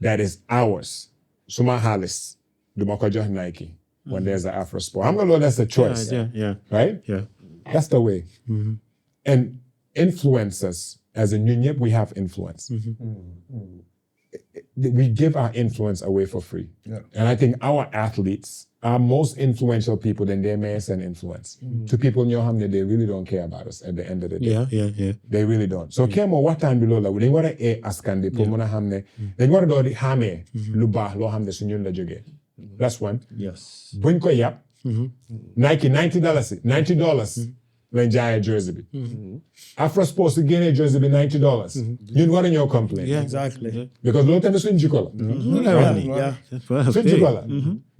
that is ours, Suma Halis, Dumako Nike, when there's an Afrospor. I'm going to know that's a choice. Yeah. Right? Yeah. That's the way. And influencers, as in UNIP, we have influence. We give our influence away for free. And I think our athletes are most influential people, then they may send influence. To people in your home, they really don't care about us at the end of the day. Yeah. They really don't. So kemo what time below la we ngora e askande po mona hamne. They ngora do di hame luba lo hamne sunyun la joge. That's one. Yes. Buñ ko yap. Nike $90. Len jaay jersey bi. Afrospor su gene jersey bi $90. Ñun war ñoo complain. Yeah, exactly. Because lo tamit suñ jiko la. Yeah. Suñ jiko la.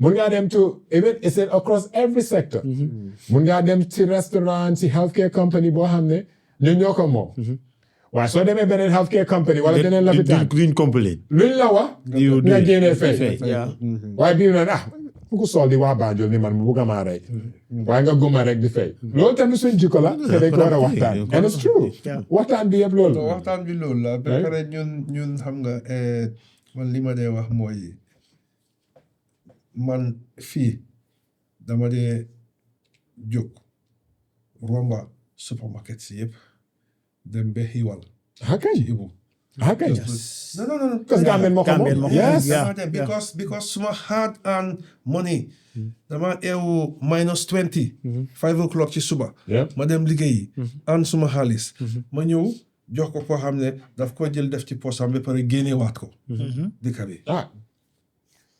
Mun nga dem to even it's across every sector. Mun nga dem ci restaurant, ci healthcare company boo xam ne ñun ñoo ko moom. Waaye soo demee beneen healthcare company wala beneen lopitaan. Duñ complain. Luñ la wax nga génnee fay. Yeah. Waaye bii naan bu ko sol di waa Banjul ni man mu bugg a maa rey. Waaye nga guma rek di fay. Loolu tamit suñ jikko la te dañ ko war a waxtaan. And it's true. Waxtaan bi yëpp loolu. waxtaan bi loolu la. ba pare ñun xam nga man li ma dee wax mooy man fii dama dee jóg romba supermarket si yëpp dem ba xiiwal Okay. ci Ibu. Okay. No. Because Gambian moo ko Gambian moom. moo ko moom, Yes. yeah. Because suma hard and money dama eewu -20 5 o'clock ci suba Yep. ma dem liggéeyi and suma xaalis ma ñëw jox ko koo xam ne daf ko jël def ci poosam ba pare génneewaat ko dëkk bi Ah.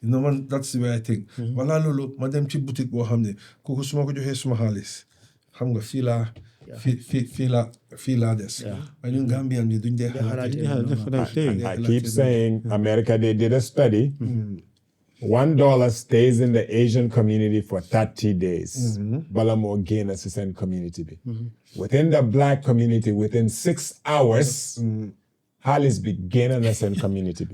you know man that's the way I think wala loolu ma dem ci boutique boo xam ne kooku su ma ko joxee suma xaalis xam nga fii laa des waaye ñun Gambian bi duñ dee xalaat Yeah, that's what I'm saying. I keep saying America, they did a study. $1 stays in the Asian community for 30 days. Balamo gain assistant community. Within the black community, within 6 hours, Halis be gain assistant community.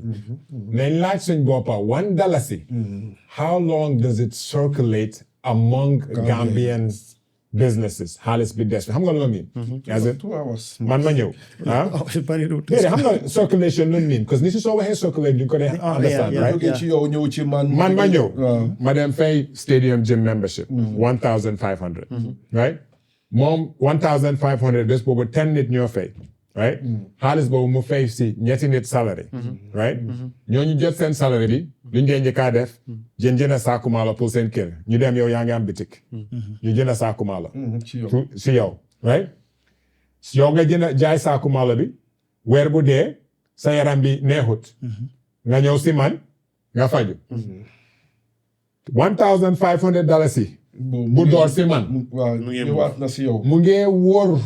Then large bopa $1. How long does it circulate among Gambian businesses? Halis be desperate. How long mean? As it 2 hours man ma ñëw ah déedéet xam nga circulation lu mean because ni si soo waxee circulate duñ ko dee understand right jógee ci yow ñëw ci man man ma ñëw ma dem fay stadium gym membership 1,500 right moom 1,500 bés boobu 10 nit ñoo fay right xaalis boobu mu fay si ñetti nit salary right ñooñu jot seen salary bi luñ dee njëkkaa def jënd saaku maalo pour seen kër ñu dem yow yaa ngi am bitik ñu jënd saaku maalo si yow right yow nga jënd jaay saaku maalo bi weer bu dee sa yaram bi neexut nga ñëw si man nga faju $1,500 yi bu door si man waaw ñëwaat na si yow mu ngee wóor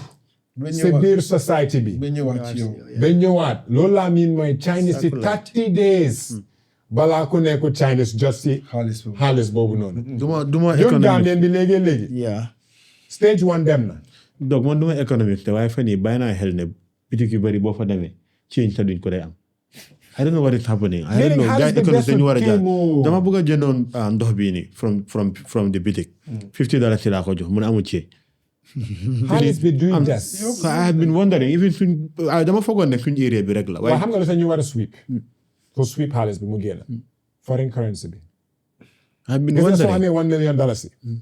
si biir society bi ba ñëwaat ci yow ba ñëwaat loolu laa miin mooy Chinese si 30 days balaa ku nekku Chinese jot si xaalis boobu noonu duma ñun économique Gambien bi léegi yeah stage 1 dem na donc man duma économique te waaye fan yii bàyyi naa xel ne bitik yu bëri boo fa demee change te duñ ko day am I don't know what is happening. I don't know. Guys, économique dañu war a jaar dama bëgg a jëndoon ndox bii nii from the bitik $50 ci laa ko jox mu ne amul ci xaalis bi duy des So I have been wondering even suñ dama foogoon ne suñ area bi rek la waaye xam nga lu tax ñu war a sweep pour sweep xaalis bi mu génn foreign currency bi I've been gis nga soo wondering amee $1 million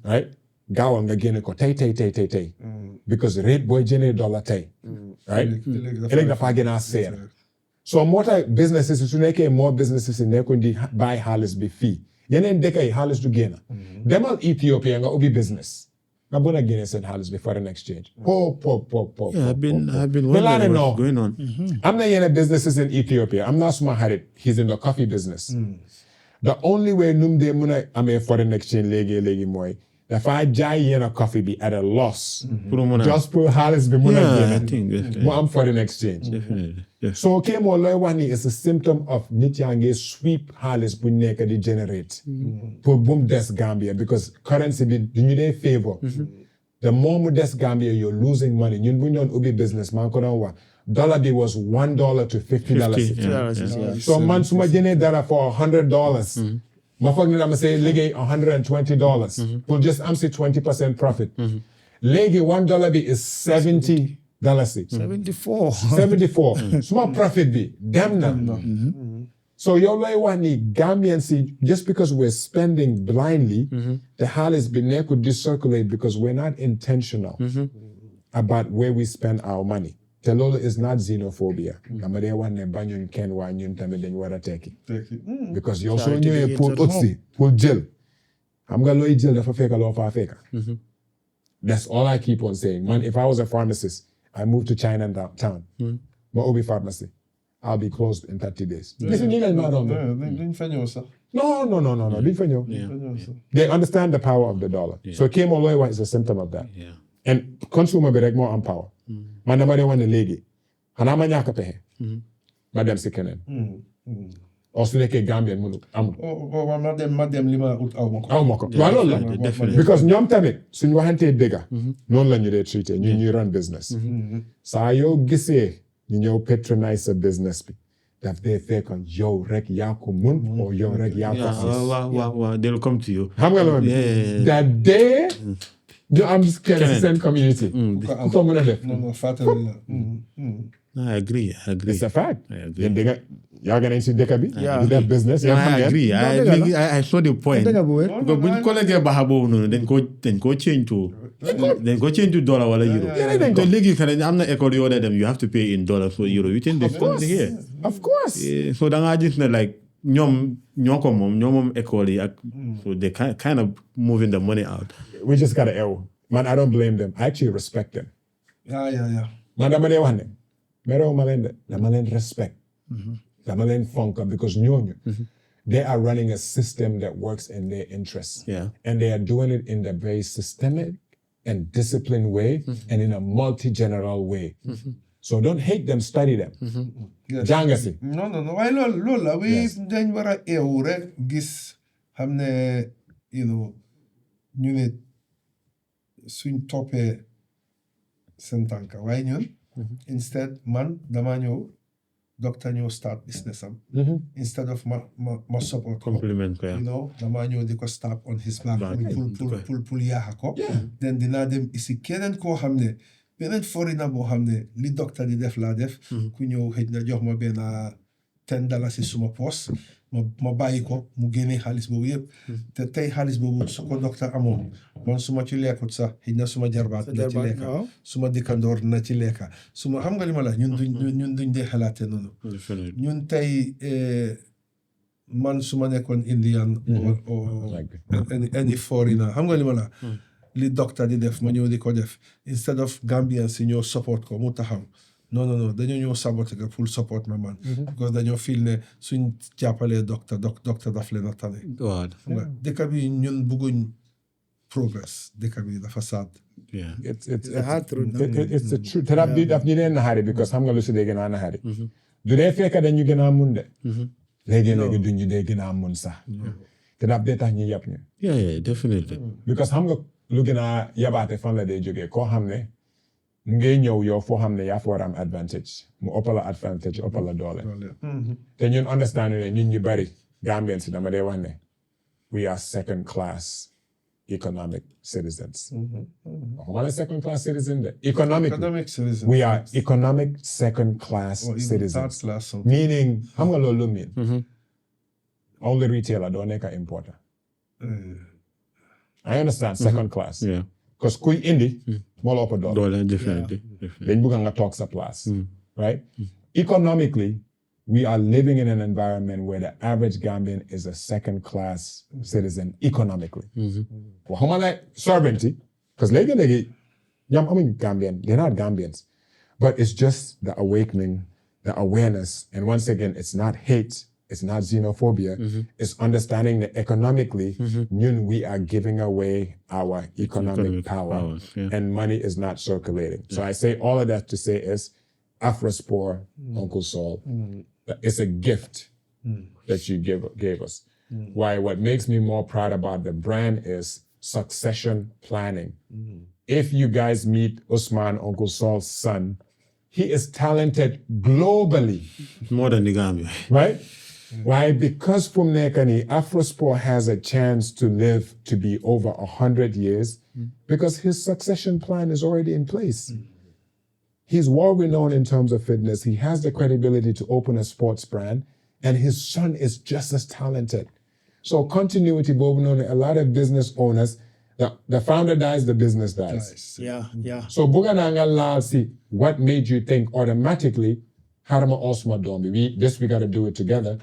right gaawal nga génne ko tey because rate booy jënee dollar tey right ëllëg dafaa gën a seer so moo tax businesses su nekkee more businesses yi nekkuñ di bàyyi xaalis bi fii yeneen dëkk yi xaalis du génn demal Ethiopia nga ubbi business nga bën a génne seen xaalis bi foreign exchange yeah, I've been Melane wondering no. what's going on am na yeneen businesses in Ethiopia am naa suma xarit he's in the coffee business the only way num dee mën a amee foreign exchange léegi mooy dafa jaay yenn coffee bi at a loss pour mun a just pour xaalis bi mën a yeah I génne think mu am foreign exchange definitely yes so kii moo looy wax ni it's a symptom of nit yaa ngi sweep xaalis bu nekk di generate pour bu mu des Gambia because currency bi du ñu dee favor the more mu des Gambia you're losing money ñun bu ñu doon ubbi business maa ngi ko doon wax dollar bi was $1 to $50 so man su ma jënee dara for $100 ma foog ne dama say liggéey $120 pour just am si 20% profit léegi $1 bi is $70 74 suma profit bi dem na so yow lay wax ni Gambian si just because we're spending blindly the xaalis bi nekkul di circulate because we're not intentional about where we spend our money te loolu is not xenophobia dama dee wax ne bañuñ kenn waa ñun tamit dañ war a tekki because yow soo ñëwee pour utsi pour jël xam nga looy jël dafa fekka loo faa fekka that's all I keep on saying man if I was a pharmacist I moved to Chinatown ma ubbi pharmacy I'll be closed in 30 days gis ñi lañ maa doon duñ fa ñëw sax no duñ fa ñëw they understand the power of the dollar so kii moo looy wax is a symptom of that and consumer bi rek moo am power man dama dee wax ne léegi xanaa ma ñàkk pexe ma dem si keneen o su nekkee Gambien mënu amul ma dem li ma ut aw ma ko waaw loolu la because ñoom tamit suñ waxantee dëgga noonu la ñu dee traité ñu ñuy run business saa yoo gisee ñu ñëw patronize sa business bi daf dee fekk yow rek yaa ko mun o yow rek yaa ko am waaw they'll come to you xam nga loolu that day ñu am kenn si seen community ku ko mën a def fàttali la I agree it's a fact yéen dégg nga yaa ngi nañ si dëkk bi. Yeah. di def business. Yeah, yaa I agree. I saw the point. dëgg bu wér. Because buñ ko leggee baaxa boobu noonu dañ koo change to dollar wala euro. dañ ko. So léegi ka ne am na école yoo dee dem you have to pay in dollars for euro. You think they here. Of course. Yeah, so da ngaa gis ne like ñoom ñoo moom école yi ak so they kind of moving the money out. We just gotta ew. Man, I don't blame them. I actually respect them. Yeah. Man, dama dee wax ne merew ma leen de dama leen respect. dama leen fonka because ñooñu they are running a system that works in their interests. Yeah. And they are doing it in a very systemic and disciplined way and in a multi-general way. So don't hate them, study them. Yes. Jànga si. non waaye loolu la we dañ war a eewu rek gis xam ne ñu ne suñ toppee seen tànka waaye ñun instead man damaa ñëw docteur ñëw start business am instead of ma support ko Compliment ko damaa ñëw di ko start on his back pour yaaxa ko then dinaa dem isi keneen koo xam ne beneen foreigner boo xam ne li docteur di def laa def ku ñëw xëj na jox ma benn $10 si suma poos ma bàyyi ko mu génnee xaalis boobu yëpp te tey xaalis boobu su ko docteur amoon man su ma ci lekkut sax xëj na suma jarbaat na ci lekka suma dikkandoor na ci lekka suma xam nga li ma la ñun duñ dee xalaate noonu ñun tey man su ma nekkoon Indian or any foreigner xam nga li ma la li docteur di def ma ñëw di ko def instead of Gambian si ñëw support ko mu taxaw non dañoo ñëw saboté ko pour support ma man because dañoo feel ne suñ jàppalee docteur daf leen a tane dëkk bi ñun bëgguñ progress dëkk bi dafa sad It's the truth. te daf ñu dee naxari because xam nga lu si dee gën a naxari du dee fekk dañu gën a mun de léegi duñu dee gën a mun sax te daf dee tax ñu yab ñu yeah definitely because xam nga lu gën a yabaate fan la dee jógee koo xam ne ngay ñëw yow foo xam ne yaa fa war am advantage mu ëpp la advantage ëpp la doole te ñun understand ne ñun ñu bari Gambien si dama dee wax ne we are second class economic citizens waxuma la second class citizen de economic citizens we are economic second class citizens meaning xam nga loolu lu mean only retailer doo nekk importer I understand second class yeah because kuy indi moo la ëpp doole definitely dañ bëgg nga toog sa place right economically we are living in an environment where the average Gambian is a second class citizen economically waxuma la sovereignty because léegi ñoom amuñ Gambian they're not Gambians but it's just the awakening the awareness and once again it's not hate it's not xenophobia. It's understanding that economically, we are giving away our economic power and money is not circulating. So I say all of that to say is Afrospor, Uncle Saul, it's a gift that you gave us. Why? What makes me more proud about the brand is succession planning. If you guys meet Usman, Uncle Saul's son, he is talented globally. More than the Gambia. Right? Why? Because from Nekani, Afrospor has a chance to live to be over 100 years because his succession plan is already in place. He's well-renowned in terms of fitness. He has the credibility to open a sports brand, and his son is just as talented. So continuity, a lot of business owners, the founder dies, the business dies. Yeah. So Bugananga Lalsi, what made you think automatically Harama Osman Dombi. We got to do it together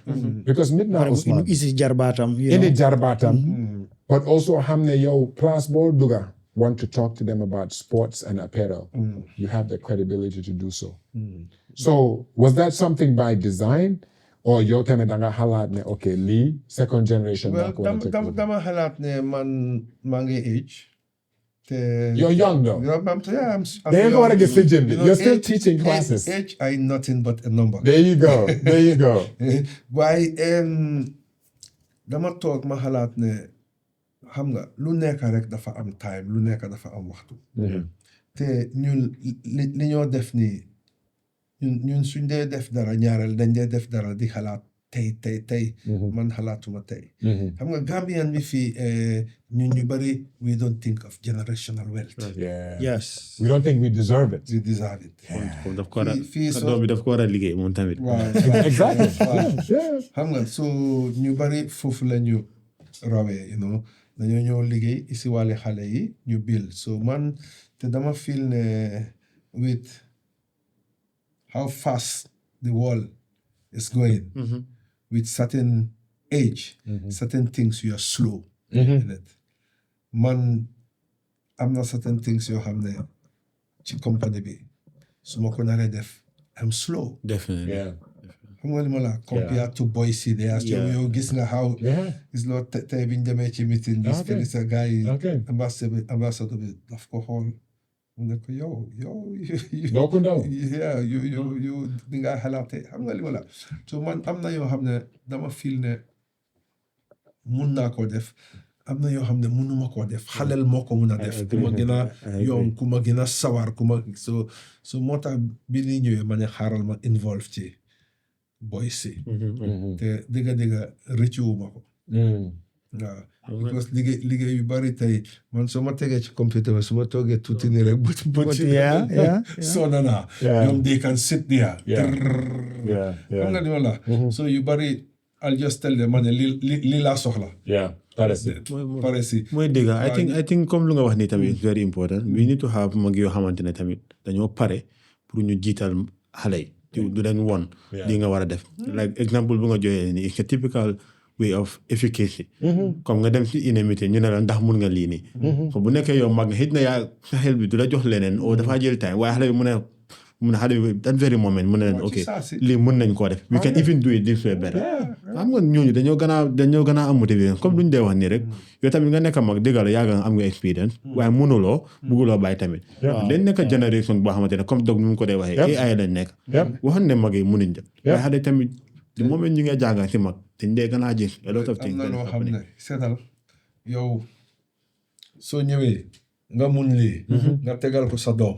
because midnight Osman. Isi jarbatam. Ini jarbatam. But also hamne yo plus ball duga want to talk to them about sports and apparel. You have the credibility to do so. So was that something by design or yo teme danga halat ne okay Lee second generation? Well, dama halat ne man mangi age. You're young though. I'm they ain't want to get fit gym. You're still teaching classes. Age I nothing but a number. There you go. Why dama talk ma halat ne xam nga lu nekk rek dafa am time lu nekk dafa am waxtu. Te ñun li ñoo def nii ñun suñ dee def dara ñaareel dañ dee def dara di xalaat tey man xalaatuma tey xam nga Gambian bi fii ñu bari we don't think of generational wealth Yeah. Yes. We don't think we deserve it. we deserve it comme daf ko war a fii sa doom bi daf ko war a liggéey moom tamit waaw Exactly. waaw xam nga so ñu bari foofu la ñu rawee you know dañoo ñëw liggéey isi wàlli xale yi ñu build so man te dama feel ne with how fast the world is going with certain age certain things you are slow in it man am na certain things yoo xam ne ci company bi su ma ko naree def I'm slow definitely Yeah. xam nga li ma la compare to boys yi there yow gis nga how Yeah. gis loo tey biñ demee ci meeting bi Okay. fili sa gars yi Okay. ambassadeur bi daf ko xool mu ne ko yow Doo ko ndaw. yeah you di nga xalaate xam nga li ma la so man am na yoo xam ne dama feel ne mun naa ko def am na yoo xam ne munuma koo def xalel moo ko mun a def ku ma gën a yoon ku ma gën a sawar ku ma so moo tax bi ni ñëwee ma ne xaaral ma involve ci boy si te dëgga rëccuwuma ko waaw because liggéey yu bari tey man soo ma tegee ci computer bi su ma toogee tuuti nii rek bët yeah. sonna naa Yeah. ñoom they can sit there Yeah. xam nga li ma la so yu bari I'll just tell them ma ne li laa soxla Yeah. That is it. pare si mooy dëgg I think comme lu nga wax ni tamit it's very important we need to have mag yoo xamante ne tamit dañoo pare pour ñu jiital xale yi du leen won li nga war a def like exemple bu nga joxee ni it's a typical way of efficacy comme nga dem ci inimité ñu ne la ndax mun nga lii nii so bu nekkee yow mag nga xëy na yaa sa xel bi du la jox leneen o dafaa jël time waaye xale bi mu ne xale bi that very moment mu ne leen ok lii mën nañ koo def we can even do it this way better xam nga ñooñu dañoo gën a am motivation comme lu ñu dee wax nii rek yow tamit nga nekk mag dëgg la yàgg nga am nga experience waaye mënuloo bugguloo bàyyi tamit dañ nekk génération boo xamante ne comme dog nu mu ko dee waxee AI lañ nekk waxoon ne mag yi mënuñ jël waaye xale tamit the moment ñu nga jàngal si mag dañ dee gën a gis a lot of things am na loo xam ne seetal yow soo ñëwee nga mun lii nga tegal ko sa doom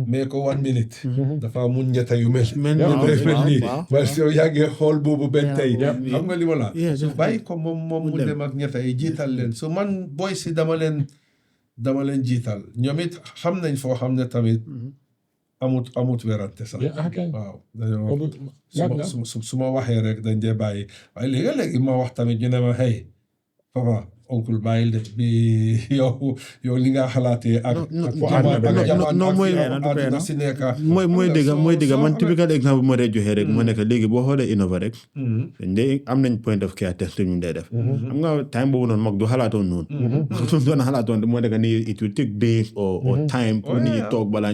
mais ko 1 minute dafa mun ñetta yu mel nii parce que yow yaa ngi xool boobu benn tey xam nga li ma la so bàyyi ko moom mu dem ak ñetta yi jiital leen so man boy si dama leen jiital ñoom it xam nañ foo xam ne tamit amut werante sax waaw dañoo su ma waxee rek dañ dee bàyyi waaye léegi ma wax tamit ñu ne ma hey papa oncle bàyyil de bi yow li nga xalaatee ak àdduna si nekka mooy dëgg man typical exemple bu ma dee joxee rek ma nekk léegi boo xoolee innova rek dañ am nañ point of care test ñu dee def xam nga time boobu noonu mag du xalaatoon noonu doon xalaatoon moo nekk ni it will take days or time pour nit ñi toog balaa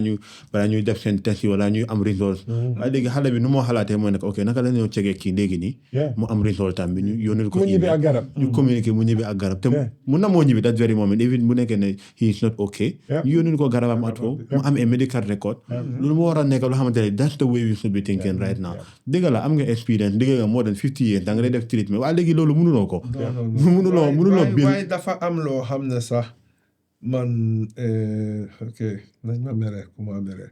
ñuy def seen test yi wala ñuy am results waaye léegi xale bi nu moo xalaatee mooy nekk ok naka la ñoo cegee kii léegi nii mu am result tam bi ñu yónnil ko ñu communiquer mu ñibbi ak garab te mun na moo ñibbi that very moment even bu nekkee ne he is not okay ñu yónnil ko garabam at home mu am a medical record loolu moo war a nekk loo xamante ne that's the way we should be thinking right now dëgg la am nga experience liggéey nga more than 50 years da nga lay def treatment waaye léegi loolu mënuloo ko mënuloo bil waaye dafa am loo xam ne sax man ok nañ ma mere ku ma mere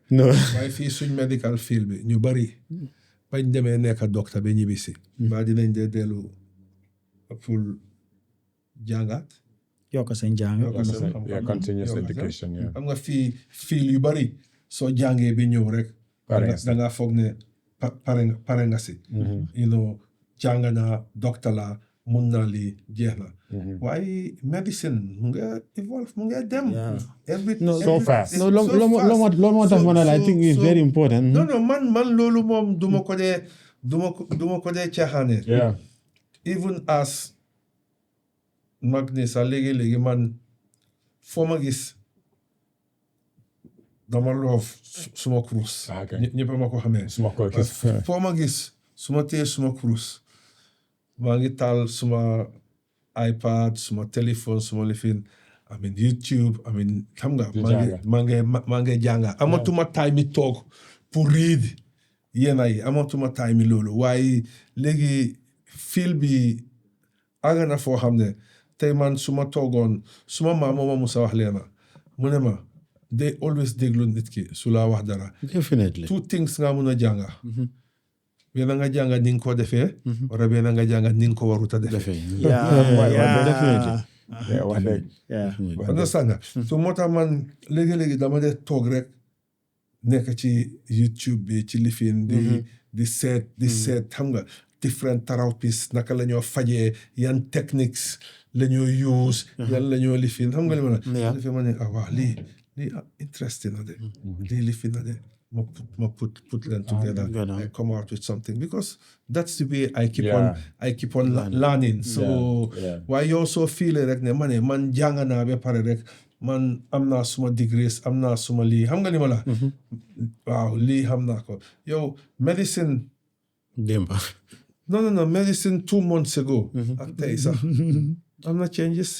waaye fii suñ medical field bi ñu bari bañ demee nekk docteur ba ñibbisi ba dinañ dee dellu pour jàngaat yokk seen jàng continuous education xam nga fii field yu bari soo jàngee ba ñëw rek da nga foog ne pare nga si you know jàng naa docteur la mun naa lii jeex na waaye medicine mu nga evolve mu nga dem so fast loolu moo tax ma ne la I think it's very important non man loolu moom duma ko dee caaxaane even as mag ni sax léegi man foo ma gis dama loof suma kurus ñëpp ma ko xamee foo ma gis suma téye suma kurus maa ngi taal suma iPad suma téléphone suma lifin amin YouTube amin xam nga maa ngi jànga amatuma time mi toog pour read yéena yi amatuma time mi loolu waaye léegi fil bi àgg na foo xam ne tey man suma toogoon suma maam moo ma musa wax leena mu ne ma they always déglu nit ki su laa wax dara definitely 2 things nga mun a jànga benn nga jànga ni nga ko defee wala benn nga jànga ni nga ko warut a defee yeah. Yeah, wax dëgg. Yeah. understand nga so moo tax man léegi-léegi dama dee toog rek nekk ci YouTube bi ci lifin di seet xam nga different therapies naka la ñoo fajee yan techniques la ñoo use yan la ñoo lifin xam nga li ma la defee ma ne waaw lii interesting na de lii lifin na de ma put them together I come out with something because that's the way I keep on learning so waaye yow soo fiilee rek ne man jàng naa ba pare rek man am naa suma degrees am naa suma lii xam nga li ma la waaw lii xam naa ko yow medicine démba no medicine 2 months ago ak tey sax am na changes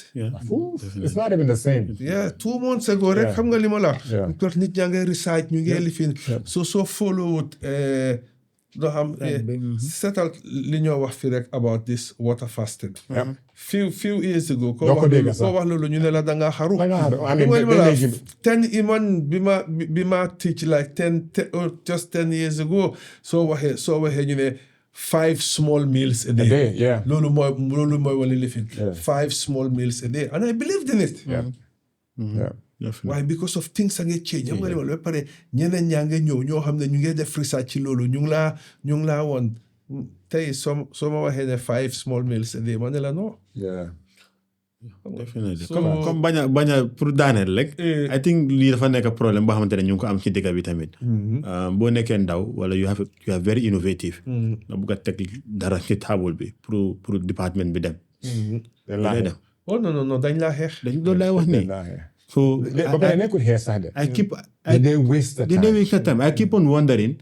It's not even the same. 2 months ago rek xam nga li ma la because nit ñaa ngay research ñu ngi lifin soo followed doo xam seetal li ñoo wax fi rek about this water fasting few years ago ko wax loolu ñu ne la da nga xaru bi ma teach like 10 years ago soo waxee ñu ne 5 small meals a day. Loolu mooy wala lifin. 5 small meals a day. And I believed in it. Why? Because of things are going to change. Xam nga li ma la ba pare ñeneen ñaa ngi ñëw ñoo xam ne ñu ngi def research ci loolu ñu ngi laa woon tey soo ma waxee ne 5 small meals a day ma ne la non. Definitely. Comme bañ a pour daaneel rek. I think lii dafa nekk problème boo xamante ne ñu ngi ko am ci dëkk bi tamit. Boo nekkee ndaw wala you are very innovative. nga bugg a teg dara ci table bi pour département bi dem. dañ laa dem. Oh non dañ laa xeex. loolu laay wax nii. So ba pare nekkul xeex sax de. they waste the time. I keep on wondering.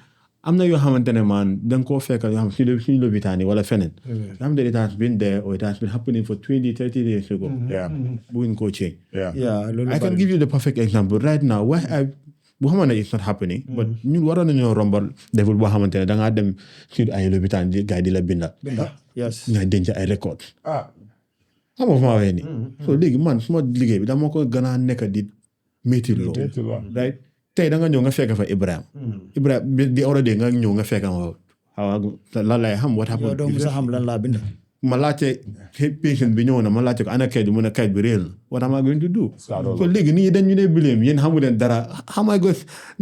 am na yoo xamante ne man da nga koo fekk yoo xam suñu lopitaan yi wala feneen. yoo xamante ne it has been there or it has been happening for 20-30 years ago. buñ koo change. I can give you the perfect example right now why bu xamante ne it's not happening. but ñun waroon nañoo rombal deful boo xamante ne da ngaa dem si ay lopitaan di gars yi di la binda. nga denc ay record. xam nga fu ma waxee nii. so léegi man suma liggéey bi dama ko gën a nekk di métti loo. right. tey da nga ñëw nga fekk fa Ibrahima di already nga ñëw nga fekk lan lay xam what happened. yow doo musa xam lan laa bind. ma laajte patient bi ñëw na ma laajte ko ana kayit bi mu ne kayit bi réel what am I going to do. so léegi nit ñi dañ ñu ne bileem yéen xamu leen dara xam nga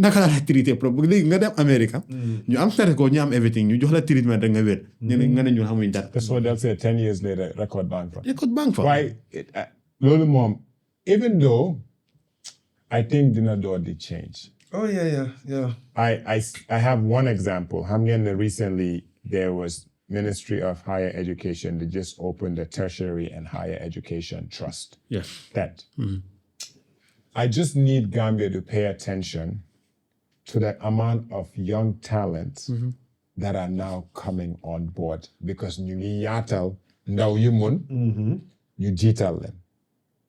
naka la traité problème léegi nga dem America. ñu am certificat ko ñu am everything ñu jox la treatment rek nga wér. nga ne ñun xamuñ dara. So they'll say 10 years later record bank fa. Why loolu moom even though I think dina door di change. Oh yeah. I have one example. Recently there was Ministry of Higher Education. They just opened the Tertiary and Higher Education Trust. Yes. That. I just need Gambia to pay attention to the amount of young talents that are now coming on board because ñu ngi yaatal ndaw yu mun ñu jiital them.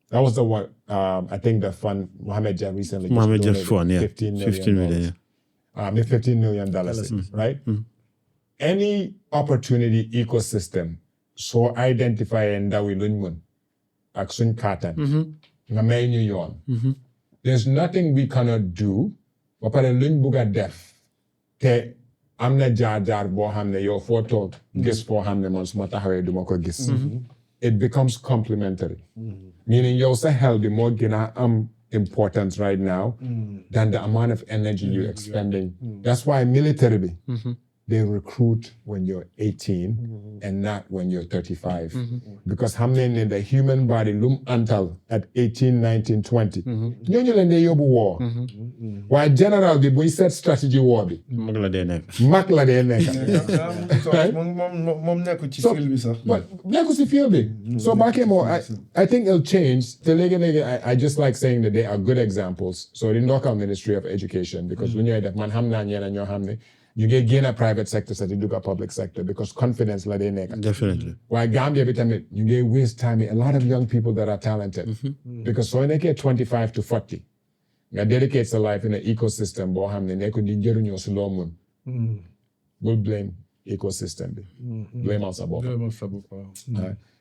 That was the one, I think the fund, Mohammed Jah recently just fund, $15 million. $15 million, right? Any opportunity ecosystem, so identify ndawi luñ ak suñ katan, nga may ñu yoon. There's nothing we cannot do, ba pare luñ buga def, te am na jaar boo xam ne yow foo toog gis foo xam ne man su ma taxawee du ma ko gis. It becomes complementary. Meaning yow sa xel bi moo gën a am importance right now than the amount of energy you're expending. That's why military bi, they recruit when you're 18 and not when you're 35. Because how many in the human body lum antal at 18, 19, 20. Ñooñu leen dee yóbbu war. Waaye general bi buy set strategy war bi. mag la dee nekk. moom nekku ci field bi sax. Nekku ci field bi. So back I think it'll change. Te léegi I just like saying that they are good examples. So the local Ministry of Education because lu ñooy def man xam naa ñeneen ñoo xam ne you get gain a private sector so you do a public sector because confidence la day nekk. Definitely. Why Gambia bi tamit you get waste time a lot of young people that are talented because soo nekkee 25 to 40 nga dedicate sa life in an ecosystem boo xam ne nekku di jëriñoo si loo mun bul blame ecosystem bi blame sa bopp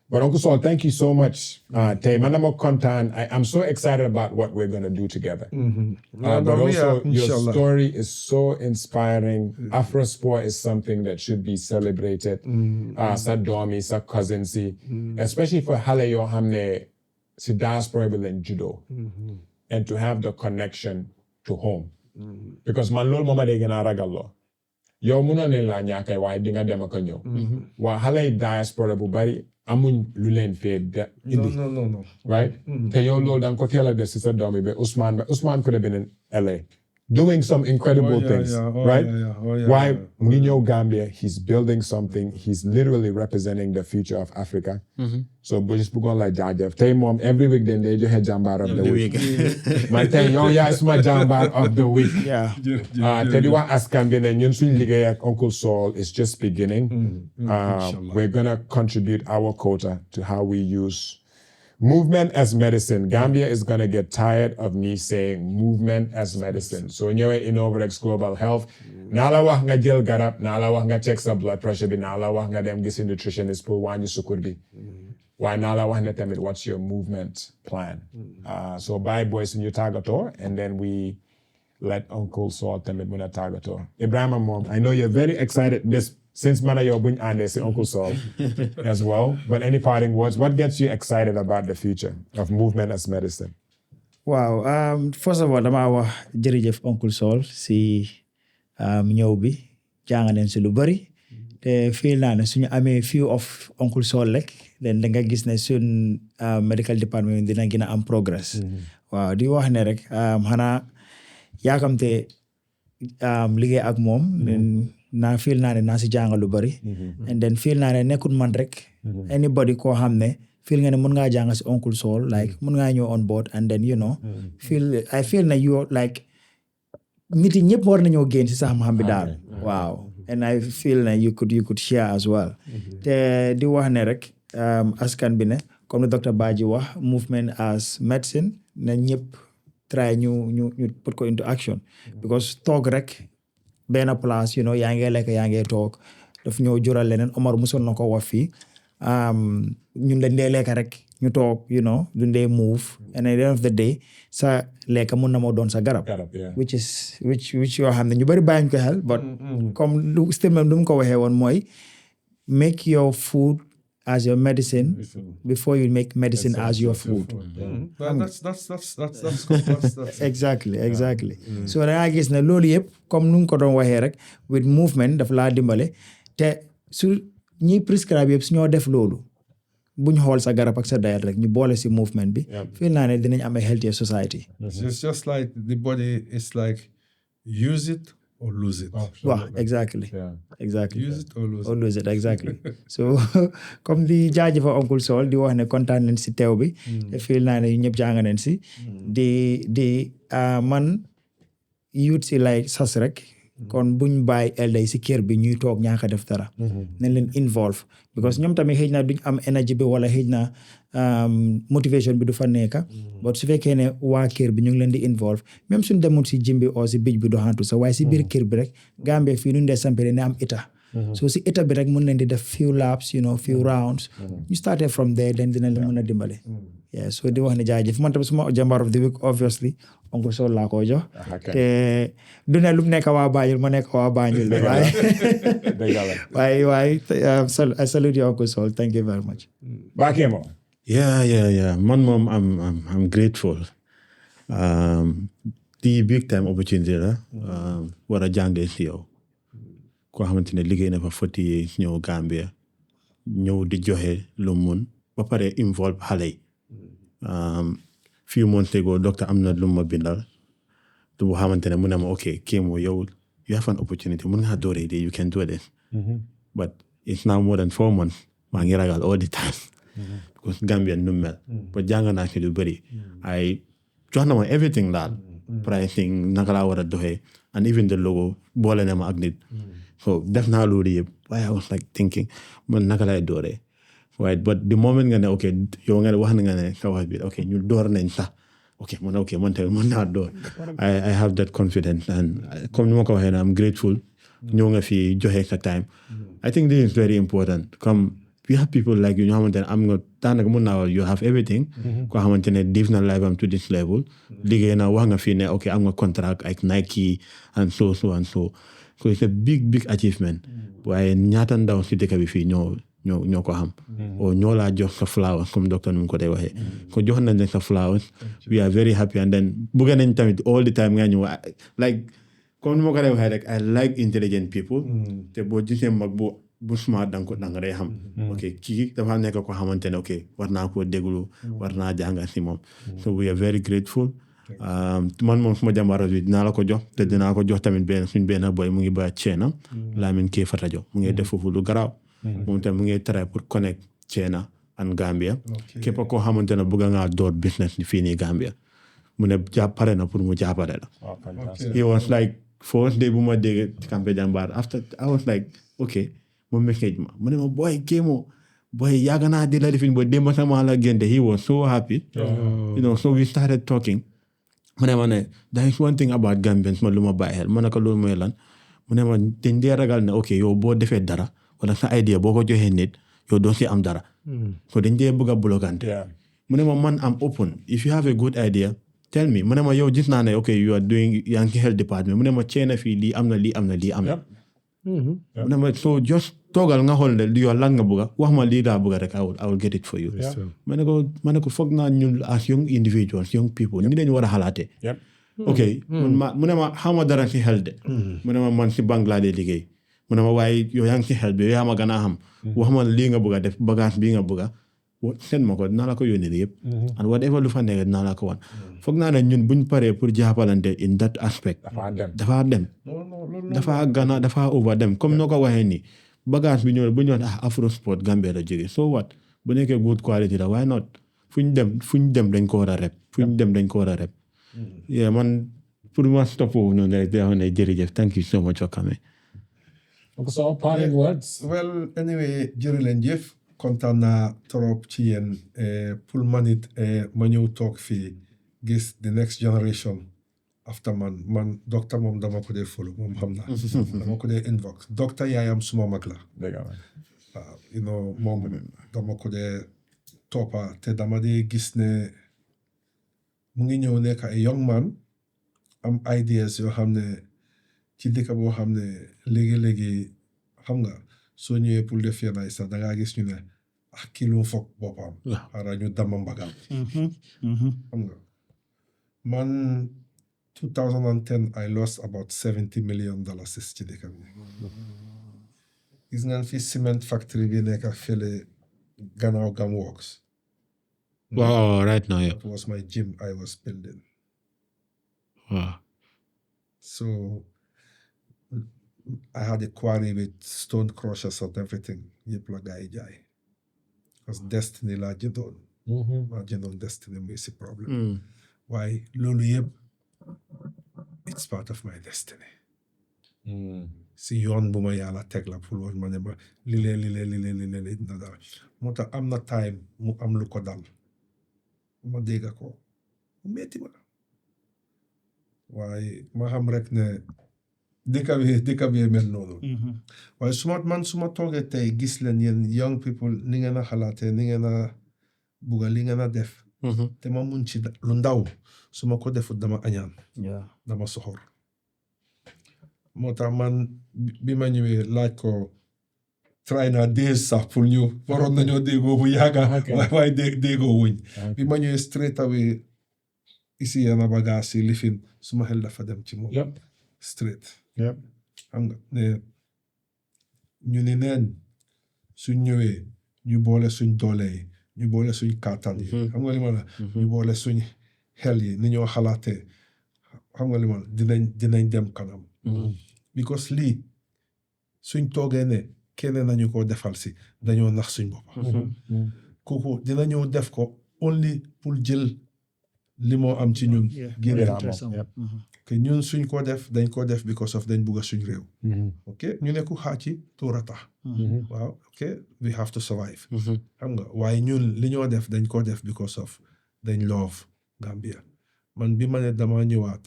But Uncle Saul, thank you so much. Tay, man, I'm so excited about what we're going to do together. But also, your story is so inspiring. Afrospor is something that should be celebrated. Sa domi, sa cousins, especially for Hale yo hamne si diaspora bilen judo. And to have the connection to home. Because man lol mama de gana ragallo. Yo muna ne la nyaka wa dinga dem ko ñew. Wa Hale diaspora bu bari amuñ lu leen fee indi. No. Right? Te yow loolu da nga ko teel a def si sa doom bi Ousmane could have been in LA doing some incredible things. Right? Why mu ngi ñëw Gambia, he's building something. He's literally representing the future of Africa. So bu just bëggoon la jaajëf. Tey moom every week dañ day joxe Jambarr of the week. Man tey yow yaay suma Jambarr of the week. Te di wax askan bi ne ñun suñ liggéey ak Uncle Saul is just beginning. We're gonna contribute our quota to how we use movement as medicine. Gambia is going to get tired of me saying movement as medicine. So ñëwee Innovarex Global Health, naa la wax nga jël garab, naa la wax nga check sa blood pressure bi, naa la wax nga dem gisi nutritionist pour wàññi sukkur bi. Waaye naa la wax ne tamit what's your movement plan? So bye boys in your tàggatoo, and then we let Uncle Saul tamit mën a tàggatoo. Ibrahima moom, I know you're very excited since man yow buñ àndee si Uncle Saul as well. But any parting words? What gets you excited about the future of movement as medicine? Wow. First of all, dama wax jërëjëf Uncle Saul si ñëw bi jàng nañ si lu bari. Te feel naa ne suñu amee few of Uncle Saul rek then da nga gis ne suñ medical department dina gën a am progress. Waaw di wax ne rek xanaa yaakamte liggéey ak moom. Naa feel naa ne naa si jàng lu bari. And then feel naa ne nekkul man rek. Anybody koo xam ne feel nga ne mën ngaa jàng si Uncle Saul, like mën ngaa ñëw on board, and then I feel na you like nit yi ñëpp war nañoo génn si sa xam-xam bi daal. Waaw. And I feel na you could share as well. Te di wax ne rek askan bi ne comme le docteur Badji wax movement as medicine na ñëpp try ñu put ko into action. Because toog rek benn place yaa ngi lekk yaa ngi toog daf ñëw jural leneen. Omar musoon na ko wax fii ñun dañ dee lekk rek ñu toog duñ dee move, and at the end of the day sa lekk mun na moo doon sa garab. which yoo xam ne ñu bari bàyyiñ ko xel, but comme lu statement lu mu ko waxee woon mooy make your food as your medicine before you make medicine as your food. That's exactly. So da nga gis ne loolu yëpp comme nu nga ko doon waxee rek with movement daf laa dimbale. Te su ñi prescribe yëpp su ñoo def loolu buñ xool sa garab ak sa diet rek ñu boole si movement bi, feel naa ne dinañ am a healthier society. It's just like the body is like use it or lose it. Wow, exactly. Use it or lose it. Exactly. So comme di jaajëfa Uncle Saul di wax ne kontaan nañ si teew bi. te feel naa ne ñëpp jàng nañ si. di man youth si lay sas rek. kon buñ bàyyi elday si kër bi ñuy toog ñaaka def dara. nañ leen involve because ñoom tamit xëy na duñ am énergie bi wala xëy na motivation bi du fa nekka. but su fekkee ne waa kër bi ñu ngi leen di involve même suñ demul si gym bi oo si bij bi doxantu sax waaye si biir kër bi rek Gambie fii nu dee sampere ne am ita. so si ita bi rek mun leen di def few laps few rounds. ñu started from there then dina leen mën a dimbale. so di wax ne jaajëf man tamit suma Jambarr of the week obviously Uncle Saul laa ko jox. te du ne lu mu nekk waa Banjul ma nekk waa Banjul de waaye I salute you Uncle Saul, thank you very much. Bakemo. Yeah. Man moom I'm grateful. The big time opportunity la war a jàngee si yow koo xamante ne liggéey na fa 40 years ñëw Gambia ñëw di joxe lu mun ba pare involve xale yi. Few months ago docteur am na lu ma bindal lu xamante ne mu ne ma ok Kémo yow you have an opportunity mun ngaa dooree de you can do this. But it's now more than 4 months maa ngi ragal all the time. Because Gambia nu mel. but jàng naa ci lu bëri. ay jox na ma everything daal. pricing naka laa war a doxee and even the logo boole na ma ak nit. so def naa loolu yëpp waaye I was like thinking man naka lay dooree. waaye but the moment nga ne ok yow nga ne wax na nga ne ka wax bi ok ñu door nañ sax man tamit mën naa door. I have that confidence and comme ni ma ko waxee na I'm grateful. ñëw nga fi joxe sa time. I think this is very important. Comme we have people like you ñoo xamante ne am nga daanaka mun naa wax you have everything koo xamante ne live na life am to this level liggéey na wax nga fii ne ok am nga contract ak Nike and so so it's a big achievement waaye ñaata ndaw si dëkk bi fii ñoo ko xam o ñoo laa jox sa flowers comme docteur nu mu ko dee waxee ko jox nañ leen sa flowers we are very happy and then bëgg nañ tamit all the time nga ñëw like comme nu ma ko dee waxee rek I like intelligent people te boo gisee mag bu smart danga dee xam ok kii dafa nekk ko xamante ne ok war naa koo déglu war naa jànga si moom so we are very grateful man moom suma jàmbaar bi dinaa la ko jox te dinaa ko jox tamit suñ benn boy mu ngi ba Ceena Lamin Kee Fatajo mu ngi def foofu lu garaaw moom tamit mu ngi try pour connect Ceena and Gambia képp koo xamante ne bëgg ngaa door business fii nii Gambia mu ne pare na pour mu jàppale la he was like first day bu ma dégg Campeh Jambarr after I was like okay mu message ma mu ne ma boy Kémo boy yàgg naa di la defin boy démb sama la génte he was so happy you know so we started talking mu ne ma ne there is one thing about Gambians ma lu ma bàyyi xel ma ne ko loolu mooy lan mu ne ma dañ dee ragal ne ok yow boo defee dara wala sa idea boo ko joxee nit yow doo si am dara so dañ dee bëgg a bloquante mu ne ma man am open if you have a good idea tell me mu ne ma yow gis naa ne ok you are doing yaa ngi health department mu ne ma Ceena fii lii am na lii am na lii am na mu ne ma so just toogal nga xool ne yow lan nga bëgg wax ma lii laa bëgg rek I will get it for you ma ne ko foog naa ñun as young individuals young people ñu dañu war a xalaatee ok mu ne ma xama dara si health de mu ne ma man si banque laa dee liggéey mu ne ma waaye yow yaa ngi si health bi yow yaa ma gën a xam wax ma lii nga bëgg a def bagage bii nga bëgg a seen ma ko dinaa la ko yónnee yëpp and whatever lu fa nekk dinaa la ko wan foog naa ne ñun buñ paree pour jàppalante in that aspect dafa dem dafa over dem comme noo ko waxee nii bagage bi ñëw bu ñu wax Afrospor Gambia la jógee so what bu nekkee good quality la why not fuñ dem dañ ko war a rep dañ ko war a rep yeah man pour ma stop foofu noonu rek day wax ne jërëjëf thank you so much for coming so parting words well anyway jërë leen jëf kontaan naa trop ci yéen pour man it ma ñëw toog fii gis the next generation after man docteur moom dama ko dee follow moom xam naa dama ko dee invoke docteur yaayam suma mag la waaw you know moom dama ko dee toppa te dama dee gis ne mu ngi ñëw nekk ay young man am ideas yoo xam ne ci dëkk boo xam ne léegi-léegi xam nga soo ñëwee pour def yenn ay sax dangaa gis ñu ne kii lu foog boppam xaaral ñu dama mbagam xam nga man 2010 I lost about $70 million ci dëkk bi gis ngeen fi cement factory bi nekk fële gannaaw Gam Works wow right now that was my gym I was building wow so I had a quarry with stone crushers and everything yëpp la gaa yi jaay parce que Destiny laa jëndoon Destiny muy si problème waaye loolu yëpp it's part of my destiny si yoon bu ma yàlla teg la pour loolu ma ne ma li dina dara moo tax am na time mu am lu ko dal ma dégg ko mu metti ma waaye ma xam rek ne dëkk bi mel noonu waaye su ma toogee tey gis leen yéen young people ni ngeen a xalaatee ni ngeen a bugga li ngeen a def te ma mun ci lu ndaw su ma ko defut dama añaan dama soxor moo tax man bi ma ñëwee laaj ko try naa days sax pour ñu waroon nañoo déggoo bu yàgga waaye déggoo wuñ bi ma ñëwee straight away ici yana bagage yi lifin suma xel dafa dem ci moom straight xam nga ne ñu ni neen suñ ñëwee ñu boole suñ doole yi ñu boole suñ kàttan yi xam nga li ma la ñu boole suñ xel yi ni ñoo xalaatee xam nga li ma la dinañ dem kanam because lii suñ toogee ne kenn nañu ko defal si dañoo nax suñ bopp kooku dina ñëw def ko only pour jël li moo am ci ñun génne que ñun suñ ko def dañ ko def because of dañ bugga suñ réew ok ñu ne ku xaaci tuura tax waaw ok we have to survive xam nga waaye ñun li ñoo def dañ ko def because of dañ love Gambia man bi ma ne dama ñëwaat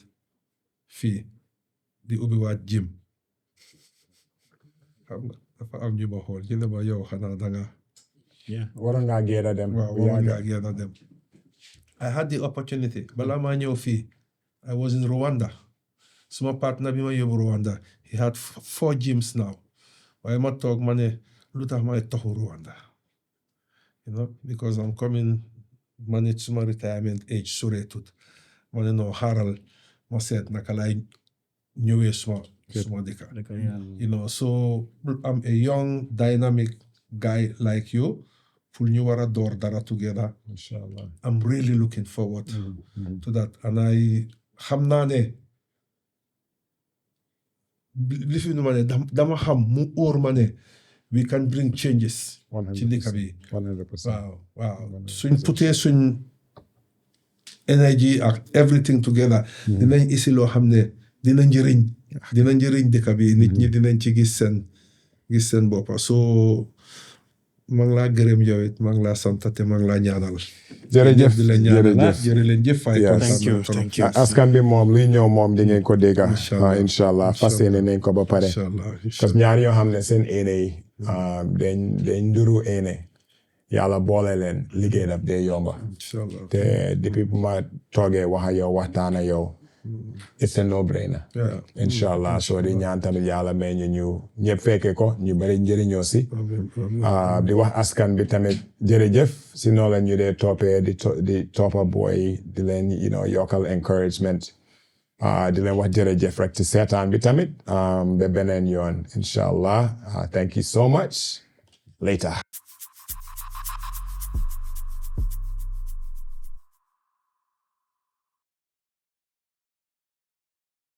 fii di ubbiwaat gym xam nga dafa am ñu ma xool ñu ne ma yow xanaa waroon ngaa génn dem. waaw waroon ngaa génn dem. I had the opportunity balaa maa ñëw fii I was in Rwanda suma partner bi ma yóbbu Rwanda he had 4 gyms now waaye ma toog ma ne lu tax may toxu Rwanda because I'm coming ma ne suma retirement age soreetut ma ne noo xaaral ma seet naka laay ñëwee suma dëkka so I'm a young dynamic guy like you pour ñu war a door dara together inshallah I'm really looking forward to that and I xam naa ne li fi nu ma ne dama xam mu óor ma ne we can bring changes ci dëkk bi 100%. waaw suñ putee suñ energy ak everything together dinañ isi loo xam ne dina njëriñ dëkk bi nit ñi dinañ ci gis seen boppa so maa ngi laa gërëm yow it maa ngi laa sant te maa ngi laa ñaanal jërëjëf di la ñaanal jërëjëf fay thank you askan bi moom luy ñëw moom di ngeen ko dégga inshallah fas yéene nañ ko ba pare parce que ñaar yoo xam ne seen éene yi dañ nduru éene yàlla boole leen liggéey daf dee yomba te depuis bu ma toogee wax ak yow waxtaan ak yow it's a no-brainer inshallah soo di ñaan tamit yàlla may ñu ñëpp fekke ko ñu bari njëriñoo si di wax askan bi tamit jërëjëf si noo la ñu dee toppee di toppa booy di leen yokkal encouragement di leen wax jërëjëf rek ci seetaan bi tamit ba beneen yoon inshallah thank you so much later